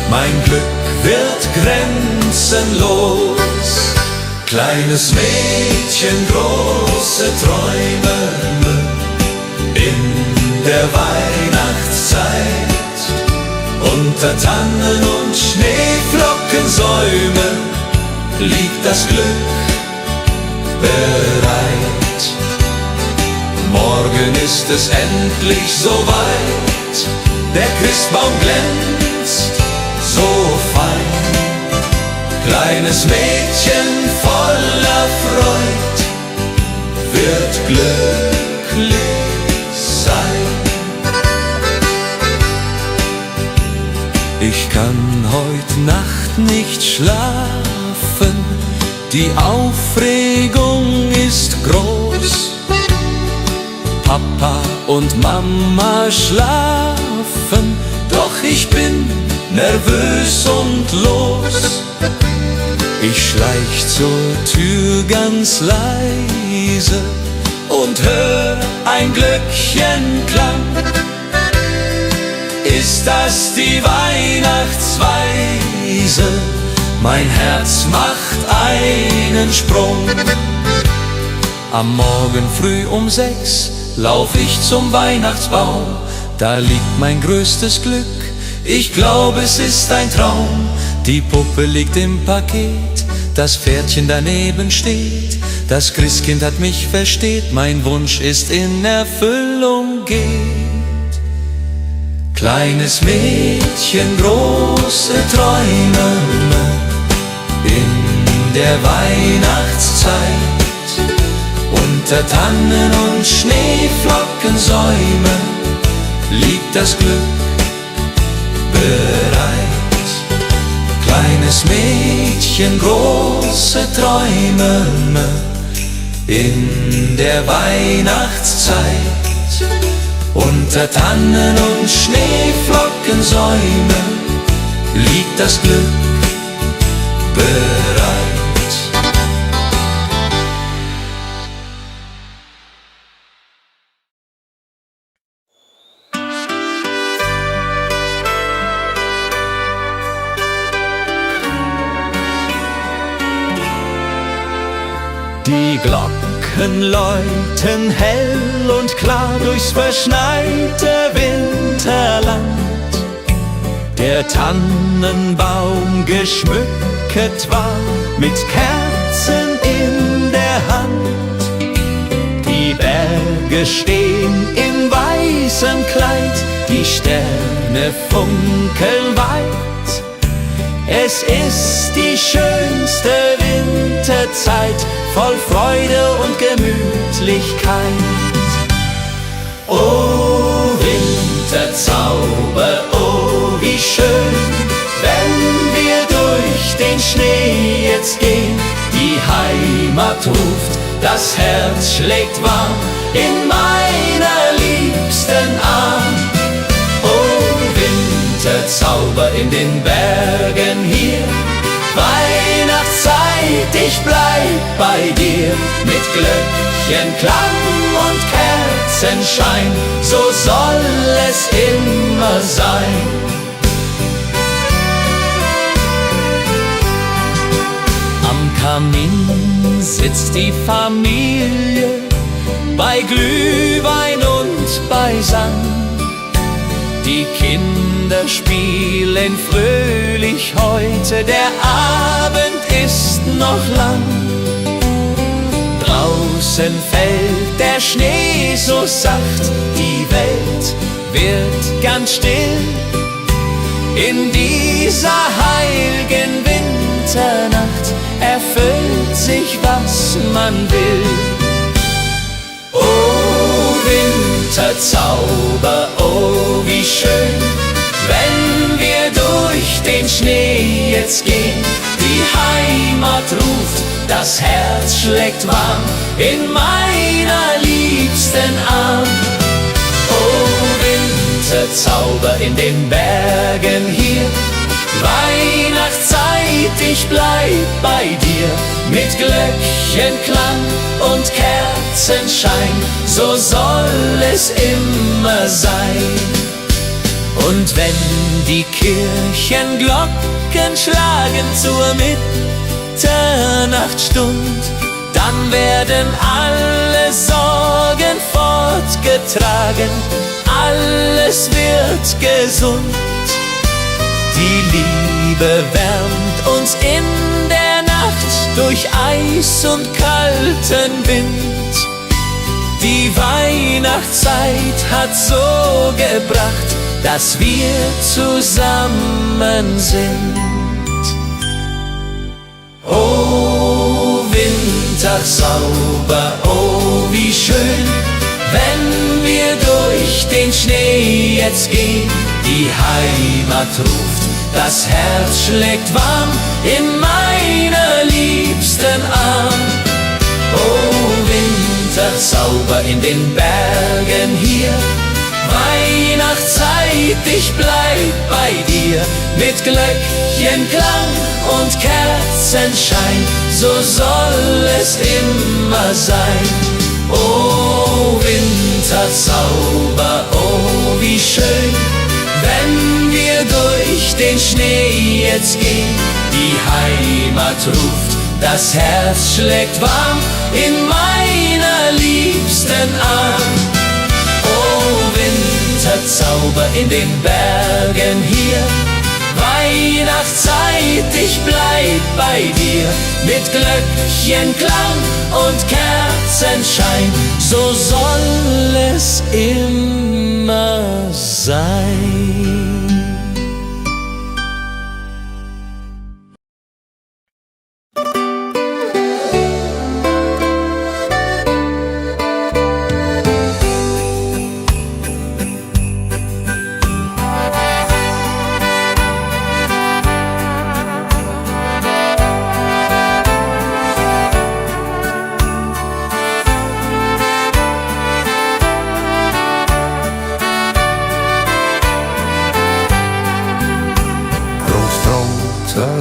mein Glück wird grenzenlos. Kleines Mädchen, große Träume in der Weihnachtszeit. Unter Tannen und Schneeflockensäumen liegt das Glück bereit. Morgen ist es endlich soweit, der Christbaum glänzt so fein. Kleines Mädchen voller Freud wird glücklich sein. Ich kann heut Nacht nicht schlafen, die Aufregung ist groß. Papa und Mama schlafen, doch ich bin nervös und los. Ich schleich zur Tür ganz leise und hör ein Glöckchenklang. Ist das die Weihnachtsweise? Mein Herz macht einen Sprung. Am Morgen früh um 6 lauf ich zum Weihnachtsbaum. Da liegt mein größtes Glück, ich glaube es ist ein Traum. Die Puppe liegt im Paket, das Pferdchen daneben steht. Das Christkind hat mich versteht, mein Wunsch ist in Erfüllung geht. Kleines Mädchen, große Träume in der Weihnachtszeit. Unter Tannen und Schneeflockensäumen liegt das Glück bereit. Kleines Mädchen, große Träume in der Weihnachtszeit. Unter Tannen und Schneeflockensäumen liegt das Glück bereit. Die Glocken läuten hell und klar durchs verschneite Winterland. Der Tannenbaum geschmückt war mit Kerzen in der Hand. Die Berge stehen im weißen Kleid, die Sterne funkeln weit. Es ist die schönste Winterzeit, voll Freude und Gemütlichkeit. Oh Winterzauber, oh wie schön, wenn wir durch den Schnee jetzt gehen. Die Heimat ruft, das Herz schlägt warm in meiner liebsten Arm. Oh Winterzauber in den Bergen hier, Weihnachtszeit, ich bleib bei dir. Mit Glöckchenklang und Kerzenschein, so soll es immer sein. Am Kamin sitzt die Familie, bei Glühwein und bei Sand. Die Kinder spielen fröhlich heute, der Abend ist noch lang. Draußen fällt der Schnee so sacht, die Welt wird ganz still. In dieser heiligen Winternacht erfüllt sich, was man will. Oh Winterzauber, oh wie schön, wenn wir durch den Schnee jetzt gehen. Die Heimat ruft, das Herz schlägt warm in meiner liebsten Arm. Oh Winterzauber in den Bergen hier, Weihnachtszeit, ich bleib bei dir. Mit Glöckchenklang und Kerzenschein, so soll es immer sein. Und wenn die Kirchenglocken schlagen zur Mitternachtsstund, dann werden alle Sorgen fortgetragen, alles wird gesund. Die Liebe wärmt uns in der Nacht durch Eis und kalten Wind. Die Weihnachtszeit hat so gebracht, dass wir zusammen sind. Oh Winterzauber, oh wie schön, wenn wir durch den Schnee jetzt gehen. Die Heimat ruft, das Herz schlägt warm in meiner liebsten Arm. Oh Winterzauber in den Bergen hier, Weihnachtszeit, ich bleib bei dir. Mit Glöckchenklang und Kerzenschein, so soll es immer sein. Oh Winterzauber, oh wie schön, wenn wir durch den Schnee jetzt gehen. Die Heimat ruft, das Herz schlägt warm in meiner liebsten Arm. Oh Winterzauber in den Bergen hier, Weihnachtszeit, ich bleib bei dir. Mit Glöckchenklang und Kerzenschein, so soll es immer sein.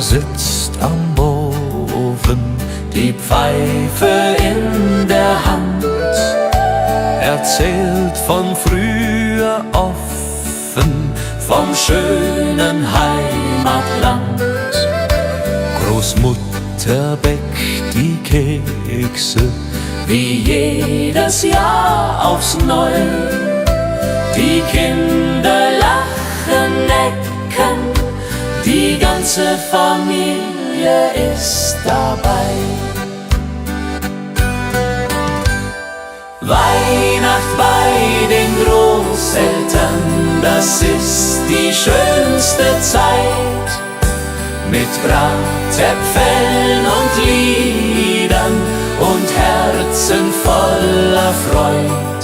Sitzt am Ofen, die Pfeife in der Hand, erzählt von früher offen, vom schönen Heimatland. Großmutter bäckt die Kekse, wie jedes Jahr aufs Neue. Die Kinder lachen, necken, die ganze Familie ist dabei. Weihnacht bei den Großeltern, das ist die schönste Zeit. Mit Bratäpfeln und Liedern und Herzen voller Freud.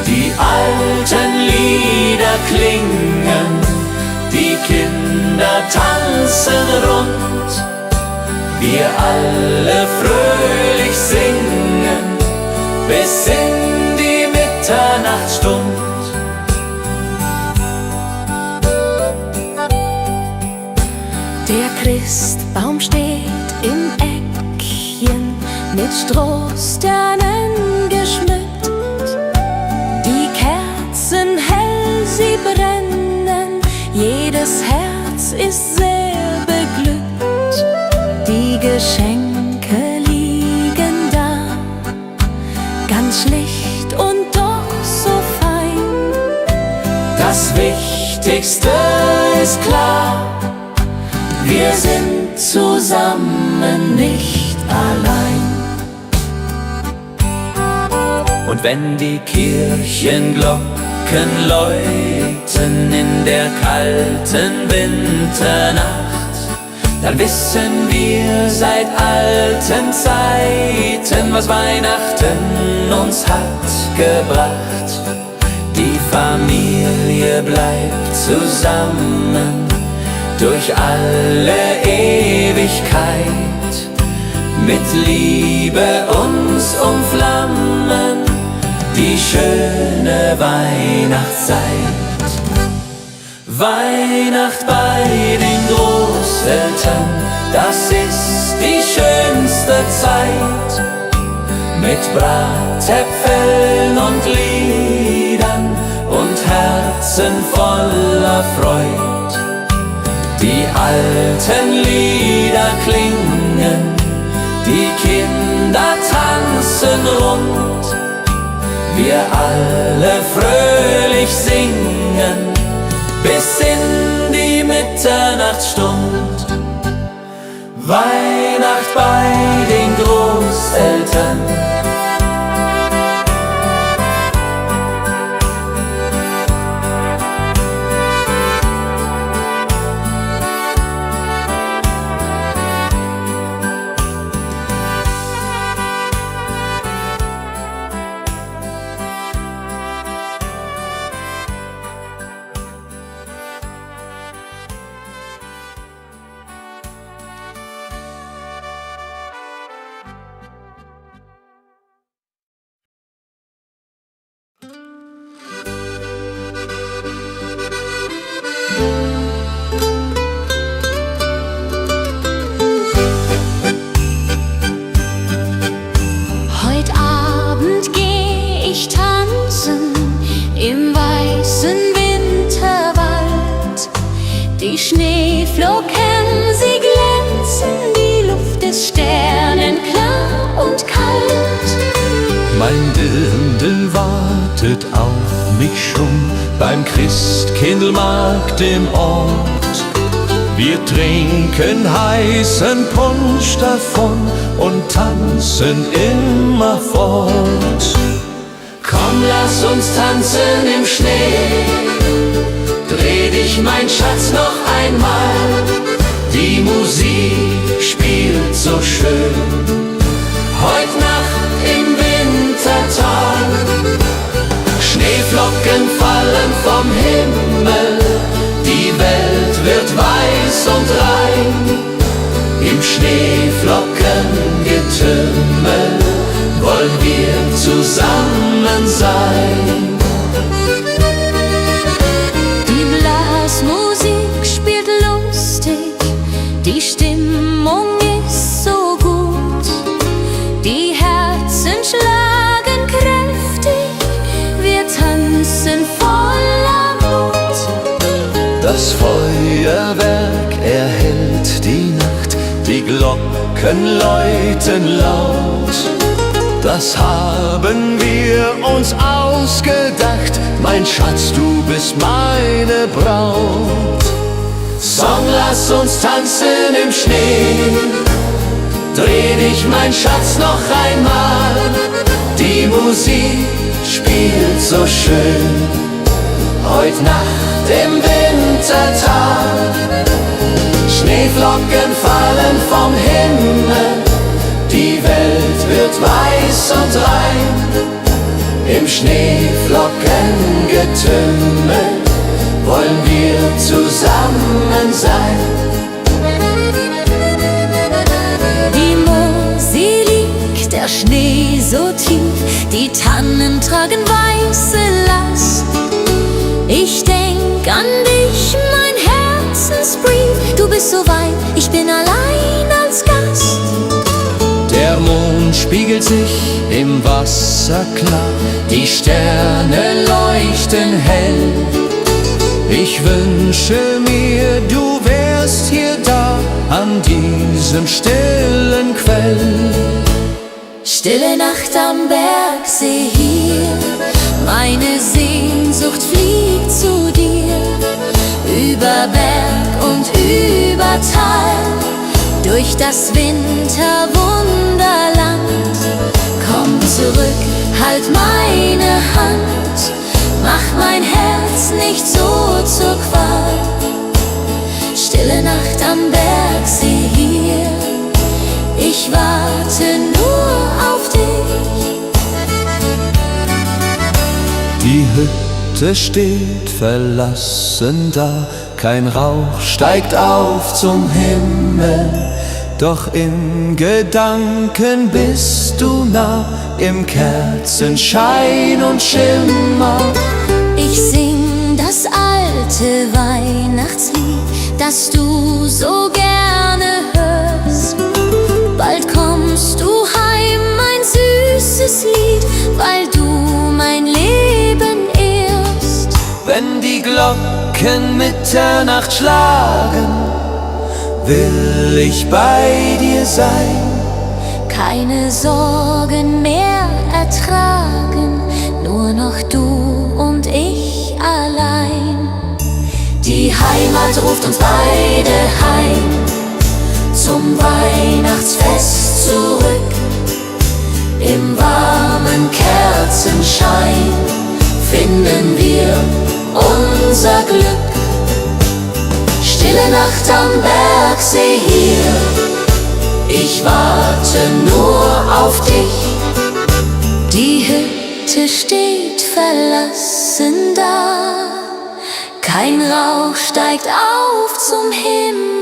Die alten Lieder klingen, die Kinder tanzen rund, wir alle fröhlich singen bis in die Mitternachtsstund. Der Christbaum steht im Eckchen, mit Strohsternen geschmückt. Die Kerzen hell, sie brennen, jedes Herz ist sehr beglückt. Die Geschenke liegen da, ganz schlicht und doch so fein. Das Wichtigste ist klar, wir sind zusammen, nicht allein. Und wenn die Kirchenglocken läuten in der kalten Winternacht, dann wissen wir seit alten Zeiten, was Weihnachten uns hat gebracht. Die Familie bleibt zusammen durch alle Ewigkeit, mit Liebe uns umflammen die schöne Weihnachtszeit. Weihnacht bei den Großeltern, das ist die schönste Zeit, mit Bratäpfeln und Liedern und Herzen voller Freud. Die alten Lieder klingen, die Kinder tanzen rund, wir alle fröhlich singen bis in die Mitternachtsstund. Weihnacht bei den Großeltern. Die Schneeflocken, sie glänzen, die Luft ist sternenklar und kalt. Mein Dirndl wartet auf mich schon beim Christkindlmarkt im Ort. Wir trinken heißen Punsch davon und tanzen immer fort. Komm, lass uns tanzen im Schnee, dreh dich, mein Schatz, noch einmal. Die Musik spielt so schön, heut Nacht im Wintertal. Schneeflocken fallen vom Himmel, die Welt wird weiß und rein. Im Schneeflockengetümmel wollen wir zusammen sein. Musik spielt lustig, die Stimmung ist so gut, die Herzen schlagen kräftig, wir tanzen voller Mut. Das Feuerwerk erhellt die Nacht, die Glocken läuten laut. Das haben wir uns ausgedacht, mein Schatz, du bist meine Braut. Song, lass uns tanzen im Schnee, dreh dich, mein Schatz, noch einmal. Die Musik spielt so schön, heut Nacht im Wintertal. Schneeflocken fallen vom Himmel, die Welt wird weiß und rein. Im Schneeflockengetümmel wollen wir zusammen sein. Die Mosel liegt, der Schnee so tief, die Tannen tragen weiße Last. Ich denk an dich, mein Herzensbrief, du bist so weit, ich bin allein als Gast. Der Mond spiegelt sich im Wasser klar, die Sterne leuchten hell. Ich wünsche mir, du wärst hier da, an diesem stillen Quell. Stille Nacht am Bergsee hier, meine Sehnsucht fliegt zu dir. Über Berg und über Tal, durch das Winterwunderland. Komm zurück, halt meine Hand, mach mein Herz nicht so zur Qual. Stille Nacht am Bergsee hier, ich warte nur auf dich. Die Hütte steht verlassen da, kein Rauch steigt auf zum Himmel, doch in Gedanken bist du nah, im Kerzenschein und Schimmer. Ich sing das alte Weihnachtslied, das du so gerne hörst. Bald kommst du heim, mein süßes Lied, weil du mein Leben ehrst. Wenn die Glocken Mitternacht schlagen, will ich bei dir sein. Keine Sorgen mehr ertragen, nur noch du und ich allein. Die Heimat ruft uns beide heim, zum Weihnachtsfest zurück. Im warmen Kerzenschein finden wir unser Glück. Stille Nacht am Bergsee hier, ich warte nur auf dich. Die Hütte steht verlassen da, kein Rauch steigt auf zum Himmel.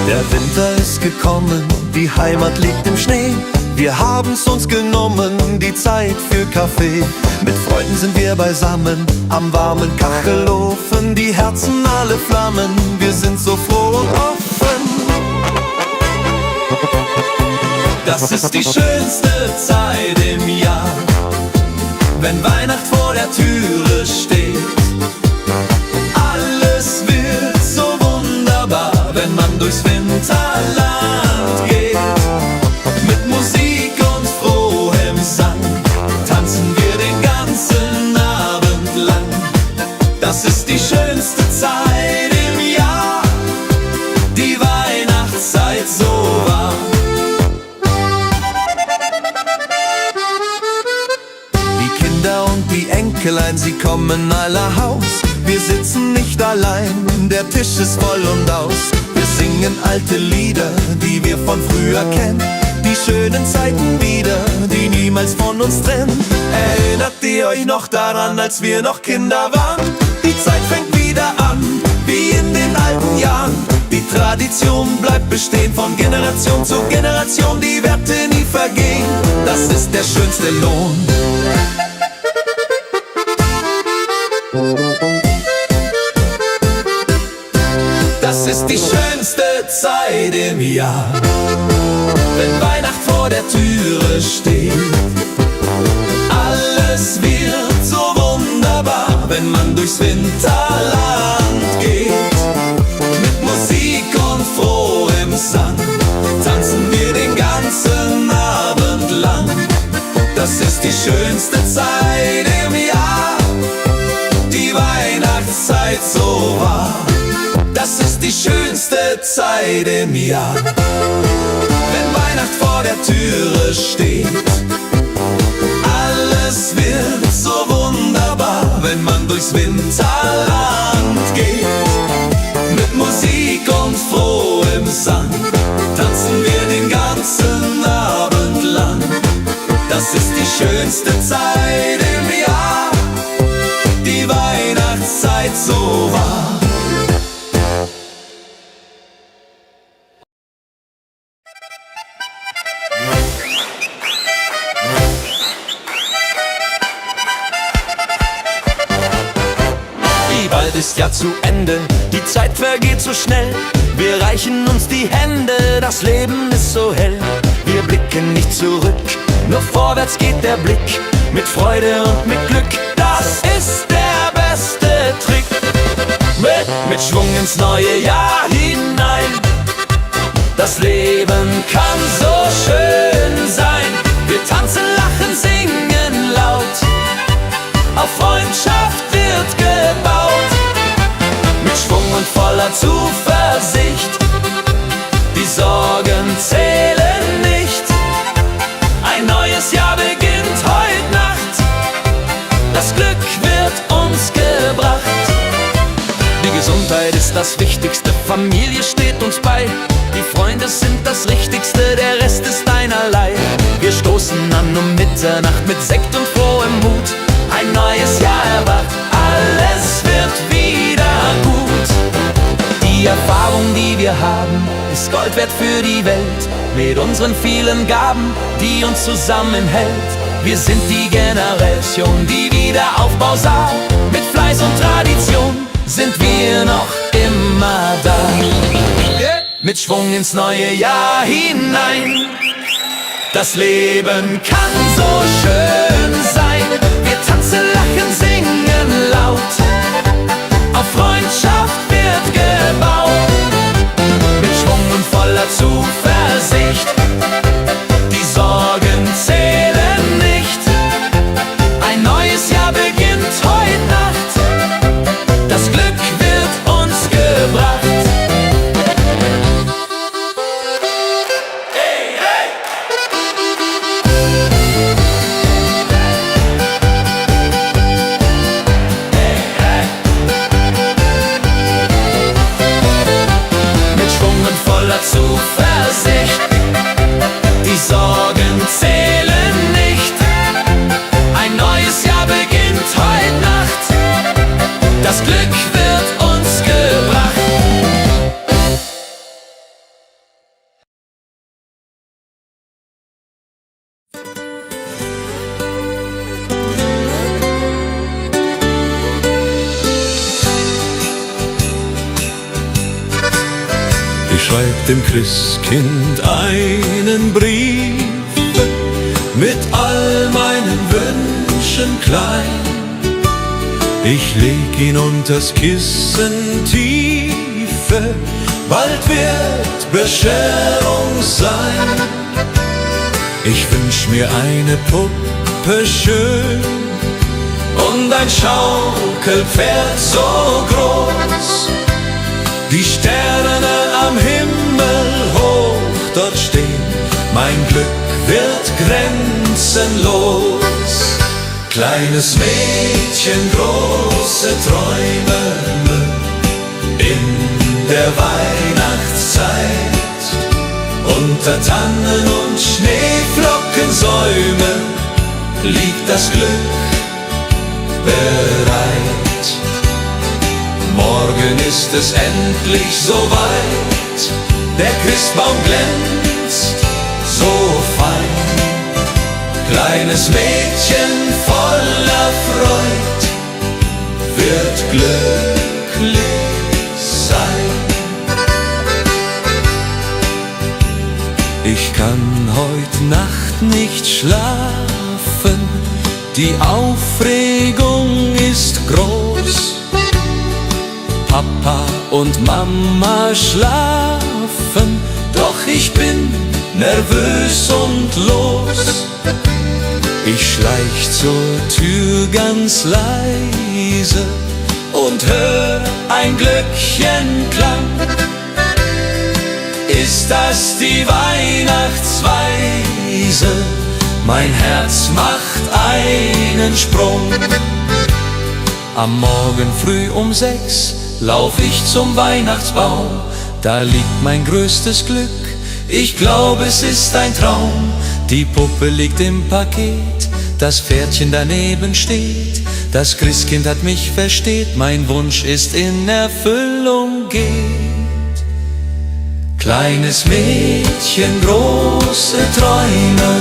Der Winter ist gekommen, die Heimat liegt im Schnee. Wir haben's uns genommen, die Zeit für Kaffee. Mit Freunden sind wir beisammen, am warmen Kachelofen. Die Herzen alle flammen, wir sind so froh und offen. Das ist die schönste Zeit im Jahr, wenn Weihnacht vor der Türe steht. Alles wird so wunderbar, wenn man durchs Winterland geht. Mit Musik und frohem Sang tanzen wir den ganzen Abend lang. Das ist die schönste Zeit im Jahr, die Weihnachtszeit so wahr. Die Kinder und die Enkelein, sie kommen aller Haus. Wir sitzen nicht allein, der Tisch ist voll und aus. Wir singen alte Lieder, die wir von früher kennen. Die schönen Zeiten wieder, die niemals von uns trennen. Erinnert ihr euch noch daran, als wir noch Kinder waren? Die Zeit fängt wieder an, wie in den alten Jahren. Die Tradition bleibt bestehen, von Generation zu Generation. Die Werte nie vergehen, das ist der schönste Lohn. Das ist die schönste Zeit im Jahr, wenn Weihnacht vor der Türe steht. Alles wird so wunderbar, wenn man durchs Winterland geht. Mit Musik und frohem Sang tanzen wir den ganzen Abend lang. Das ist die schönste Zeit im Jahr, die Weihnachtszeit so wahr. Das ist die schönste Zeit im Jahr, wenn Weihnacht vor der Türe steht. Alles wird so wunderbar, wenn man durchs Winterland geht. Mit Musik und frohem Sang tanzen wir den ganzen Abend lang. Das ist die schönste Zeit im Jahr, die Weihnachtszeit so wahr. Bald ist ja zu Ende, die Zeit vergeht so schnell. Wir reichen uns die Hände, das Leben ist so hell. Wir blicken nicht zurück, nur vorwärts geht der Blick. Mit Freude und mit Glück, das ist der beste Trick. Mit Schwung ins neue Jahr hinein. Das Leben kann so schön sein. Wir tanzen, lachen, singen. Freundschaft wird gebaut. Mit Schwung und voller Zuversicht, die Sorgen zählen nicht. Ein neues Jahr beginnt heute Nacht, das Glück wird uns gebracht. Die Gesundheit ist das Wichtigste, Familie steht uns bei. Die Freunde sind das Richtigste, der Rest ist einerlei. Wir stoßen an um Mitternacht mit Sekt und frohem Mut. Ein neues Jahr erwacht, alles wird wieder gut. Die Erfahrung, die wir haben, ist Gold wert für die Welt. Mit unseren vielen Gaben, die uns zusammenhält. Wir sind die Generation, die Wiederaufbau sah. Mit Fleiß und Tradition sind wir noch immer da. Mit Schwung ins neue Jahr hinein. Das Leben kann so schön sein. Wir tanzen, lachen, singen laut. Auf Freundschaft wird gebaut. Mit Schwung und voller Zuversicht, die Sorgen zählen nicht. Ein neues Jahr beginnt heute Nacht, das Glück wird uns gebracht. Zuversicht, die Sorgen zählen nicht. Ein neues Jahr beginnt heute Nacht, das Glück wird uns gebracht. Ich schreib dem Christkind einen Brief mit all meinen Wünschen klein. Ich leg ihn unters Kissen tiefe, bald wird Bescherung sein. Ich wünsch mir eine Puppe schön und ein Schaukelpferd so groß. Die Sterne am Himmel hoch dort stehen, mein Glück wird grenzenlos. Kleines Mädchen, große Träume in der Weihnachtszeit. Unter Tannen und Schneeflockensäumen liegt das Glück bereit. Morgen ist es endlich soweit, der Christbaum glänzt so fein. Kleines Mädchen voller Freud wird glücklich sein. Ich kann heut Nacht nicht schlafen, die Aufregung ist groß. Papa und Mama schlafen, doch ich bin nervös und los. Ich schleich zur Tür ganz leise und hör ein Glöckchenklang. Ist das die Weihnachtsweise? Mein Herz macht einen Sprung. Am Morgen früh um 6 lauf ich zum Weihnachtsbaum. Da liegt mein größtes Glück, ich glaube es ist ein Traum. Die Puppe liegt im Paket, das Pferdchen daneben steht. Das Christkind hat mich versteht, mein Wunsch ist in Erfüllung geht. Kleines Mädchen, große Träume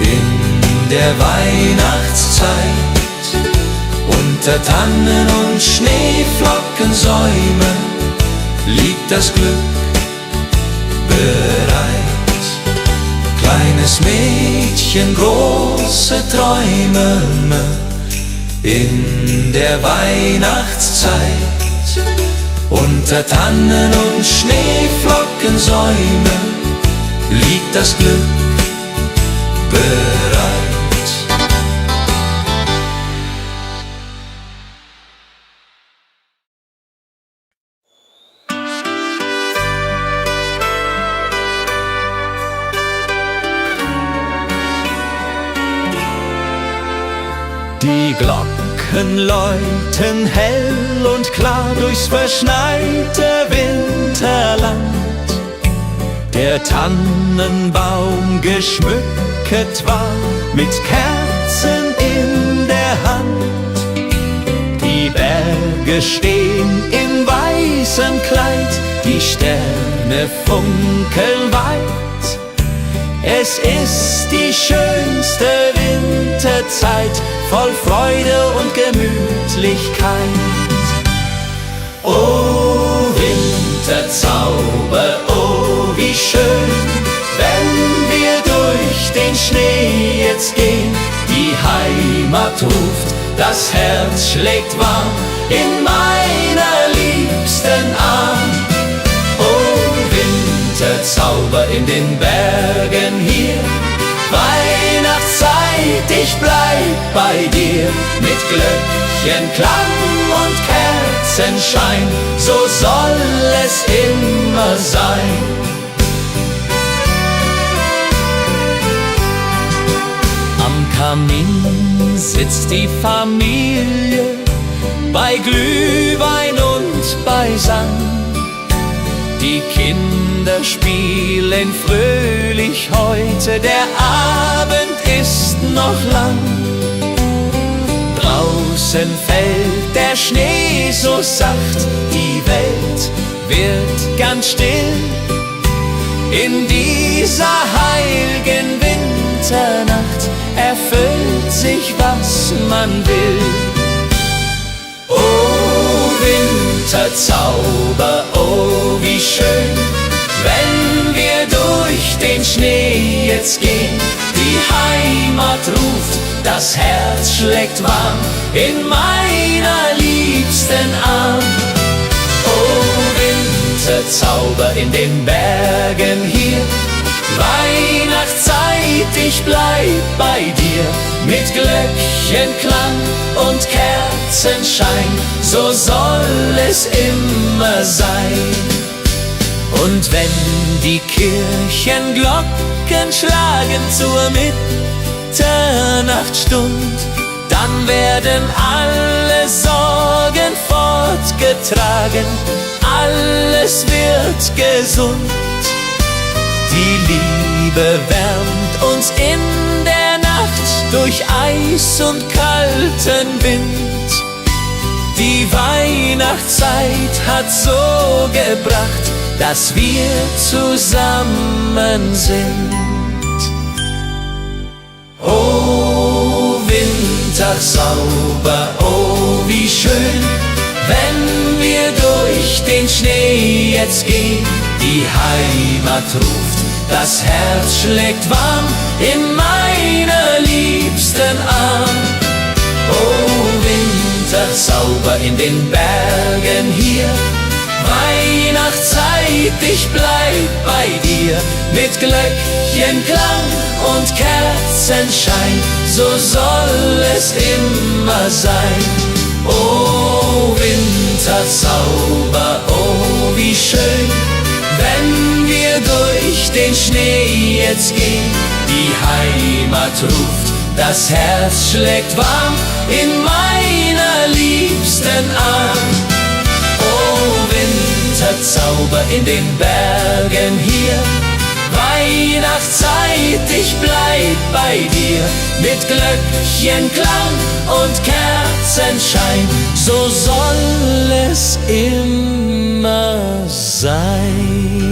in der Weihnachtszeit. Unter Tannen und Schneeflockensäumen liegt das Glück bereit. Kleines Mädchen, große Träume in der Weihnachtszeit. Unter Tannen und Schneeflockensäumen liegt das Glück bereit. Die Glocken läuten hell und klar durchs verschneite Winterland. Der Tannenbaum geschmückt war mit Kerzen in der Hand. Die Berge stehen in weißem Kleid, die Sterne funkeln weit. Es ist die schönste Winterzeit, voll Freude und Gemütlichkeit. Oh Winterzauber, oh wie schön, wenn wir durch den Schnee jetzt gehen. Die Heimat ruft, das Herz schlägt warm in meiner liebsten Arm. Oh Winterzauber in den Bergen hier, Weihnachtszeit, ich bleib bei dir. Mit Glöckchenklang und Kerzenschein, so soll es immer sein. Am Kamin sitzt die Familie, bei Glühwein und beisammen. Die Kinder spielen fröhlich heute, der Abend ist noch lang. Draußen fällt der Schnee so sacht, die Welt wird ganz still. In dieser heiligen Winternacht erfüllt sich, was man will. Oh Winterzauber, oh wie schön, wenn wir durch den Schnee jetzt gehen. Die Heimat ruft, das Herz schlägt warm in meiner liebsten Arm. Oh Winterzauber in den Bergen hier, Weihnachtszeit, ich bleib bei dir. Mit Glöckchenklang und Kerzenschein, so soll es immer sein. Und wenn die Kirchenglocken schlagen zur Mitternachtsstund, dann werden alle Sorgen fortgetragen, alles wird gesund. Die Liebe wärmt uns in der Nacht durch Eis und kalten Wind. Die Weihnachtszeit hat so gebracht, dass wir zusammen sind. Oh Winterzauber, oh wie schön, wenn wir durch den Schnee jetzt gehen. Die Heimat ruft, das Herz schlägt warm in meiner liebsten Arm. Oh Winterzauber in den Bergen hier, Weihnachtszeit, ich bleib bei dir. Mit Glöckchenklang und Kerzenschein, so soll es immer sein. Oh Winterzauber, oh wie schön, wenn wir durch den Schnee jetzt gehen. Die Heimat ruft, das Herz schlägt warm in meiner liebsten Arm. Oh Winterzauber in den Bergen hier, Weihnachtszeit, ich bleib bei dir. Mit Glöckchenklang und Kerzenschein, so soll es immer sein.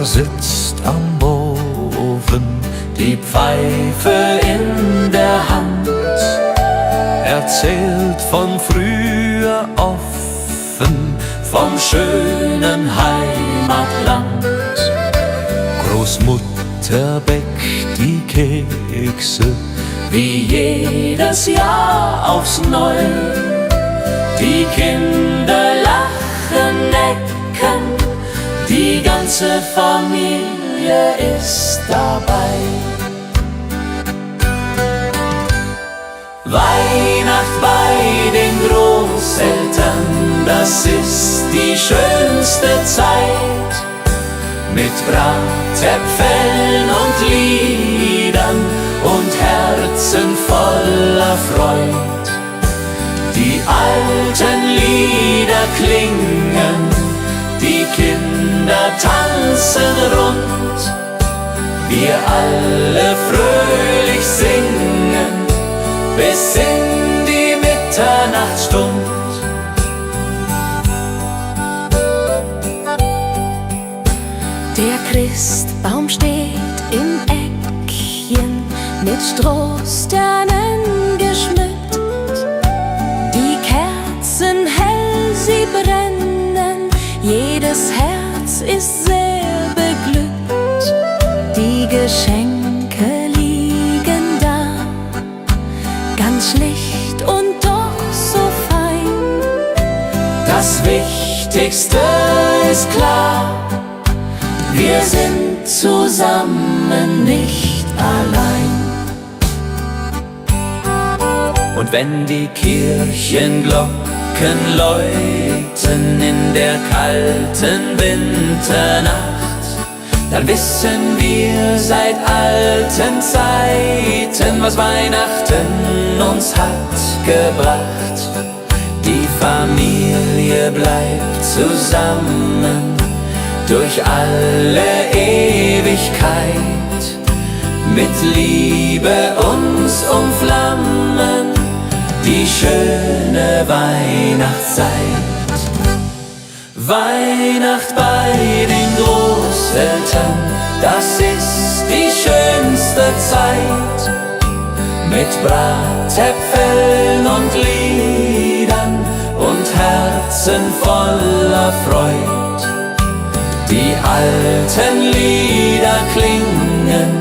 Sitzt am Ofen, die Pfeife in der Hand, erzählt von früher offen, vom schönen Heimatland. Großmutter bäckt die Kekse, wie jedes Jahr aufs Neue. Die Kinder lachen, necken, die ganze Familie ist dabei. Weihnacht bei den Großeltern, das ist die schönste Zeit. Mit Bratäpfeln und Liedern und Herzen voller Freud. Die alten Lieder klingen, die Kinder tanzen rund. Wir alle fröhlich singen bis in die Mitternachtsstund. Der Christbaum steht im Eckchen, mit Strohsternen geschmückt. Die Kerzen hell, sie brennen, jedes Herz ist sehr beglückt. Die Geschenke liegen da, ganz schlicht und doch so fein. Das Wichtigste ist klar, wir sind zusammen, nicht allein. Und wenn die Kirchenglocken läuten in der kalten Winternacht, dann wissen wir seit alten Zeiten, was Weihnachten uns hat gebracht. Die Familie bleibt zusammen durch alle Ewigkeit, mit Liebe uns umflammen, die schöne Weihnachtszeit. Weihnacht bei den Großeltern, das ist die schönste Zeit. Mit Bratäpfeln und Liedern und Herzen voller Freud. Die alten Lieder klingen,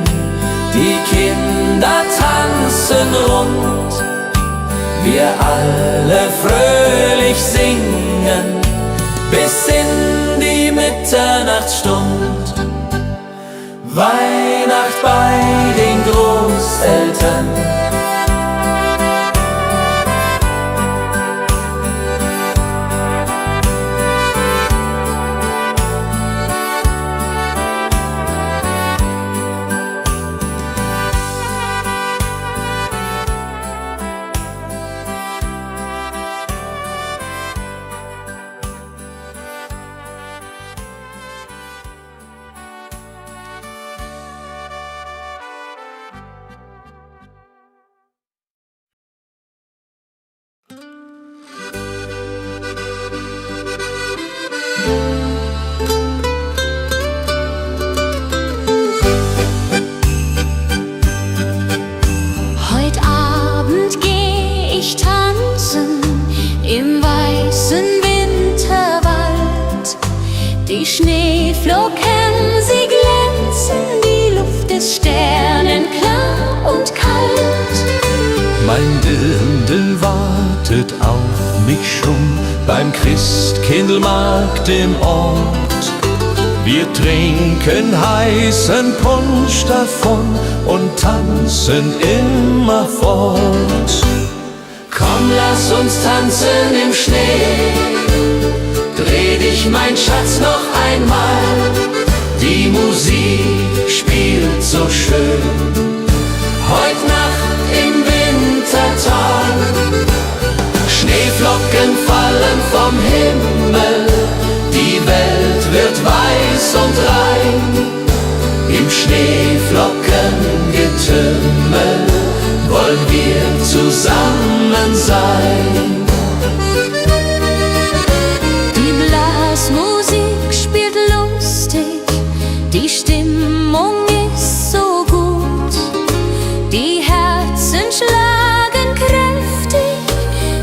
die Kinder tanzen rund. Wir alle fröhlich singen bis in die Mitternachtsstund. Weihnacht bei den Großeltern. Heut Abend geh ich tanzen im weißen Winterwald. Die Schneeflocken, sie glänzen, die Luft ist sternenklar und kalt. mein Dirndl wartet auf mich schon beim Christkindlmarkt im Ort. Wir trinken heißen Punsch davon und tanzen immerfort. Komm, lass uns tanzen im Schnee. Dreh dich, mein Schatz, noch einmal. Die Musik spielt so schön. Heut Nacht im Wintertag. Schneeflocken fallen vom Himmel. Die Welt wird weiß und rein. Im Schneeflockengetümmel wollen wir zusammen sein. Die Blasmusik spielt lustig, die Stimmung ist so gut. Die Herzen schlagen kräftig,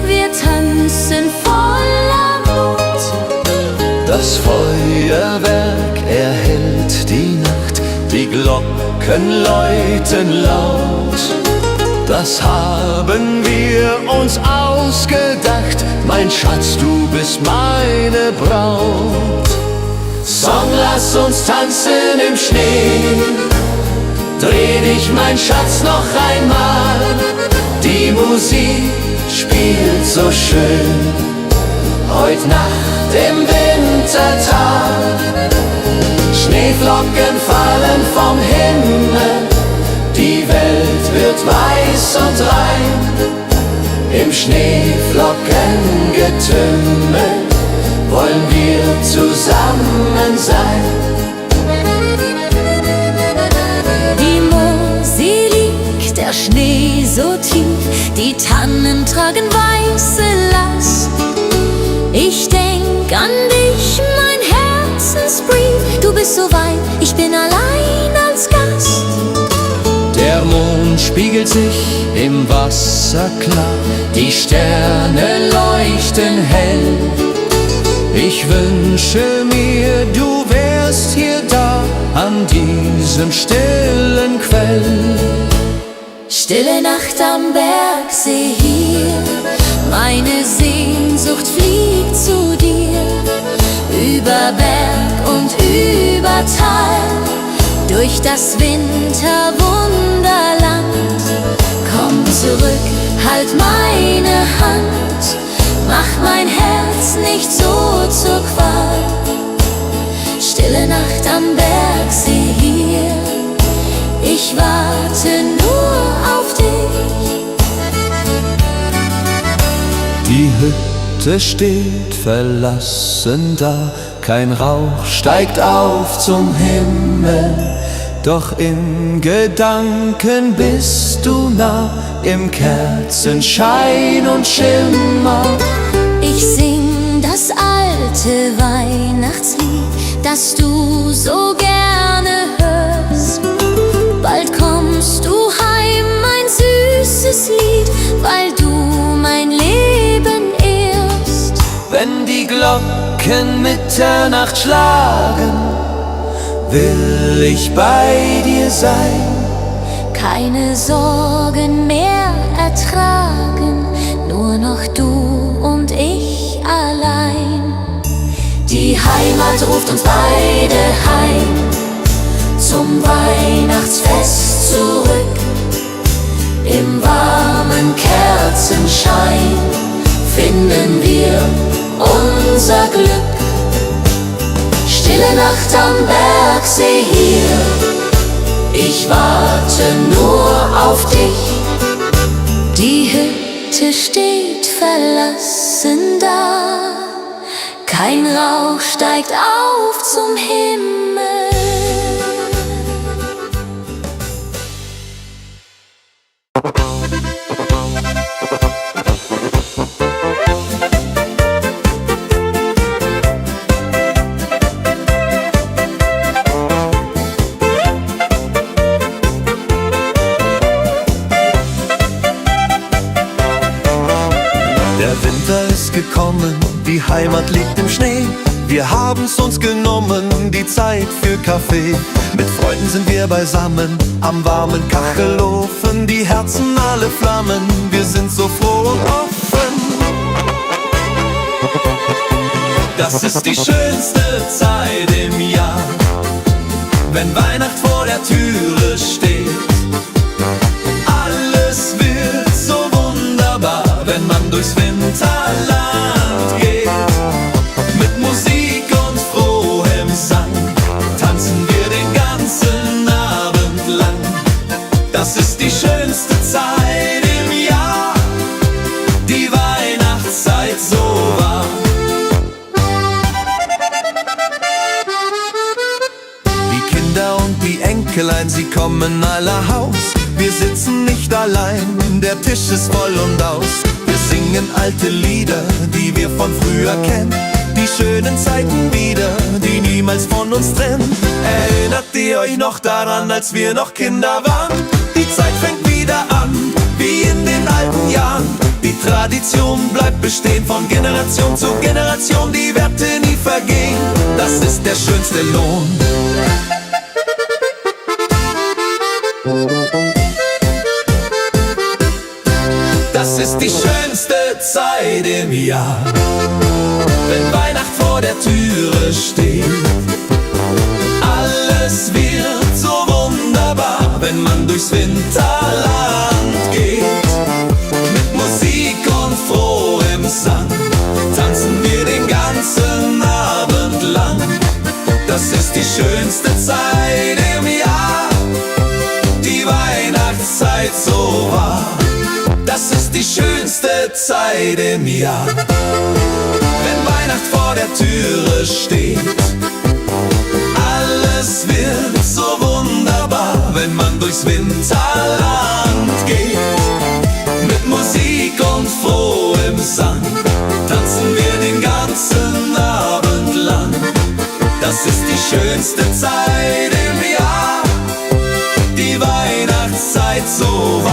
wir tanzen voller Mut. Das Feuerwerk erhellt die Nacht, die Glocken Glocken läuten laut. Das haben wir uns ausgedacht, mein Schatz, du bist meine Braut. Song, lass uns tanzen im Schnee, dreh dich, mein Schatz, noch einmal. Die Musik spielt so schön, heut Nacht im Wintertag. Schneeflocken fallen vom Himmel, die Welt wird weiß und rein. Im Schneeflockengetümmel wollen wir zusammen sein. Die Mosel liegt, der Schnee so tief, die Tannen tragen weiße Last. Ich denk an dich, mein Herzensbrief, du bist so weit, ich bin allein als Gast. Der Mond spiegelt sich im Wasser klar, die Sterne leuchten hell. Ich wünsche mir, du wärst hier da, an diesem stillen Quell. Stille Nacht am Bergsee hier, meine Sehnsucht fliegt zu dir. Über Berg und über Tal, durch das Winterwunderland. Komm zurück, halt meine Hand, mach mein Herz nicht so zur Qual. Stille Nacht am Bergsee hier, ich warte nur auf dich. Die Hütte steht verlassen da, kein Rauch steigt auf zum Himmel. Doch in Gedanken bist du nah, im Kerzenschein und Schimmer. Ich sing das alte Weihnachtslied, das du so gerne hörst. Bald kommst du heim, mein süßes Lied, weil du mein Leben ehrst. Wenn die Glocken Mitternacht schlagen, will ich bei dir sein. Keine Sorgen mehr ertragen, nur noch du und ich allein. Die Heimat ruft uns beide heim, zum Weihnachtsfest zurück. Im warmen Kerzenschein finden wir unser Glück. Stille Nacht am Bergsee hier, ich warte nur auf dich. Die Hütte steht verlassen da, kein Rauch steigt auf zum Himmel. Der Winter ist gekommen, die Heimat liegt im Schnee. Wir haben's uns genommen, die Zeit für Kaffee. Mit Freunden sind wir beisammen, am warmen Kachelofen. Die Herzen alle flammen, wir sind so froh und offen. Das ist die schönste Zeit im Jahr, wenn Weihnacht vor der Türe steht. Alles wird so wunderbar, wenn man durchs Winterland geht. Mit Musik und frohem Sang tanzen wir den ganzen Abend lang. Das ist die schönste Zeit im Jahr, die Weihnachtszeit so wahr. Die Kinder und die Enkelein, sie kommen aller Haus. Wir sitzen nicht allein, der Tisch ist voll und aus. Wir singen alte Lieder, die wir von früher kennen. Die schönen Zeiten wieder, die niemals von uns trennen. Erinnert ihr euch noch daran, als wir noch Kinder waren? Die Zeit fängt wieder an, wie in den alten Jahren. Die Tradition bleibt bestehen, von Generation zu Generation. Die Werte nie vergehen, das ist der schönste Lohn. Das ist die schönste Zeit im Jahr, wenn Weihnacht vor der Türe steht. Alles wird so wunderbar, wenn man durchs Winterland geht. Mit Musik und frohem Sang tanzen wir den ganzen Abend lang. Das ist die schönste Zeit im Jahr, die Weihnachtszeit so wahr. Das ist die schönste Zeit im Jahr, wenn Weihnacht vor der Türe steht. Alles wird so wunderbar, wenn man durchs Winterland geht. Mit Musik und frohem Sang tanzen wir den ganzen Abend lang. Das ist die schönste Zeit im Jahr, die Weihnachtszeit so wahr.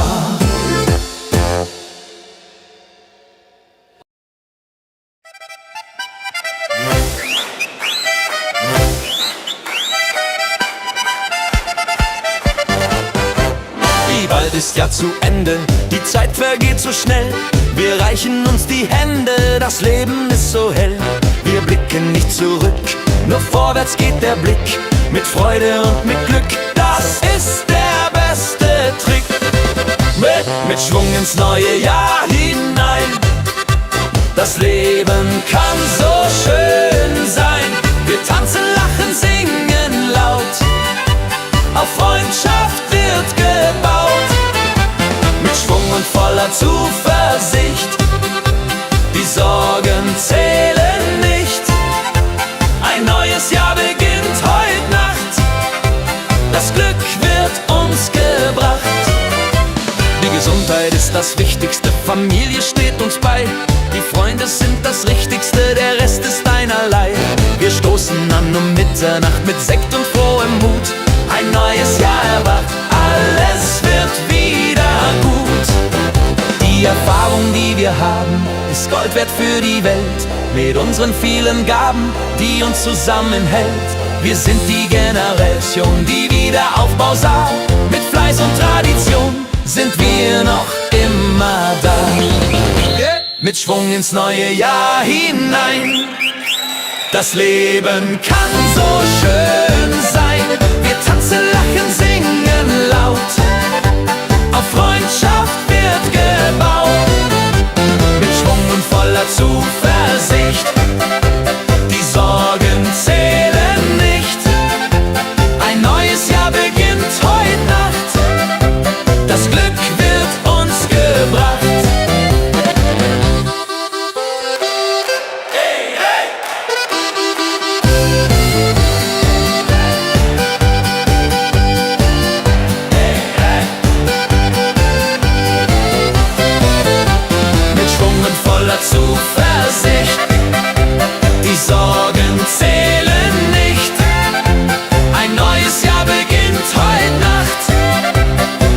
Bald ist ja zu Ende, die Zeit vergeht so schnell. Wir reichen uns die Hände, das Leben ist so hell. Wir blicken nicht zurück, nur vorwärts geht der Blick. Mit Freude und mit Glück, das ist der beste Trick. Mit Schwung ins neue Jahr hinein. Das Leben kann so schön sein. Wir tanzen, lachen, singen laut. Auf Freundschaft wird gebaut. Mit Schwung und voller Zuversicht. Die Sorgen zählen nicht. Ein neues Jahr beginnt heute Nacht. Das Glück wird uns gebracht. Die Gesundheit ist das Wichtigste, Familie steht uns bei. Die Freunde sind das Richtigste, der Rest ist einerlei. Wir stoßen an um Mitternacht mit Sekt und frohem Mut. Ein neues Jahr erwacht, alles wird wieder gut. Die Erfahrung, die wir haben, ist Gold wert für die Welt. Mit unseren vielen Gaben, die uns zusammenhält. Wir sind die Generation, die Wiederaufbau sah. Mit Fleiß und Tradition sind wir noch immer da. Mit Schwung ins neue Jahr hinein. Das Leben kann so schön sein. Wir tanzen, lachen, singen laut. Auf Freundschaft wird gebaut. Mit Schwung und voller Zuversicht. Die Sorgen zählen nicht. Ein neues Jahr beginnt heute Nacht. Das Glück wird uns gebracht. Zuversicht, die Sorgen zählen nicht. Ein neues Jahr beginnt heute Nacht.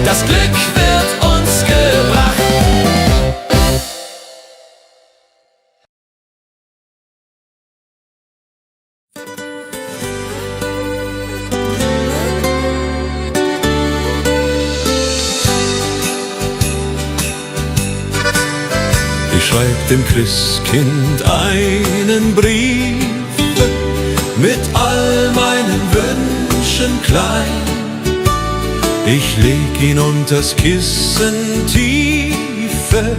Das Glück wird uns gebracht. Ich schreib dem Christkind einen Brief mit all meinen Wünschen klein. Ich leg ihn unters Kissen tiefe,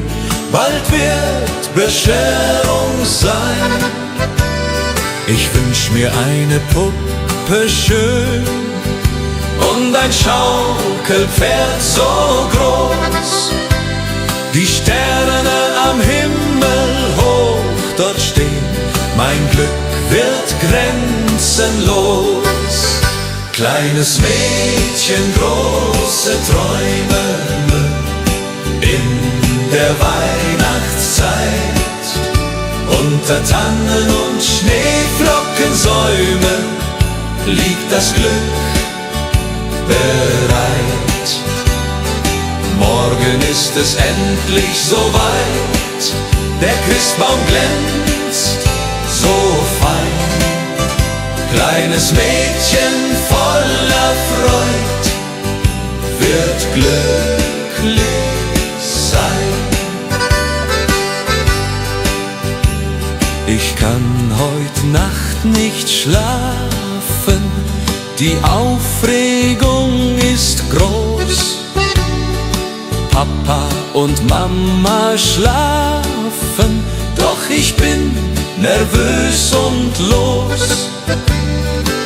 bald wird Bescherung sein. Ich wünsch mir eine Puppe schön und ein Schaukelpferd so groß. Die Sterne am Himmel hoch dort stehen, mein Glück wird grenzenlos. Kleines Mädchen, große Träume in der Weihnachtszeit. Unter Tannen und Schneeflockensäumen liegt das Glück bereit. Morgen ist es endlich soweit, der Christbaum glänzt so fein. Kleines Mädchen voller Freud wird glücklich sein. kann heut Nacht nicht schlafen, die Aufregung ist groß. Papa und Mama schlafen, doch ich bin nervös und los.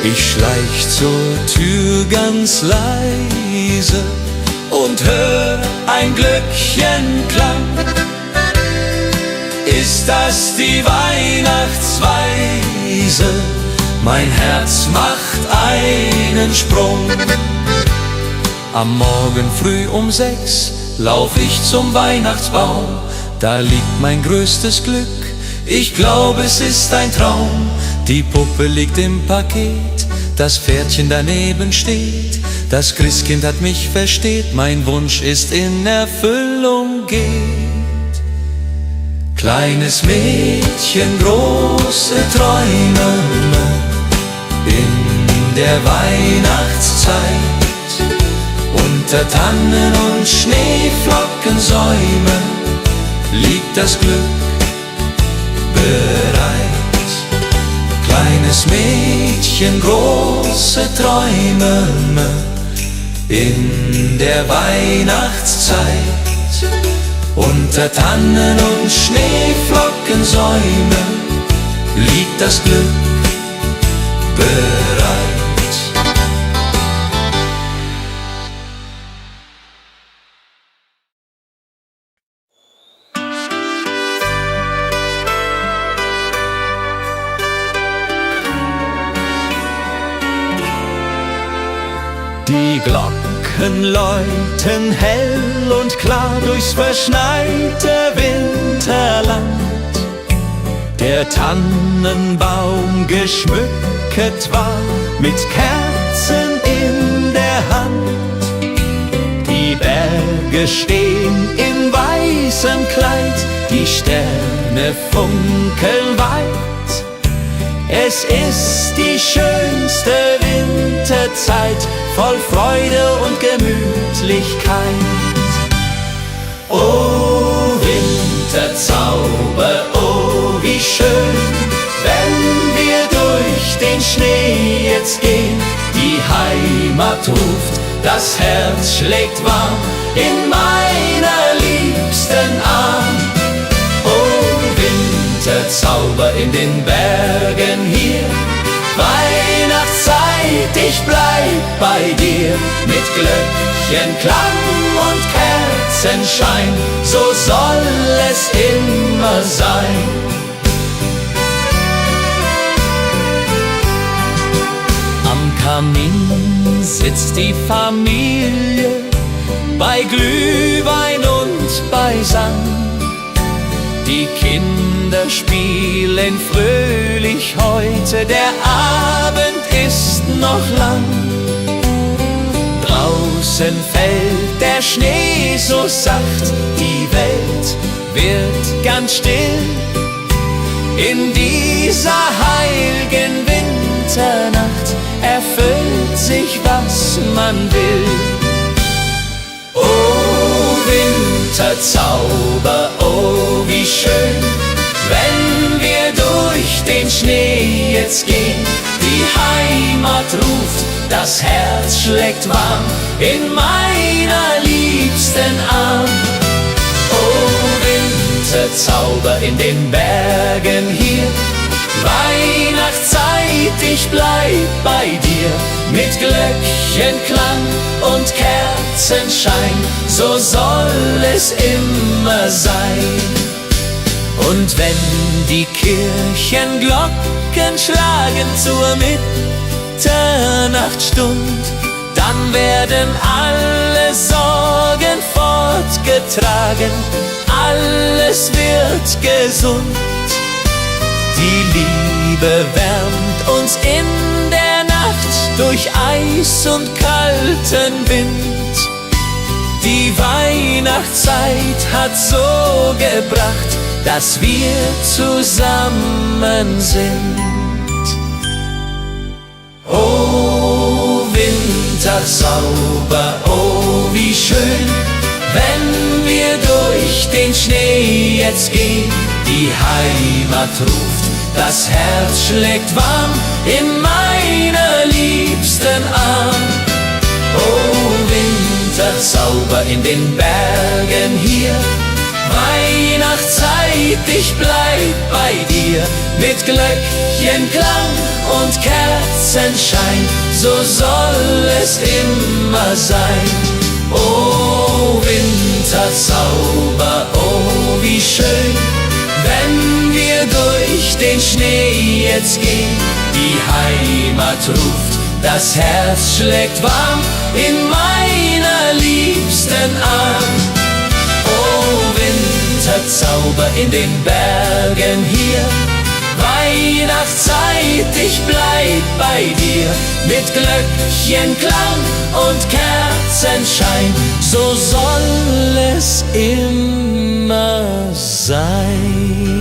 Ich schleich zur Tür ganz leise und hör ein Glöckchenklang. Ist das die Weihnachtsweise? Mein Herz macht einen Sprung. Am Morgen früh um 6 lauf ich zum Weihnachtsbaum. Da liegt mein größtes Glück, ich glaube es ist ein Traum. Die Puppe liegt im Paket, das Pferdchen daneben steht. Das Christkind hat mich versteht, mein Wunsch ist in Erfüllung geht. Kleines Mädchen, große Träume in der Weihnachtszeit. Unter Tannen und Schneeflockensäumen liegt das Glück bereit. Kleines Mädchen, große Träume in der Weihnachtszeit. Unter Tannen und Schneeflockensäumen liegt das Glück bereit. Die Glocken läuten hell und klar durchs verschneite Winterland. Der Tannenbaum geschmückt war mit Kerzen in der Hand. Die Berge stehen in weißem Kleid, die Sterne funkeln weit. Es ist die schönste Winterzeit, voll Freude und Gemütlichkeit. Oh Winterzauber, oh wie schön, wenn wir durch den Schnee jetzt gehen. Die Heimat ruft, das Herz schlägt warm in meiner liebsten Arm. Winterzauber in den Bergen hier, Weihnachtszeit, ich bleib bei dir. Mit Glöckchenklang und Kerzenschein, so soll es immer sein. Am Kamin sitzt die Familie, bei Glühwein und beisammen. Die Kinder spielen fröhlich heute, der Abend ist noch lang. Draußen fällt der Schnee so sacht, die Welt wird ganz still. In dieser heiligen Winternacht erfüllt sich, was man will. Oh Winterzauber, oh wie schön, wenn wir durch den Schnee jetzt gehen. Die Heimat ruft, das Herz schlägt warm in meiner liebsten Arm. Oh Winterzauber in den Bergen hier, Weihnachtszeit, ich bleib bei dir. Mit Glöckchenklang und Kerzenschein, so soll es immer sein. Und wenn die Kirchenglocken schlagen zur Mitternachtsstund, dann werden alle Sorgen fortgetragen, alles wird gesund. Die Liebe wärmt uns in der Nacht durch Eis und kalten Wind. Die Weihnachtszeit hat so gebracht, dass wir zusammen sind. Oh Winterzauber, oh wie schön, wenn wir durch den Schnee jetzt gehen. die Heimat ruft, das Herz schlägt warm in meiner liebsten Arm. Oh, Winterzauber in den Bergen hier, Weihnachtszeit, ich bleib bei dir. Mit Glöckchenklang und Kerzenschein, so soll es immer sein. Oh, Winterzauber, oh, wie schön, wenn wir durch den Schnee jetzt gehen. Die Heimat ruft, das Herz schlägt warm in meiner liebsten Arm. Oh, Winterzauber in den Bergen hier, Weihnachtszeit, ich bleib bei dir. Mit Glöckchenklang und Kerzenschein, so soll es immer sein.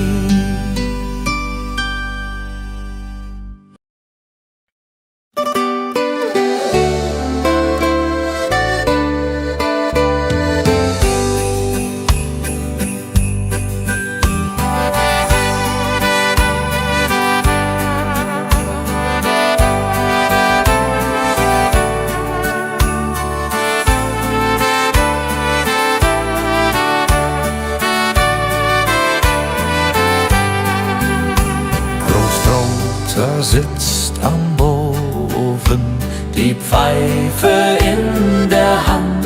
Sitzt am Ofen, die Pfeife in der Hand,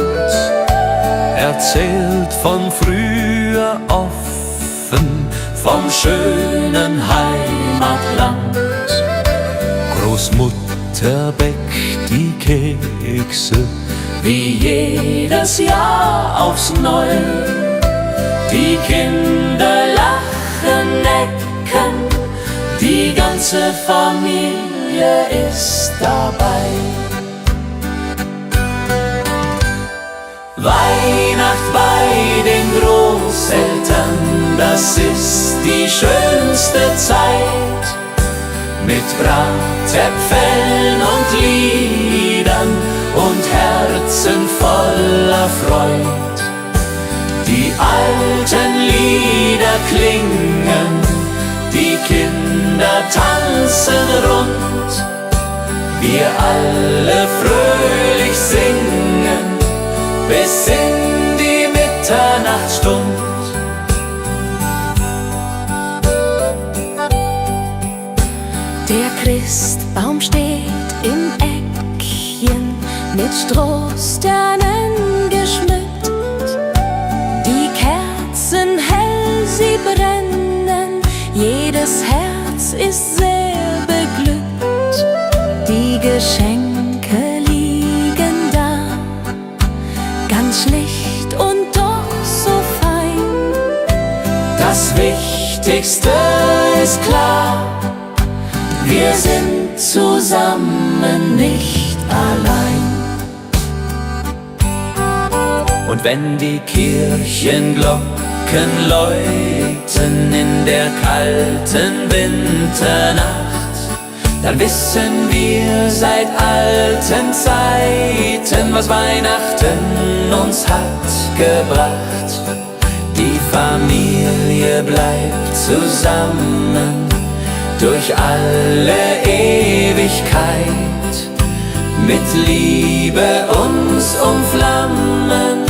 erzählt von früher offen, vom schönen Heimatland. Großmutter bäckt die Kekse, wie jedes Jahr aufs Neue. Die Kinder lachen, necken, die ganze Familie ist dabei. Weihnacht bei den Großeltern, das ist die schönste Zeit. Mit Bratäpfeln und Liedern und Herzen voller Freud. Die alten Lieder klingen, die Kinder tanzen rund, wir alle fröhlich singen, bis in die Mitternachtsstund. Der Christbaum steht im Eckchen, mit Strohsternen geschmückt. Die Kerzen hell, sie brennen, jedes Herz ist sehr beglückt. Die Geschenke liegen da, ganz schlicht und doch so fein. Das Wichtigste ist klar, wir sind zusammen, nicht allein. Und wenn die Kirchenglocken läuten in der kalten Winternacht, dann wissen wir seit alten Zeiten, was Weihnachten uns hat gebracht. Die Familie bleibt zusammen durch alle Ewigkeit, mit Liebe uns umflammen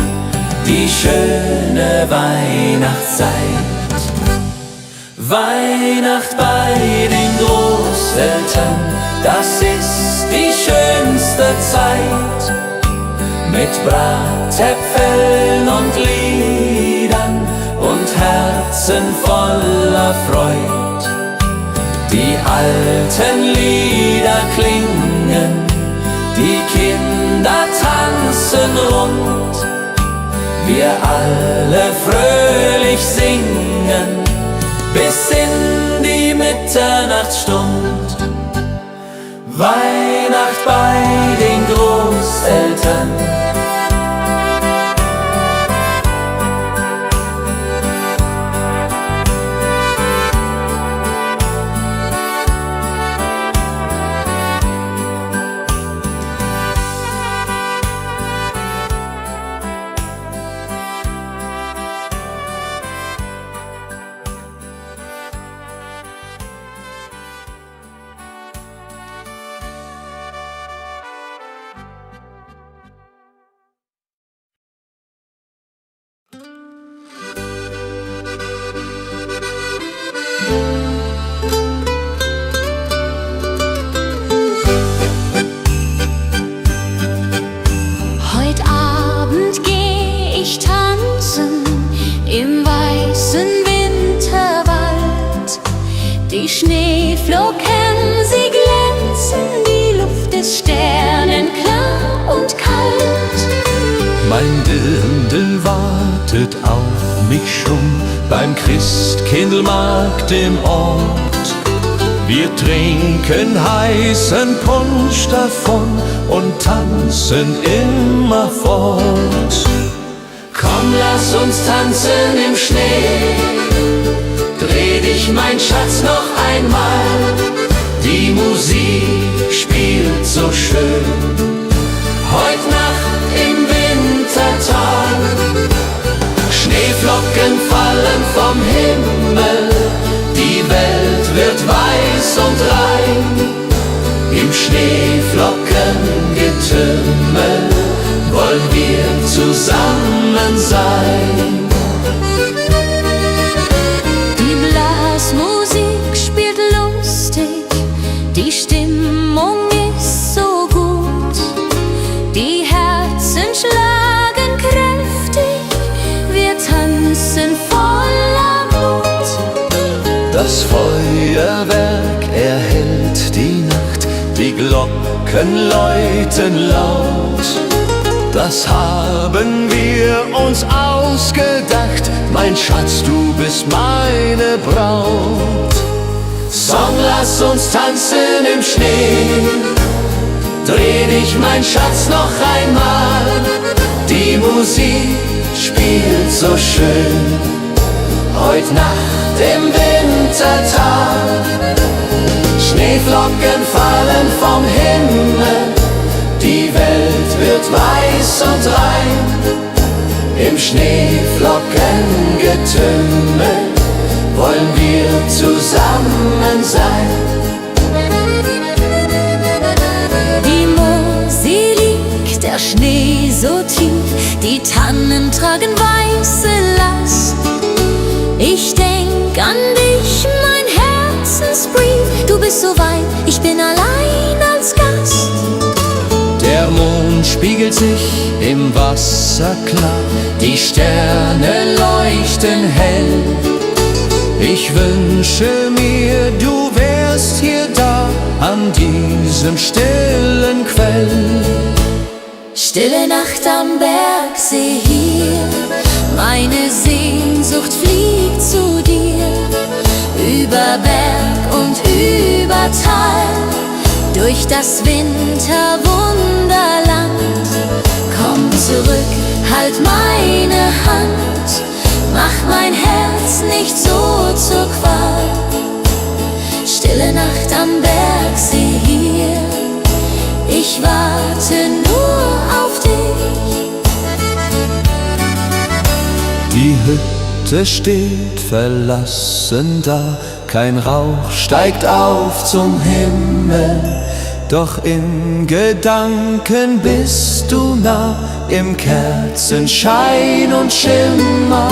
die schöne Weihnachtszeit. Weihnacht bei den Großeltern, das ist die schönste Zeit. Mit Bratäpfeln und Liedern und Herzen voller Freud. Die alten Lieder klingen, die Kinder tanzen rund, wir alle fröhlich singen, bis in die Mitternachtsstund. Weihnacht bei den Großeltern. Mein Dirndl wartet auf mich schon beim Christkindlmarkt im Ort. Wir trinken heißen Punsch davon und tanzen immer fort. Komm, lass uns tanzen im Schnee, dreh dich, mein Schatz, noch einmal. Die Musik spielt so schön, heut Nacht im Wintertal. Schneeflocken fallen vom Himmel, die Welt wird weiß und rein. Im Schneeflockengetümmel wollen wir zusammen sein. Die Blasmusik spielt lustig, die Stimmung ist so gut, die Herzen schlagen kräftig, wir tanzen voller Mut. Das Feuerwerk erhellt die Nacht, die Glocken läuten laut. Das haben wir uns ausgedacht, mein Schatz, du bist meine Braut. Song, lass uns tanzen im Schnee, dreh dich, mein Schatz, noch einmal. Die Musik spielt so schön, heut Nacht im Wintertal. Schneeflocken fallen vom Himmel, die Welt wird weiß und rein. Im Schneeflockengetümmel wollen wir zusammen sein. Die Mosel liegt, der Schnee so tief, die Tannen tragen weiße Last. Ich denk an dich, mein Herzensbrief, du bist so weit, ich bin allein als Gast. Der Mond spiegelt sich im Wasser klar, die Sterne leuchten hell. Ich wünsche mir, du wärst hier da, an diesem stillen Quell. Stille Nacht am Bergsee hier, meine Sehnsucht fliegt zu dir. Über Berg und über Tal, durch das Winterwunderland. Komm zurück, halt meine Hand, mach mein Herz nicht so zur Qual. Stille Nacht am Bergsee hier, ich warte nur auf dich. Die Hütte steht verlassen da, kein Rauch steigt auf zum Himmel. Doch in Gedanken bist du nah, im Kerzenschein und Schimmer.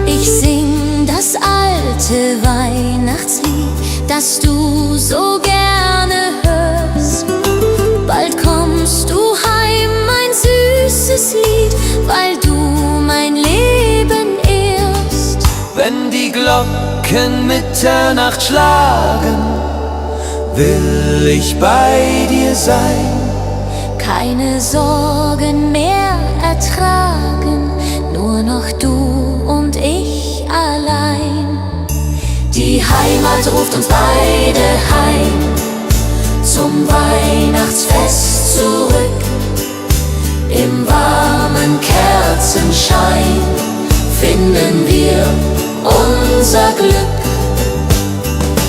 Ich sing das alte Weihnachtslied, das du so gerne hörst. Bald kommst du heim, mein süßes Lied, weil du mein Leben ehrst. Wenn die Glocken Mitternacht schlagen, will ich bei dir sein. Keine Sorgen mehr ertragen, nur noch du und ich allein. Die Heimat ruft uns beide heim, zum Weihnachtsfest zurück. Im warmen Kerzenschein finden wir unser Glück.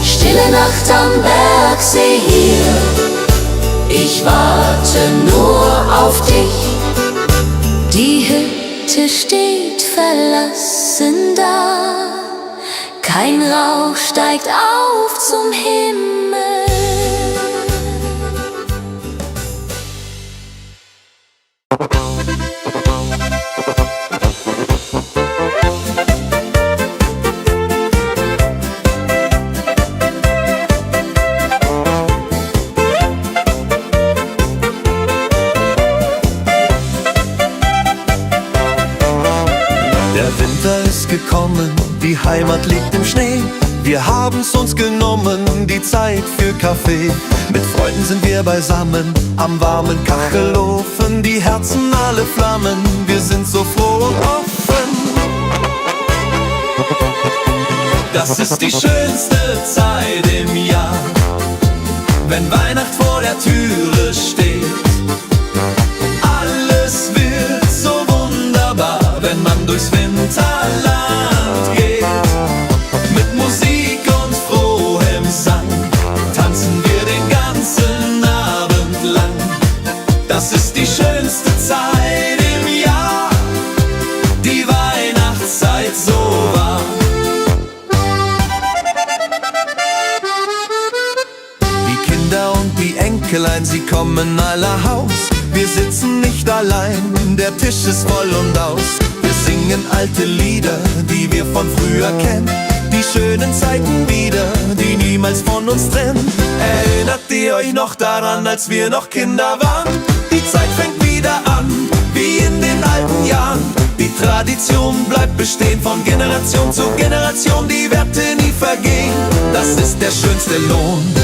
Stille Nacht am Bergsee hier, ich warte nur auf dich. Die Hütte steht verlassen da, kein Rauch steigt auf zum Himmel. Der Winter ist gekommen, die Heimat liegt im Schnee. Wir haben's uns genommen, die Zeit für Kaffee. Mit Freunden sind wir beisammen, am warmen Kachelofen. Die Herzen alle flammen, wir sind so froh und offen. Das ist die schönste Zeit im Jahr, wenn Weihnacht vor der Türe steht. Alles wird so wunderbar, wenn man durchs Winterland geht. Mit Musik und frohem Sang tanzen wir den ganzen Abend lang. Das ist die schönste Zeit im Jahr, die Weihnachtszeit so wahr. Die Kinder und die Enkelein, sie kommen aller Haus. Wir sitzen nicht allein, der Tisch ist voll und aus. Wir singen alte Lieder, die wir von früher kennen. Die schönen Zeiten wieder, die niemals von uns trennen. Erinnert ihr euch noch daran, als wir noch Kinder waren? Die Zeit fängt wieder an, wie in den alten Jahren. Die Tradition bleibt bestehen, von Generation zu Generation. Die Werte nie vergehen, das ist der schönste Lohn.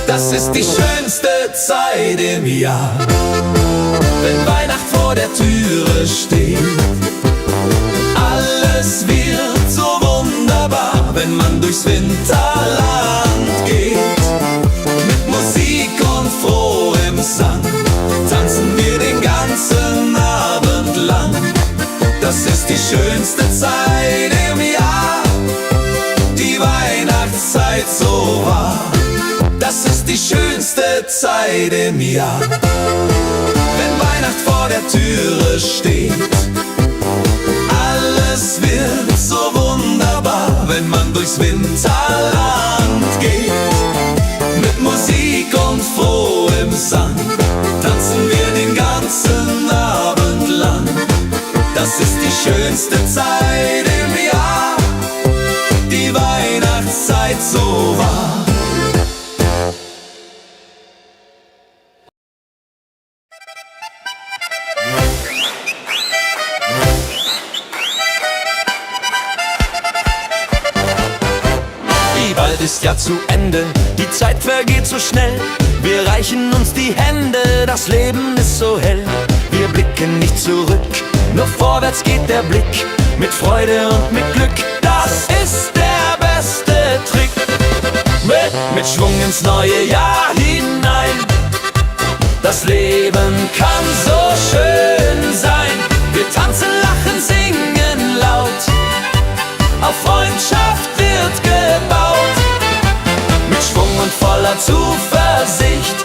Das ist die schönste Zeit im Jahr, wenn Weihnacht vor der Türe steht. Alles wird so wunderbar, wenn man durchs Winterland geht. Mit Musik und frohem Sang tanzen wir den ganzen Abend lang. Das ist die schönste Zeit im Jahr, die Weihnachtszeit so wahr. Das ist die schönste Zeit im Jahr, wenn Weihnacht vor der Türe steht. Alles wird so wunderbar, wenn man durchs Winterland geht. Mit Musik und frohem Sang tanzen wir den ganzen Abend lang. Das ist die schönste Zeit im Jahr, die Weihnachtszeit so wahr. Bald ist ja zu Ende, die Zeit vergeht so schnell. Wir reichen uns die Hände, das Leben ist so hell. Wir blicken nicht zurück, nur vorwärts geht der Blick. Mit Freude und mit Glück, das ist der beste Trick. Mit Schwung ins neue Jahr hinein. Das Leben kann so schön sein. Wir tanzen, lachen, singen laut. Auf Freundschaft wird gebaut. Mit Schwung und voller Zuversicht.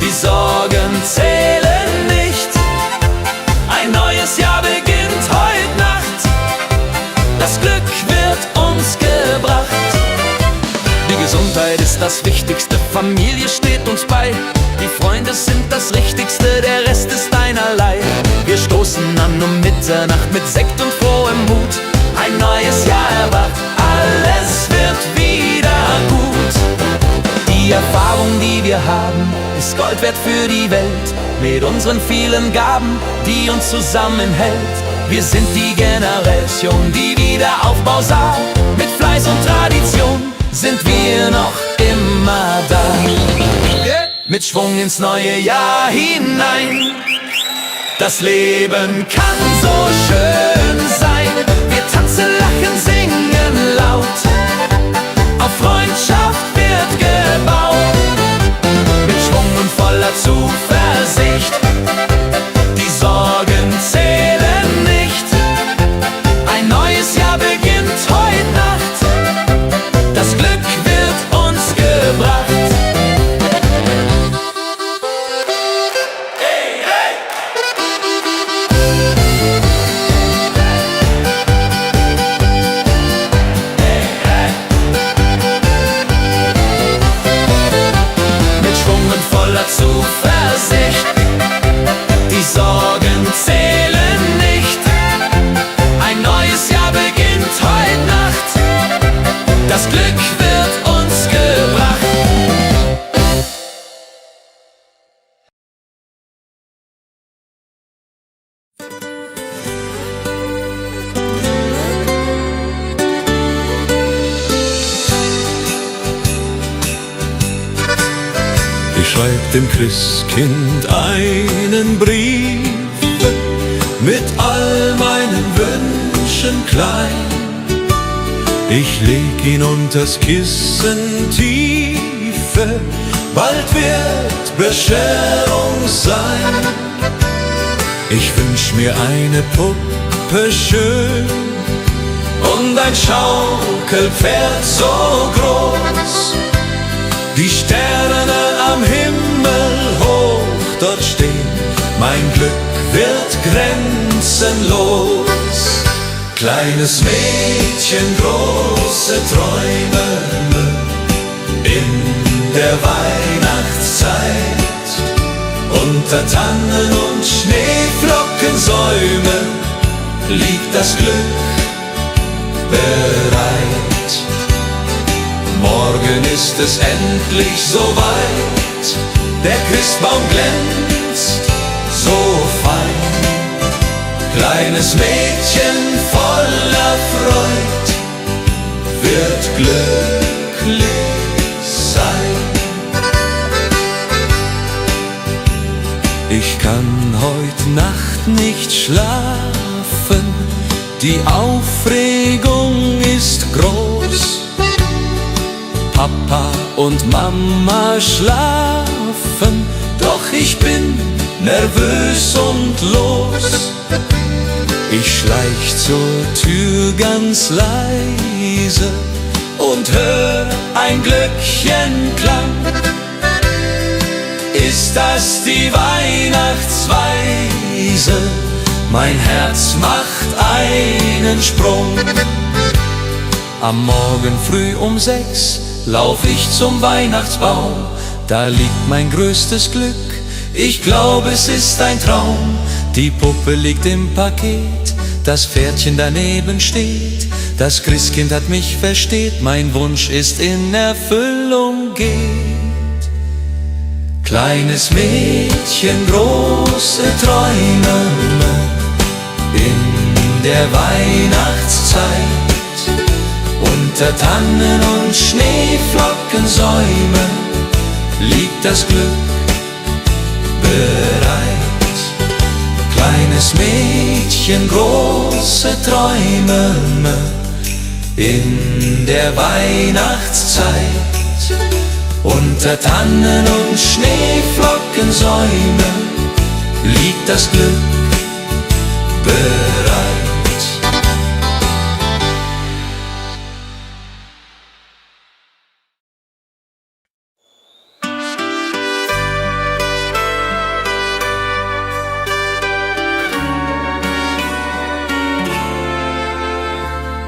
Die Sorgen zählen nicht. Ein neues Jahr beginnt heute Nacht. Das Glück wird uns gebracht. Die Gesundheit ist das Wichtigste, Familie steht uns bei. Die Freunde sind das Richtigste, der Rest ist einerlei. Wir stoßen an um Mitternacht mit Sekt und frohem Mut. Ein neues Jahr erwacht, alles wird wieder gut. Die Erfahrung, die wir haben, ist Gold wert für die Welt. Mit unseren vielen Gaben, die uns zusammenhält. Wir sind die Generation, die Wiederaufbau sah. Mit Fleiß und Tradition sind wir noch immer da. Mit Schwung ins neue Jahr hinein. Das Leben kann so schön sein. Wir tanzen, lachen, singen laut. Auf Freundschaft wird gebaut. Mit Schwung und voller Zuversicht. Die Sorgen zählen nicht. Ein neues Jahr beginnt heute Nacht. Das Glück wird uns gebracht. schreib dem Christkind einen Brief mit all meinen Wünschen klein. Ich leg ihn unters Kissen tiefe, bald wird Bescherung sein. Ich wünsch mir eine Puppe schön und ein Schaukelpferd so groß. Die Sterne am Himmel hoch dort stehen, mein Glück wird grenzenlos. Kleines Mädchen, große Träume in der Weihnachtszeit. Unter Tannen und Schneeflockensäumen liegt das Glück bereit. Morgen ist es endlich soweit, der Christbaum glänzt so fein. Kleines Mädchen voller Freud wird glücklich sein. Ich kann heut Nacht nicht schlafen, die Aufregung ist groß. Papa und Mama schlafen, doch ich bin nervös und los. Ich schleich zur Tür ganz leise und hör ein Glöckchenklang. Ist das die Weihnachtsweise? Mein Herz macht einen Sprung. Am Morgen früh um 6 lauf ich zum Weihnachtsbaum. Da liegt mein größtes Glück, ich glaube es ist ein Traum. Die Puppe liegt im Paket, das Pferdchen daneben steht. Das Christkind hat mich versteht, mein Wunsch ist in Erfüllung geht. Kleines Mädchen, große Träume in der Weihnachtszeit. Unter Tannen und Schneeflockensäumen liegt das Glück bereit. Kleines Mädchen, große Träume in der Weihnachtszeit. Unter Tannen und Schneeflockensäumen liegt das Glück bereit.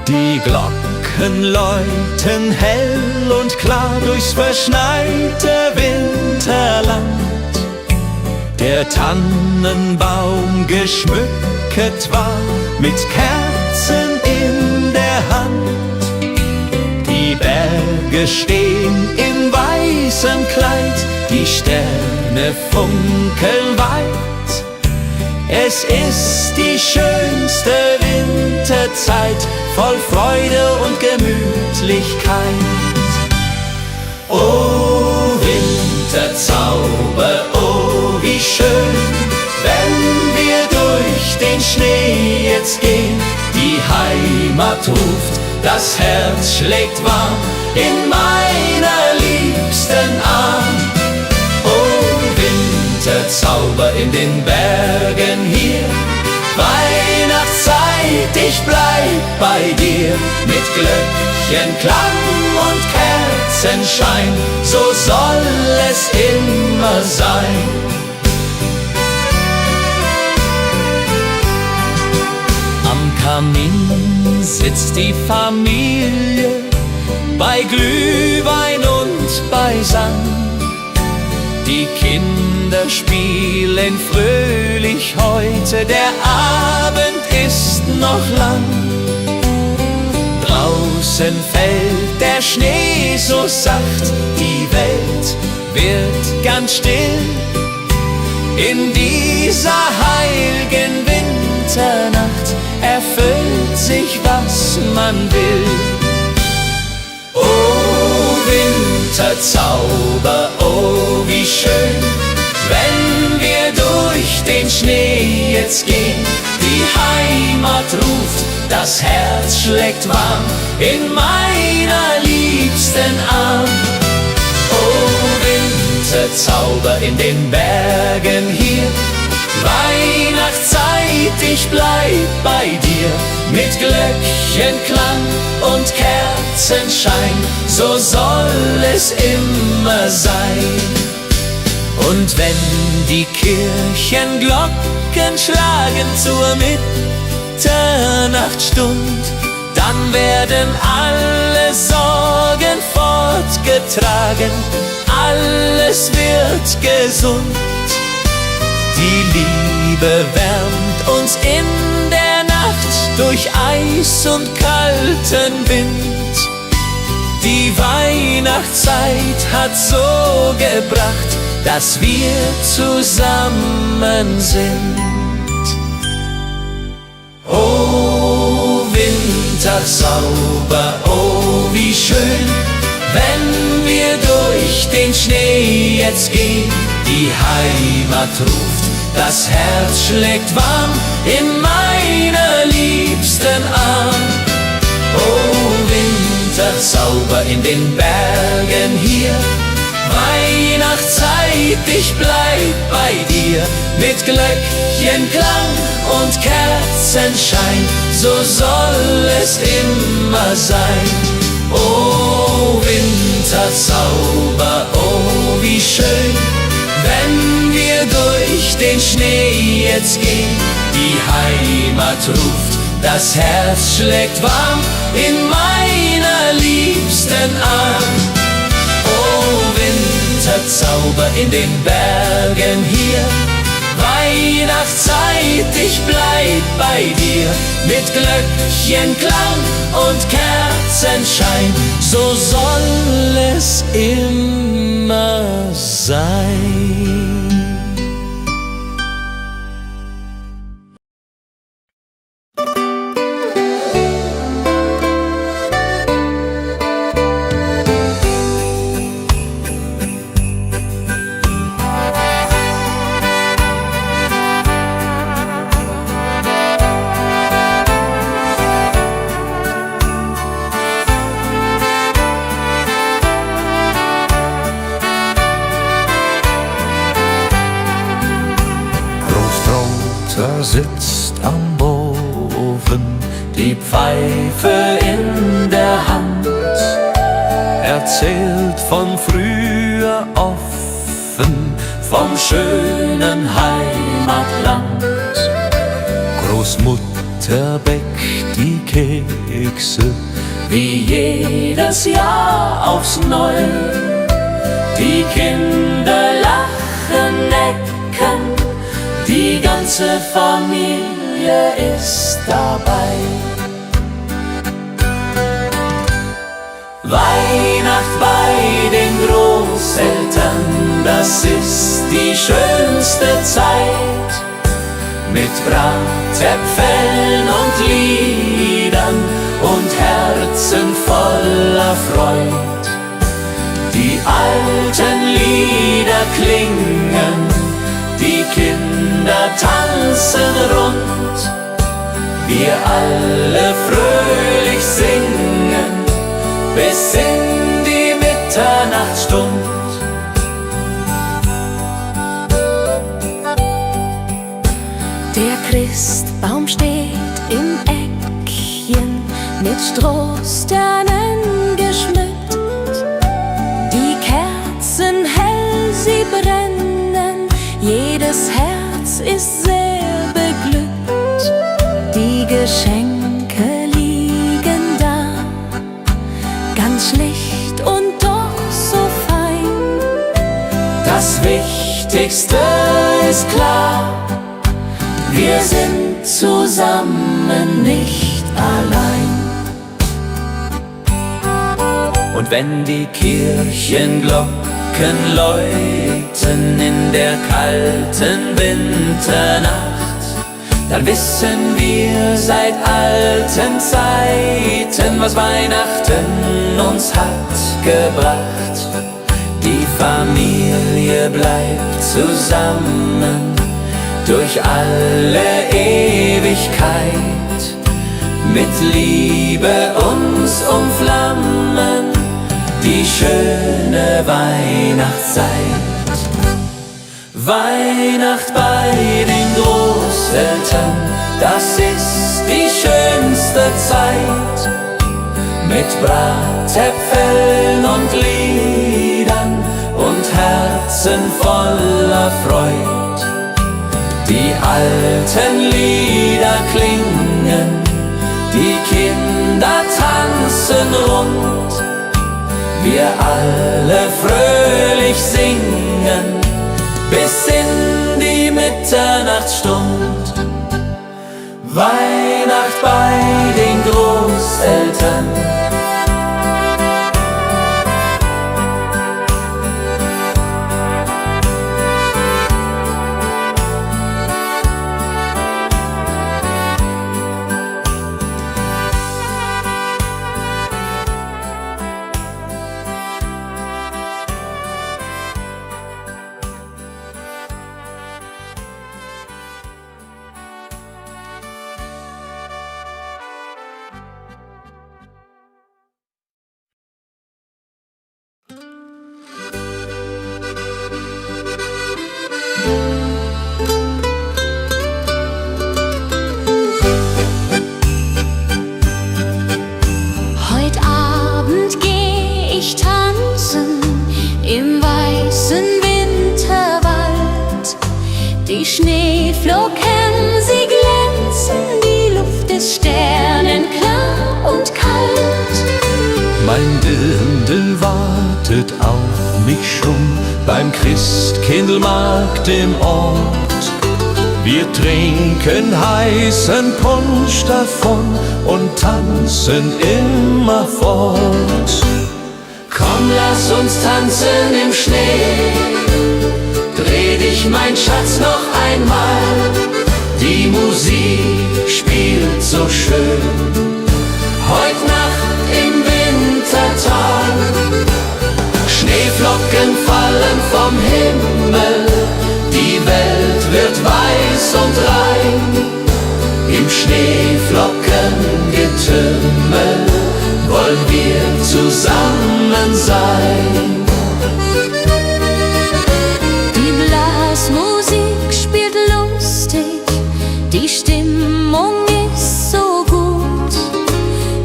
Die Glocken läuten hell und klar durchs verschneite Winterland. Der Tannenbaum geschmückt war mit Kerzen in der Hand. Die Berge stehen in weißem Kleid, die Sterne funkeln weit. Es ist die schönste Winterzeit, voll Freude und Gemütlichkeit. Oh Winterzauber, oh wie schön, wenn wir durch den Schnee jetzt gehen. Die Heimat ruft, das Herz schlägt warm in meiner liebsten Arm. Oh Winterzauber in den Bergen hier, Weihnachtszeit, ich bleib bei dir. Mit Glöckchenklang und Kerzenschein, so soll es immer sein. Am Kamin sitzt die Familie, bei Glühwein und beisammen. Die Kinder spielen fröhlich heute, der Abend ist noch lang. Draußen fällt der Schnee so sacht, die Welt wird ganz still. In dieser heiligen Winternacht erfüllt sich, was man will. Oh, Winter Winterzauber, oh wie schön, wenn wir durch den Schnee jetzt gehen. Die Heimat ruft, das Herz schlägt warm in meiner liebsten Arm. Oh Winterzauber in den Bergen hier, Weihnachtszeit, ich bleib bei dir. Mit Glöckchenklang und Kerzenschein, so soll es immer sein. Und wenn die Kirchenglocken schlagen zur Mitternachtsstund, dann werden alle Sorgen fortgetragen, alles wird gesund. Die Liebe wärmt uns in der Nacht durch Eis und kalten Wind. Die Weihnachtszeit hat so gebracht, dass wir zusammen sind. Oh Winterzauber, oh wie schön, wenn wir durch den Schnee jetzt gehen. Die Heimat ruft, das Herz schlägt warm in meiner liebsten Arm. Oh Winterzauber in den Bergen hier, Weihnachtszeit, ich bleib bei dir. Mit Glöckchenklang und Kerzenschein, so soll es immer sein. Oh Winterzauber, oh wie schön, wenn wir durch den Schnee jetzt gehen. Die Heimat ruft, das Herz schlägt warm in meiner liebsten Arm. Oh Winterzauber in den Bergen hier, Weihnachtszeit, ich bleib bei dir. Mit Glöckchenklang und Kerzenschein, so soll es immer sein. Sitzt am Ofen, die Pfeife in der Hand, erzählt von früher offen, vom schönen Heimatland. Großmutter bäckt die Kekse, wie jedes Jahr aufs Neue. Die Kinder lachen, necken, die ganze Familie ist dabei. Weihnacht bei den Großeltern, das ist die schönste Zeit. Mit Bratäpfeln und Liedern und Herzen voller Freud. Die alten Lieder klingen, die Kinder tanzen rund, wir alle fröhlich singen, bis in die Mitternachtsstund. Der Christbaum steht im Eckchen, mit Strohsternen geschmückt. Die Kerzen hell, sie brennen, jedes Herz ist sehr beglückt. Die Geschenke liegen da, ganz schlicht und doch so fein. Das Wichtigste ist klar, wir sind zusammen, nicht allein. Und wenn die Kirchenglocken läuten in der kalten Winternacht, dann wissen wir seit alten Zeiten, was Weihnachten uns hat gebracht. Die Familie bleibt zusammen durch alle Ewigkeit, mit Liebe uns umflammen die schöne Weihnachtszeit. Weihnacht bei den Großeltern, das ist die schönste Zeit, mit Bratäpfeln und Liedern und Herzen voller Freud. Die alten Lieder klingen, die Kinder tanzen rund, wir alle fröhlich singen bis in die Mitternachtsstund. Weihnacht bei den Großeltern. Die Schneeflocken, sie glänzen, die Luft ist sternenklar und kalt. Mein Dirndl wartet auf mich schon beim Christkindlmarkt im Ort. Wir trinken heißen Punsch davon und tanzen immerfort. Komm, lass uns tanzen im Schnee, dreh dich, mein Schatz, noch einmal. Die Musik spielt so schön, heut Nacht im Wintertal. Schneeflocken fallen vom Himmel, die Welt wird weiß und rein. Im Schneeflockengetümmel wollen wir zusammen sein. Musik spielt lustig, die Stimmung ist so gut,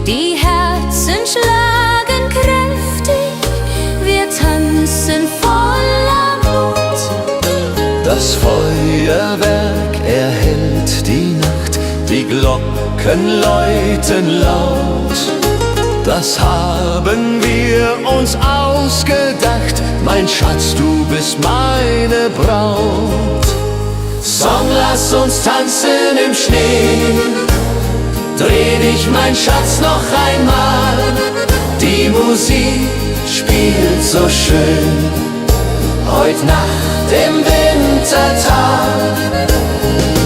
die Herzen schlagen kräftig, wir tanzen voller Mut. Das Feuerwerk erhellt die Nacht, die Glocken läuten laut. Das haben wir uns ausgedacht, mein Schatz, du bist meine Braut. Song, lass uns tanzen im Schnee, dreh dich, mein Schatz, noch einmal. Die Musik spielt so schön, heut Nacht im Wintertal.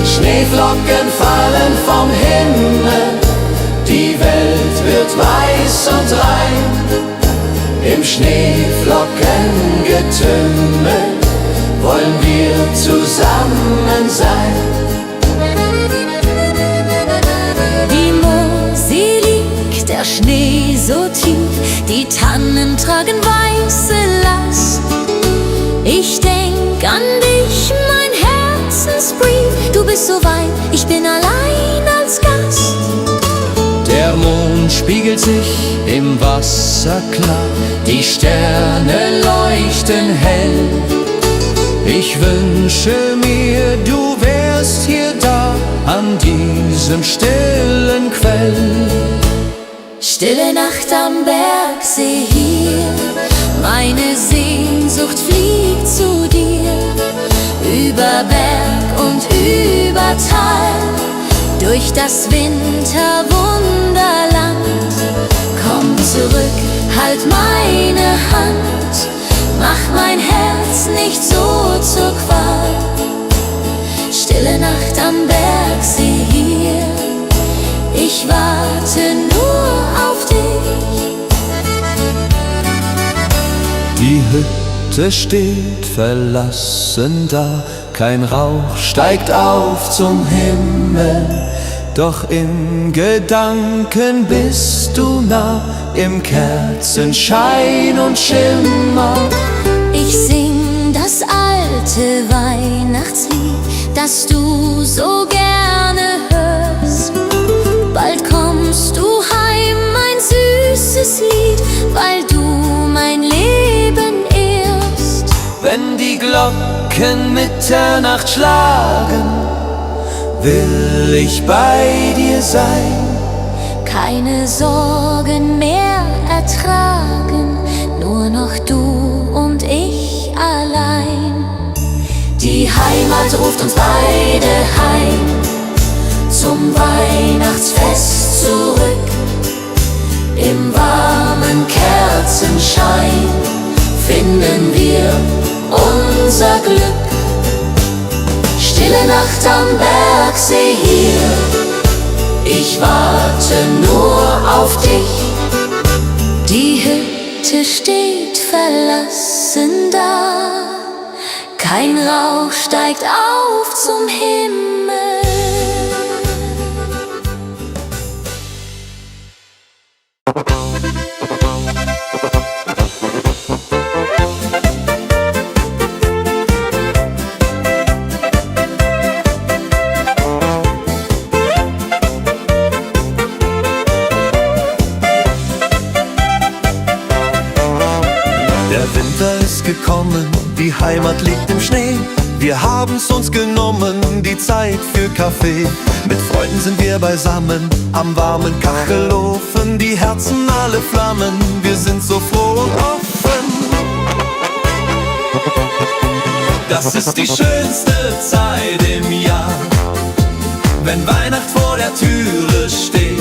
Schneeflocken fallen vom Himmel, die Welt wird weiß und rein. Im Schneeflockengetümmel wollen wir zusammen sein. Die Mosel liegt, der Schnee so tief, die Tannen tragen weiße Last. Ich denk an dich, mein Herzensbrief, du bist so weit, ich bin allein als Gast. Der Mond spiegelt sich im Wasser klar, die Sterne leuchten hell. Ich wünsche mir, du wärst hier da, an diesem stillen Quell. Stille Nacht am Bergsee hier, meine Sehnsucht fliegt zu dir. Über Berg und über Tal, durch das Winterwunderland. Komm zurück, halt meine Hand, mach mein Herz nicht so zur Qual. Stille Nacht am Bergsee. Hütte steht verlassen da, kein Rauch steigt auf zum Himmel, doch in Gedanken bist du nah, im Kerzenschein und Schimmer. Ich sing das alte Weihnachtslied, das du so gerne hörst. Bald kommst du heim, mein süßes Lied, weil du mein Leben ehrst. Wenn die Glocken Mitternacht schlagen, will ich bei dir sein. Keine Sorgen mehr ertragen, nur noch du und ich allein. Die Heimat ruft uns beide heim, zum Weihnachtsfest zurück. Im warmen Kerzenschein finden wir unser Glück. Stille Nacht am Bergsee hier, ich warte nur auf dich. Die Hütte steht verlassen da, kein Rauch steigt auf zum Himmel. Der Winter ist gekommen, die Heimat liegt im Schnee. Wir haben's uns genommen, die Zeit für Kaffee. Mit Freunden sind wir beisammen, am warmen Kachelofen. Die Herzen alle flammen, wir sind so froh und offen. Das ist die schönste Zeit im Jahr, wenn Weihnacht vor der Türe steht.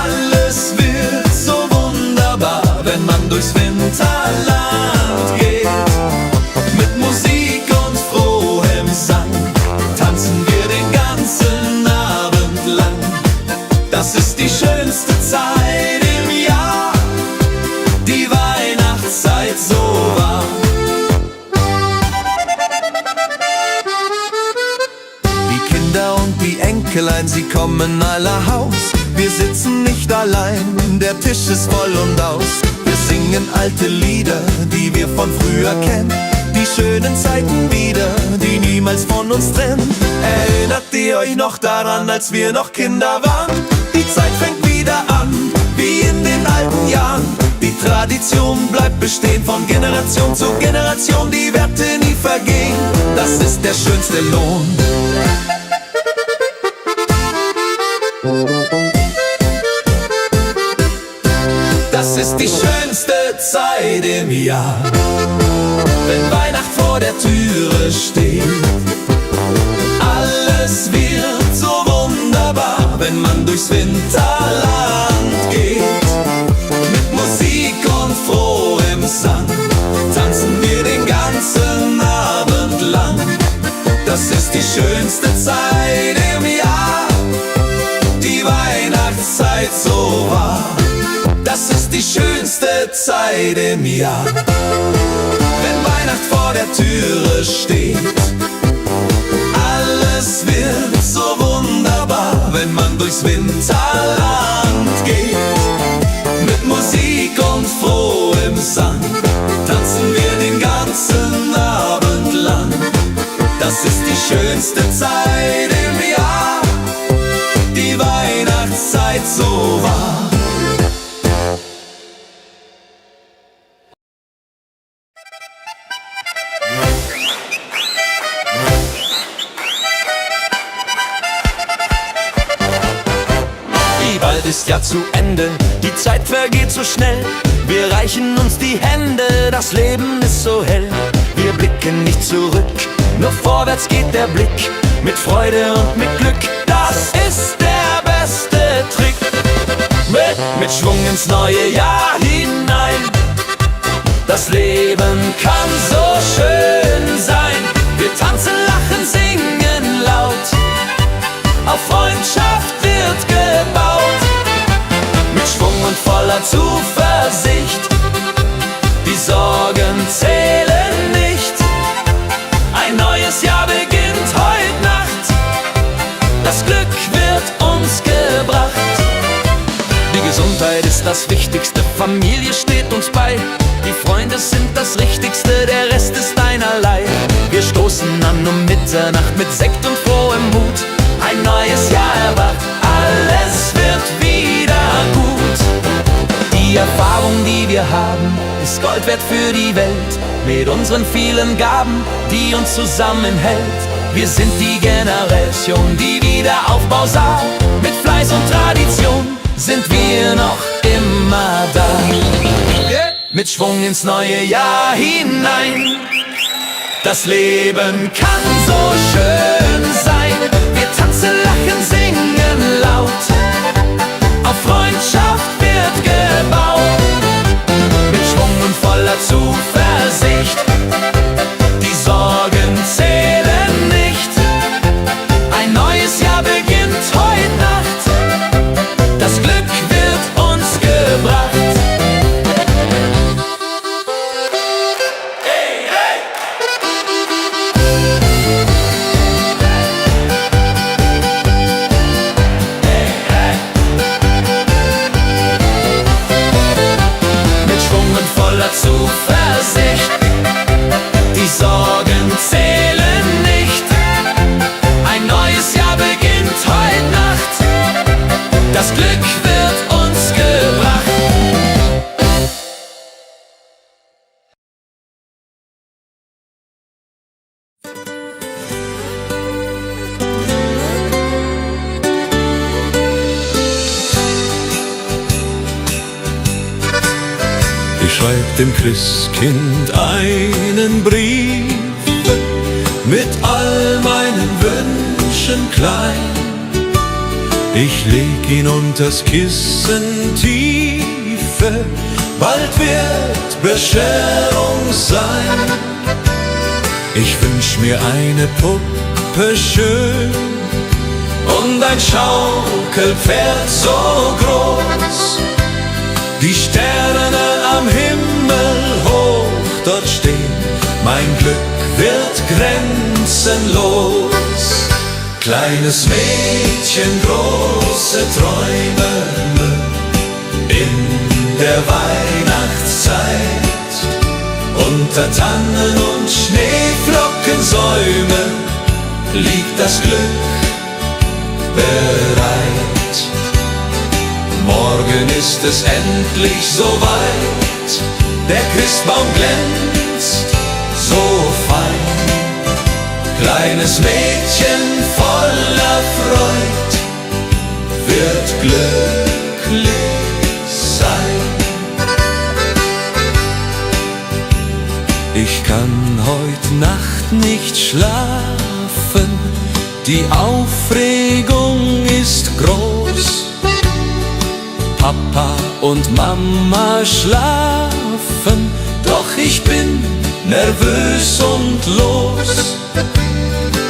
Alles wird so wunderbar, wenn man durchs Winterland geht. Mit Musik und frohem Sang tanzen wir den ganzen Abend lang. Das ist die schönste Zeit im Jahr, die Weihnachtszeit so wahr. Die Kinder und die Enkelein, sie kommen aller Haus. Wir sitzen nicht allein, der Tisch ist voll und aus. Wir singen alte Lieder, die wir von früher kennen. Die schönen Zeiten wieder, die niemals von uns trennen. Erinnert ihr euch noch daran, als wir noch Kinder waren? Die Zeit fängt wieder an, wie in den alten Jahren. Die Tradition bleibt bestehen, von Generation zu Generation. Die Werte nie vergehen, das ist der schönste Lohn. Das ist die schönste Zeit im Jahr, wenn Weihnacht vor der Türe steht. Alles wird so wunderbar, wenn man durchs Winterland geht. Mit Musik und frohem Sang tanzen wir den ganzen Abend lang. Das ist die schönste Zeit im Jahr, die Weihnachtszeit so wahr. Das ist die schönste Zeit im Jahr, wenn Weihnacht vor der Türe steht. Alles wird so wunderbar, wenn man durchs Winterland geht. Mit Musik und frohem Sang tanzen wir den ganzen Abend lang. Das ist die schönste Zeit im Jahr, die Weihnachtszeit so wahr. Bald ist ja zu Ende, die Zeit vergeht so schnell. Wir reichen uns die Hände, das Leben ist so hell. Wir blicken nicht zurück, nur vorwärts geht der Blick. Mit Freude und mit Glück, das ist der beste Trick. Mit Schwung ins neue Jahr hinein. Das Leben kann so schön sein. Wir tanzen, lachen, singen laut. Auf Freundschaft wird gebaut. Mit Schwung und voller Zuversicht. Die Sorgen das Wichtigste, Familie steht uns bei. Die Freunde sind das Richtigste, der Rest ist einerlei. Wir stoßen an um Mitternacht mit Sekt und frohem Mut. Ein neues Jahr erwacht, alles wird wieder gut. Die Erfahrung, die wir haben, ist Gold wert für die Welt. Mit unseren vielen Gaben, die uns zusammenhält. Wir sind die Generation, die Wiederaufbau sah. Mit Fleiß und Tradition sind wir noch immer da. Mit Schwung ins neue Jahr hinein. Das Leben kann so schön sein. Wir tanzen, lachen, singen laut. Auf Freundschaft wird gebaut. Mit Schwung und voller Zuversicht. Die Sorgen zählen nicht. Ein neues Jahr beginnt heute Nacht. Das Glück wird uns gebracht. Hey, hey! Hey, hey! Mit Schwung und voller Zuversicht. Die Sorgen zählen nicht. Ein neues Jahr beginnt heute Nacht. Das Glück wird uns gebracht. Ich schreib dem Christkind einen Brief mit all meinen Wünschen klein. Ich leg ihn unters Kissen tiefe, bald wird Bescherung sein. Ich wünsch mir eine Puppe schön und ein Schaukelpferd so groß. Die Sterne am Himmel hoch dort stehen, mein Glück wird grenzenlos. Kleines Mädchen, große Träume in der Weihnachtszeit. Unter Tannen und Schneeflockensäume liegt das Glück bereit. Morgen ist es endlich soweit, der Christbaum glänzt so fein. Kleines Mädchen voller Freud wird glücklich sein. Ich kann heut Nacht nicht schlafen, die Aufregung ist groß. Papa und Mama schlafen, doch ich bin nervös und los.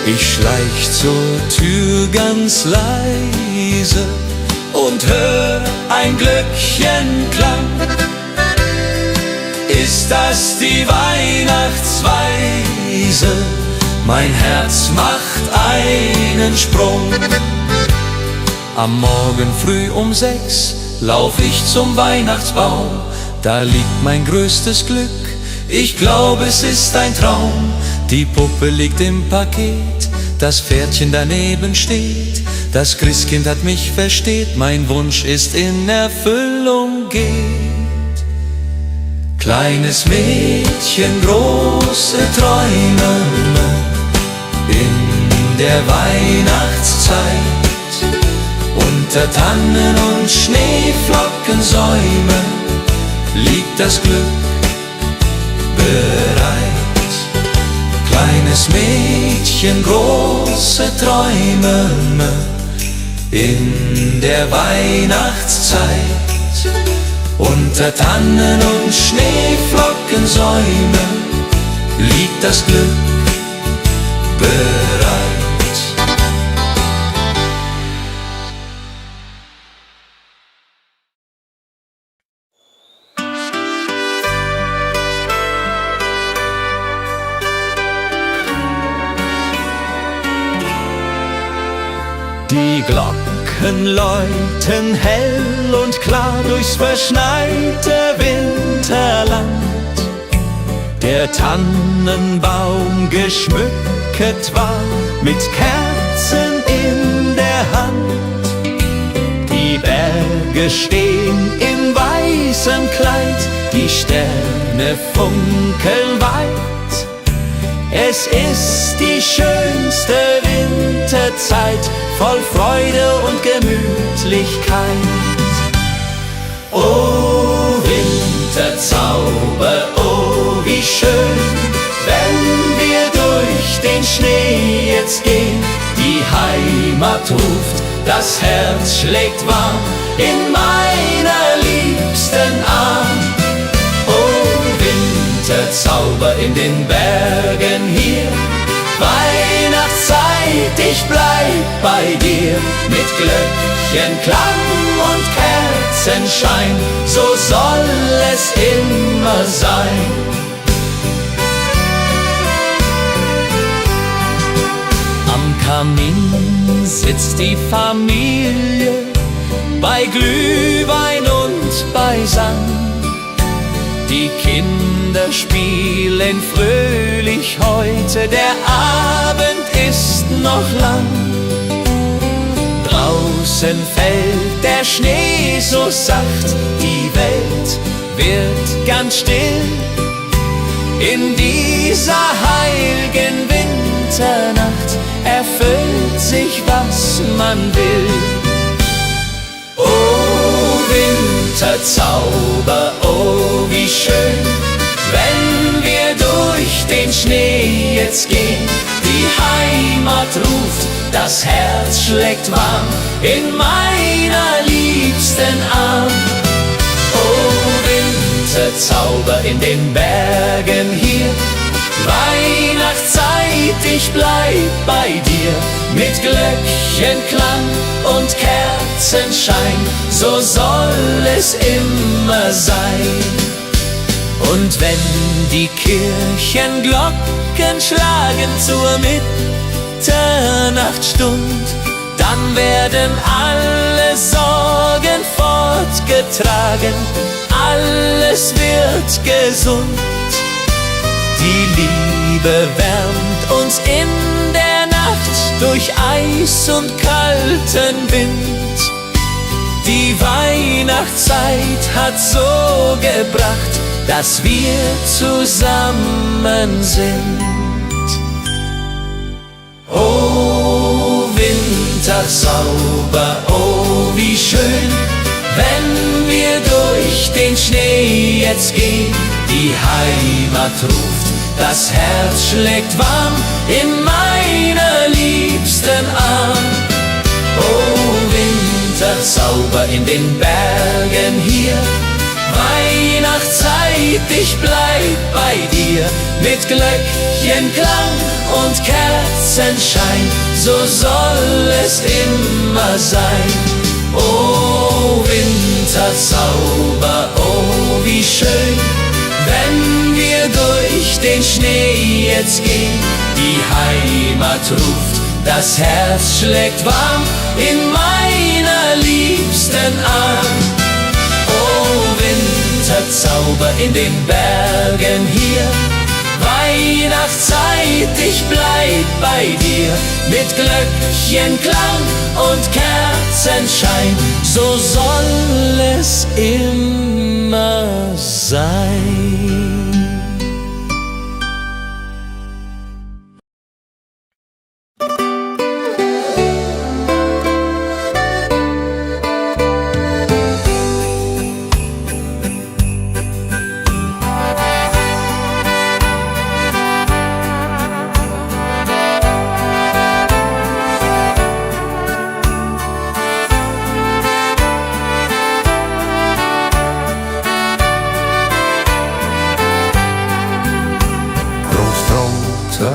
Ich schleich zur Tür ganz leise und hör ein Glöckchenklang. Ist das die Weihnachtsweise? Mein Herz macht einen Sprung. Am Morgen früh um 6 lauf ich zum Weihnachtsbaum. Da liegt mein größtes Glück, ich glaube es ist ein Traum. Die Puppe liegt im Paket, das Pferdchen daneben steht. Das Christkind hat mich versteht, mein Wunsch ist in Erfüllung geht. Kleines Mädchen, große Träume in der Weihnachtszeit. Unter Tannen und Schneeflockensäume liegt das Glück bereit. Kleines Mädchen, große Träume in der Weihnachtszeit. Unter Tannen und Schneeflockensäume liegt das Glück bereit. Die Glocken Glocken läuten hell und klar durchs verschneite Winterland. Der Tannenbaum geschmückt war mit Kerzen in der Hand. Die Berge stehen in weißem Kleid, die Sterne funkeln weit. Es ist die schönste Winterzeit, voll Freude und Gemütlichkeit. O Winterzauber, oh wie schön, wenn wir durch den Schnee jetzt gehen. Die Heimat ruft, das Herz schlägt warm in meiner liebsten Arm. Winterzauber in den Bergen hier, Weihnachtszeit, ich bleib bei dir. Mit Glöckchenklang und Kerzenschein, so soll es immer sein. Am Kamin sitzt die Familie, bei Glühwein und beisammen. Die Kinder spielen fröhlich heute, der Abend ist noch lang. Draußen fällt der Schnee so sacht, die Welt wird ganz still. In dieser heiligen Winternacht erfüllt sich, was man will. Oh Winterzauber, oh wie schön, wenn wir durch den Schnee jetzt gehen. Die Heimat ruft, das Herz schlägt warm in meiner liebsten Arm. Oh Winterzauber in den Bergen hier, Weihnachtszeit, ich bleib bei dir. Mit Glöckchenklang und Kerzenschein, so soll es immer sein. Und wenn die Kirchenglocken schlagen zur Mitternachtsstund, dann werden alle Sorgen fortgetragen, alles wird gesund. Die Liebe wärmt uns in der Nacht durch Eis und kalten Wind. Die Weihnachtszeit hat so gebracht, dass wir zusammen sind. Oh Winterzauber, oh wie schön, wenn wir durch den Schnee jetzt gehen. Die Heimat ruft, das Herz schlägt warm in meiner liebsten Arm. Oh Winterzauber in den Bergen hier, Weihnachtszeit, ich bleib bei dir. Mit Glöckchenklang und Kerzenschein, so soll es immer sein. Oh Winterzauber, oh wie schön, wenn wir durch den Schnee jetzt gehen. Die Heimat ruft, das Herz schlägt warm in meiner liebsten Arm. Oh Winterzauber in den Bergen hier, Weihnachtszeit, ich bleib bei dir. Mit Glöckchenklang und Kerzenschein, so soll es immer sein.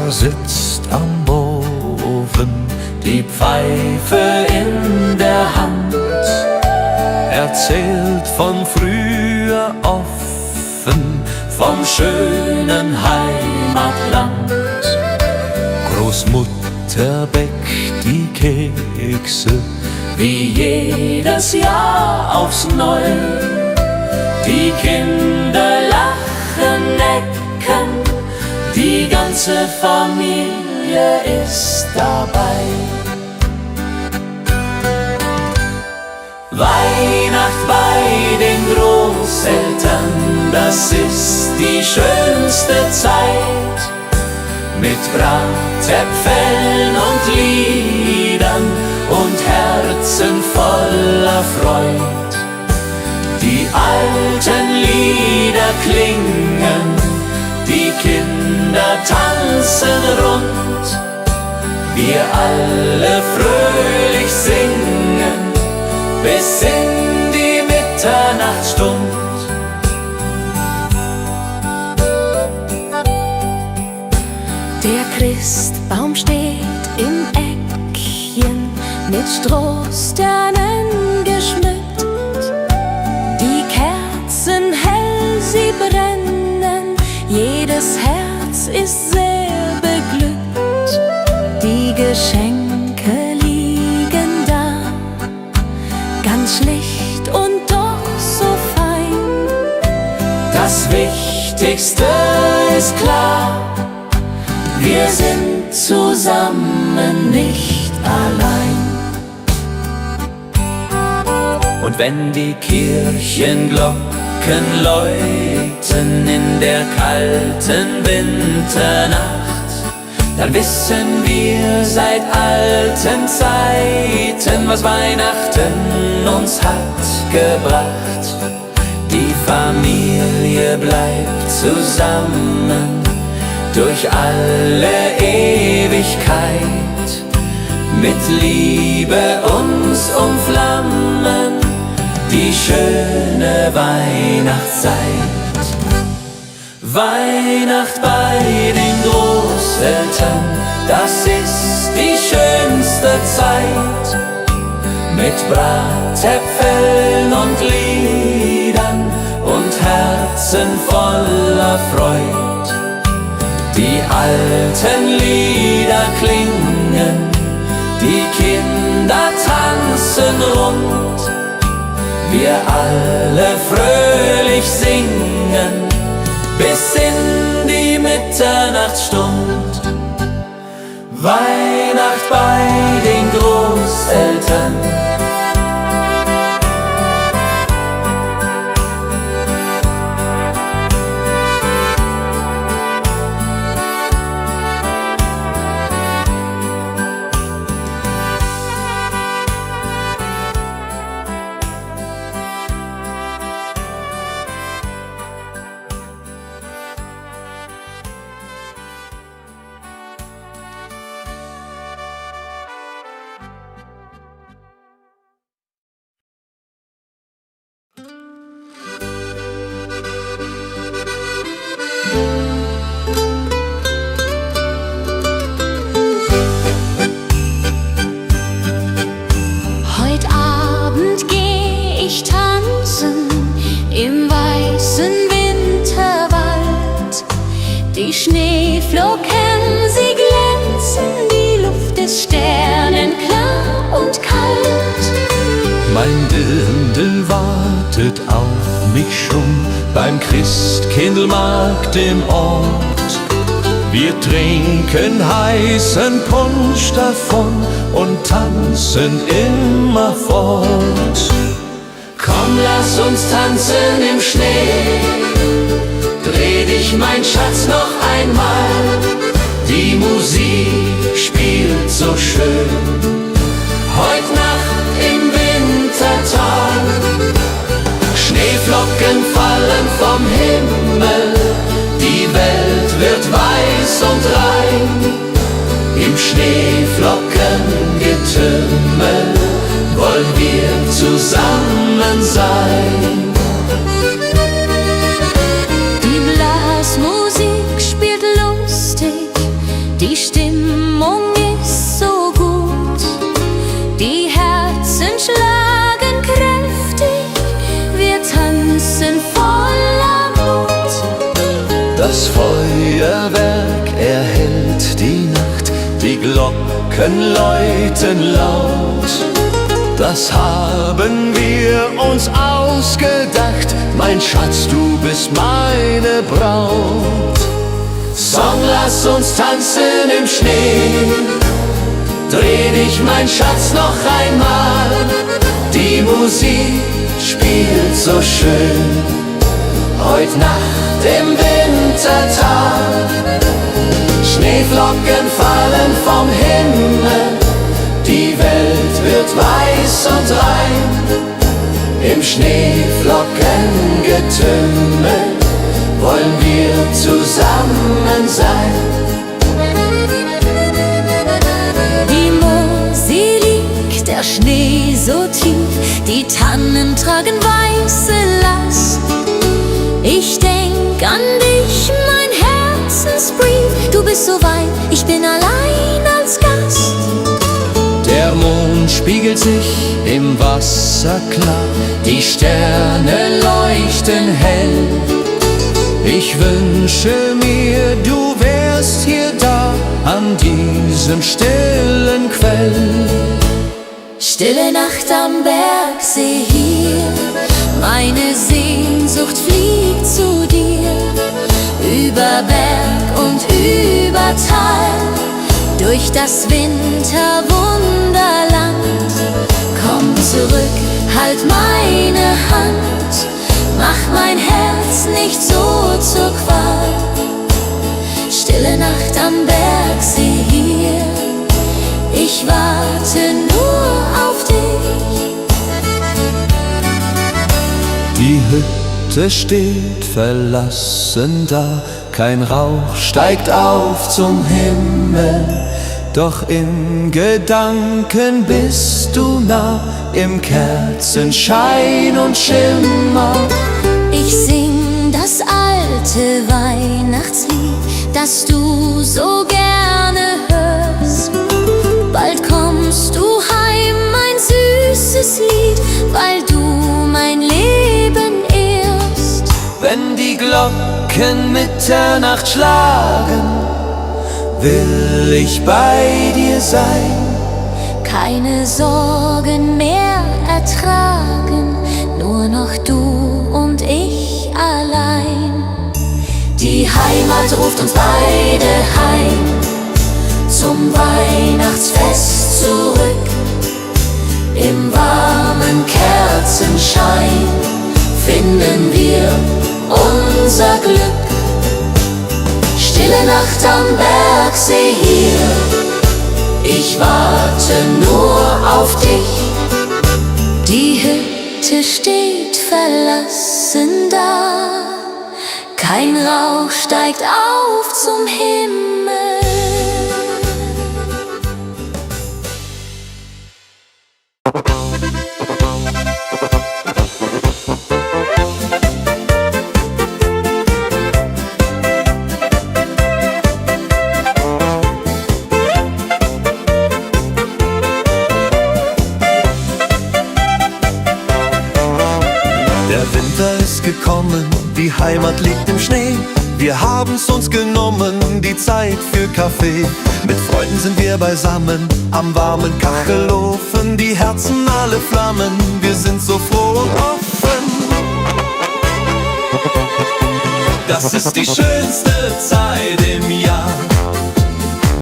Sitzt am Ofen, die Pfeife in der Hand, erzählt von früher offen, vom schönen Heimatland. Großmutter bäckt die Kekse wie jedes Jahr aufs Neue. Die Kinder lachen, necken, die ganze Familie ist dabei. Weihnacht bei den Großeltern, das ist die schönste Zeit. Mit Bratäpfeln und Liedern und Herzen voller Freud. Die alten Lieder klingen, die Kinder tanzen rund. Wir alle fröhlich singen bis in die Mitternachtsstund. Der Christbaum steht im Eckchen, mit Strohsternen geschmückt. Die Kerzen hell, sie brennen, jedes Herz ist sehr beglückt. Die Geschenke liegen da, ganz schlicht und doch so fein. Das Wichtigste ist klar, wir sind zusammen, nicht allein. Und wenn die Kirchenglocken läuten in der kalten Winternacht, dann wissen wir seit alten Zeiten, was Weihnachten uns hat gebracht. Die Familie bleibt zusammen durch alle Ewigkeit, mit Liebe uns umflammen, die schöne Weihnachtszeit. Weihnacht bei den Großeltern, das ist die schönste Zeit. Mit Bratäpfeln und Liedern und Herzen voller Freud. Die alten Lieder klingen, die Kinder tanzen rund. Wir alle fröhlich singen bis in die Mitternachtsstund. Weihnacht bei den Großeltern. Heut Abend geh ich tanzen im weißen Winterwald. Die Schneeflocken, sie glänzen, die Luft ist sternenklar und kalt. Mein Dirndl wartet auf mich schon beim Christkindlmarkt im Ort. Wir trinken heißen Punsch davon und tanzen immerfort. Komm, lass uns tanzen im Schnee. Dreh dich, mein Schatz, noch einmal. Die Musik spielt so schön. Heut Nacht im Wintertag. Schneeflocken fallen vom Himmel. Die Welt wird weiß und rein. Im Schneeflockengetümmel wollen wir zusammen sein. Die Blasmusik spielt lustig, die Stimmung ist so gut. Die Herzen schlagen kräftig, wir tanzen voller Mut. Das Feuerwerk erhellt die Nacht, die Glocken läuten laut. Das haben wir uns ausgedacht, mein Schatz, du bist meine Braut. Song, lass uns tanzen im Schnee, dreh dich, mein Schatz, noch einmal. Die Musik spielt so schön, heut Nacht im Wintertag. Schneeflocken fallen vom Himmel, die Welt wird weiß und rein. Im Schneeflockengetümmel wollen wir zusammen sein. Die Mosel liegt, der Schnee so tief, die Tannen tragen weiße Last. Ich denk an dich, mein Herzensbrief, du bist so weit, ich bin allein als Gast. Der Mond spiegelt sich im Wasser klar, die Sterne leuchten hell. Ich wünsche mir, du wärst hier da, an diesem stillen Quell. Stille Nacht am Bergsee hier, meine Sehnsucht fliegt zu dir. Über Berg und über Tal, durch das Winterwunderland. Komm zurück, halt meine Hand, mach mein Herz nicht so zur Qual. Stille Nacht am Bergsee hier, ich warte nur auf dich. Die Hütte steht verlassen da, kein Rauch steigt auf zum Himmel. Doch in Gedanken bist du nah, im Kerzenschein und Schimmer. Ich sing das alte Weihnachtslied, das du so gerne hörst. Bald kommst du heim, mein süßes Lied, weil du mein Leben ehrst. Wenn die Glocken Mitternacht schlagen, will ich bei dir sein. Keine Sorgen mehr ertragen, nur noch du und ich allein. Die Heimat ruft uns beide heim, zum Weihnachtsfest zurück. Im warmen Kerzenschein finden wir unser Glück. Stille Nacht am Bergsee hier, ich warte nur auf dich. Die Hütte steht verlassen da, kein Rauch steigt auf zum Himmel. Gekommen, die Heimat liegt im Schnee. Wir haben's uns genommen, die Zeit für Kaffee. Mit Freunden sind wir beisammen, am warmen Kachelofen. Die Herzen alle flammen, wir sind so froh und offen. Das ist die schönste Zeit im Jahr.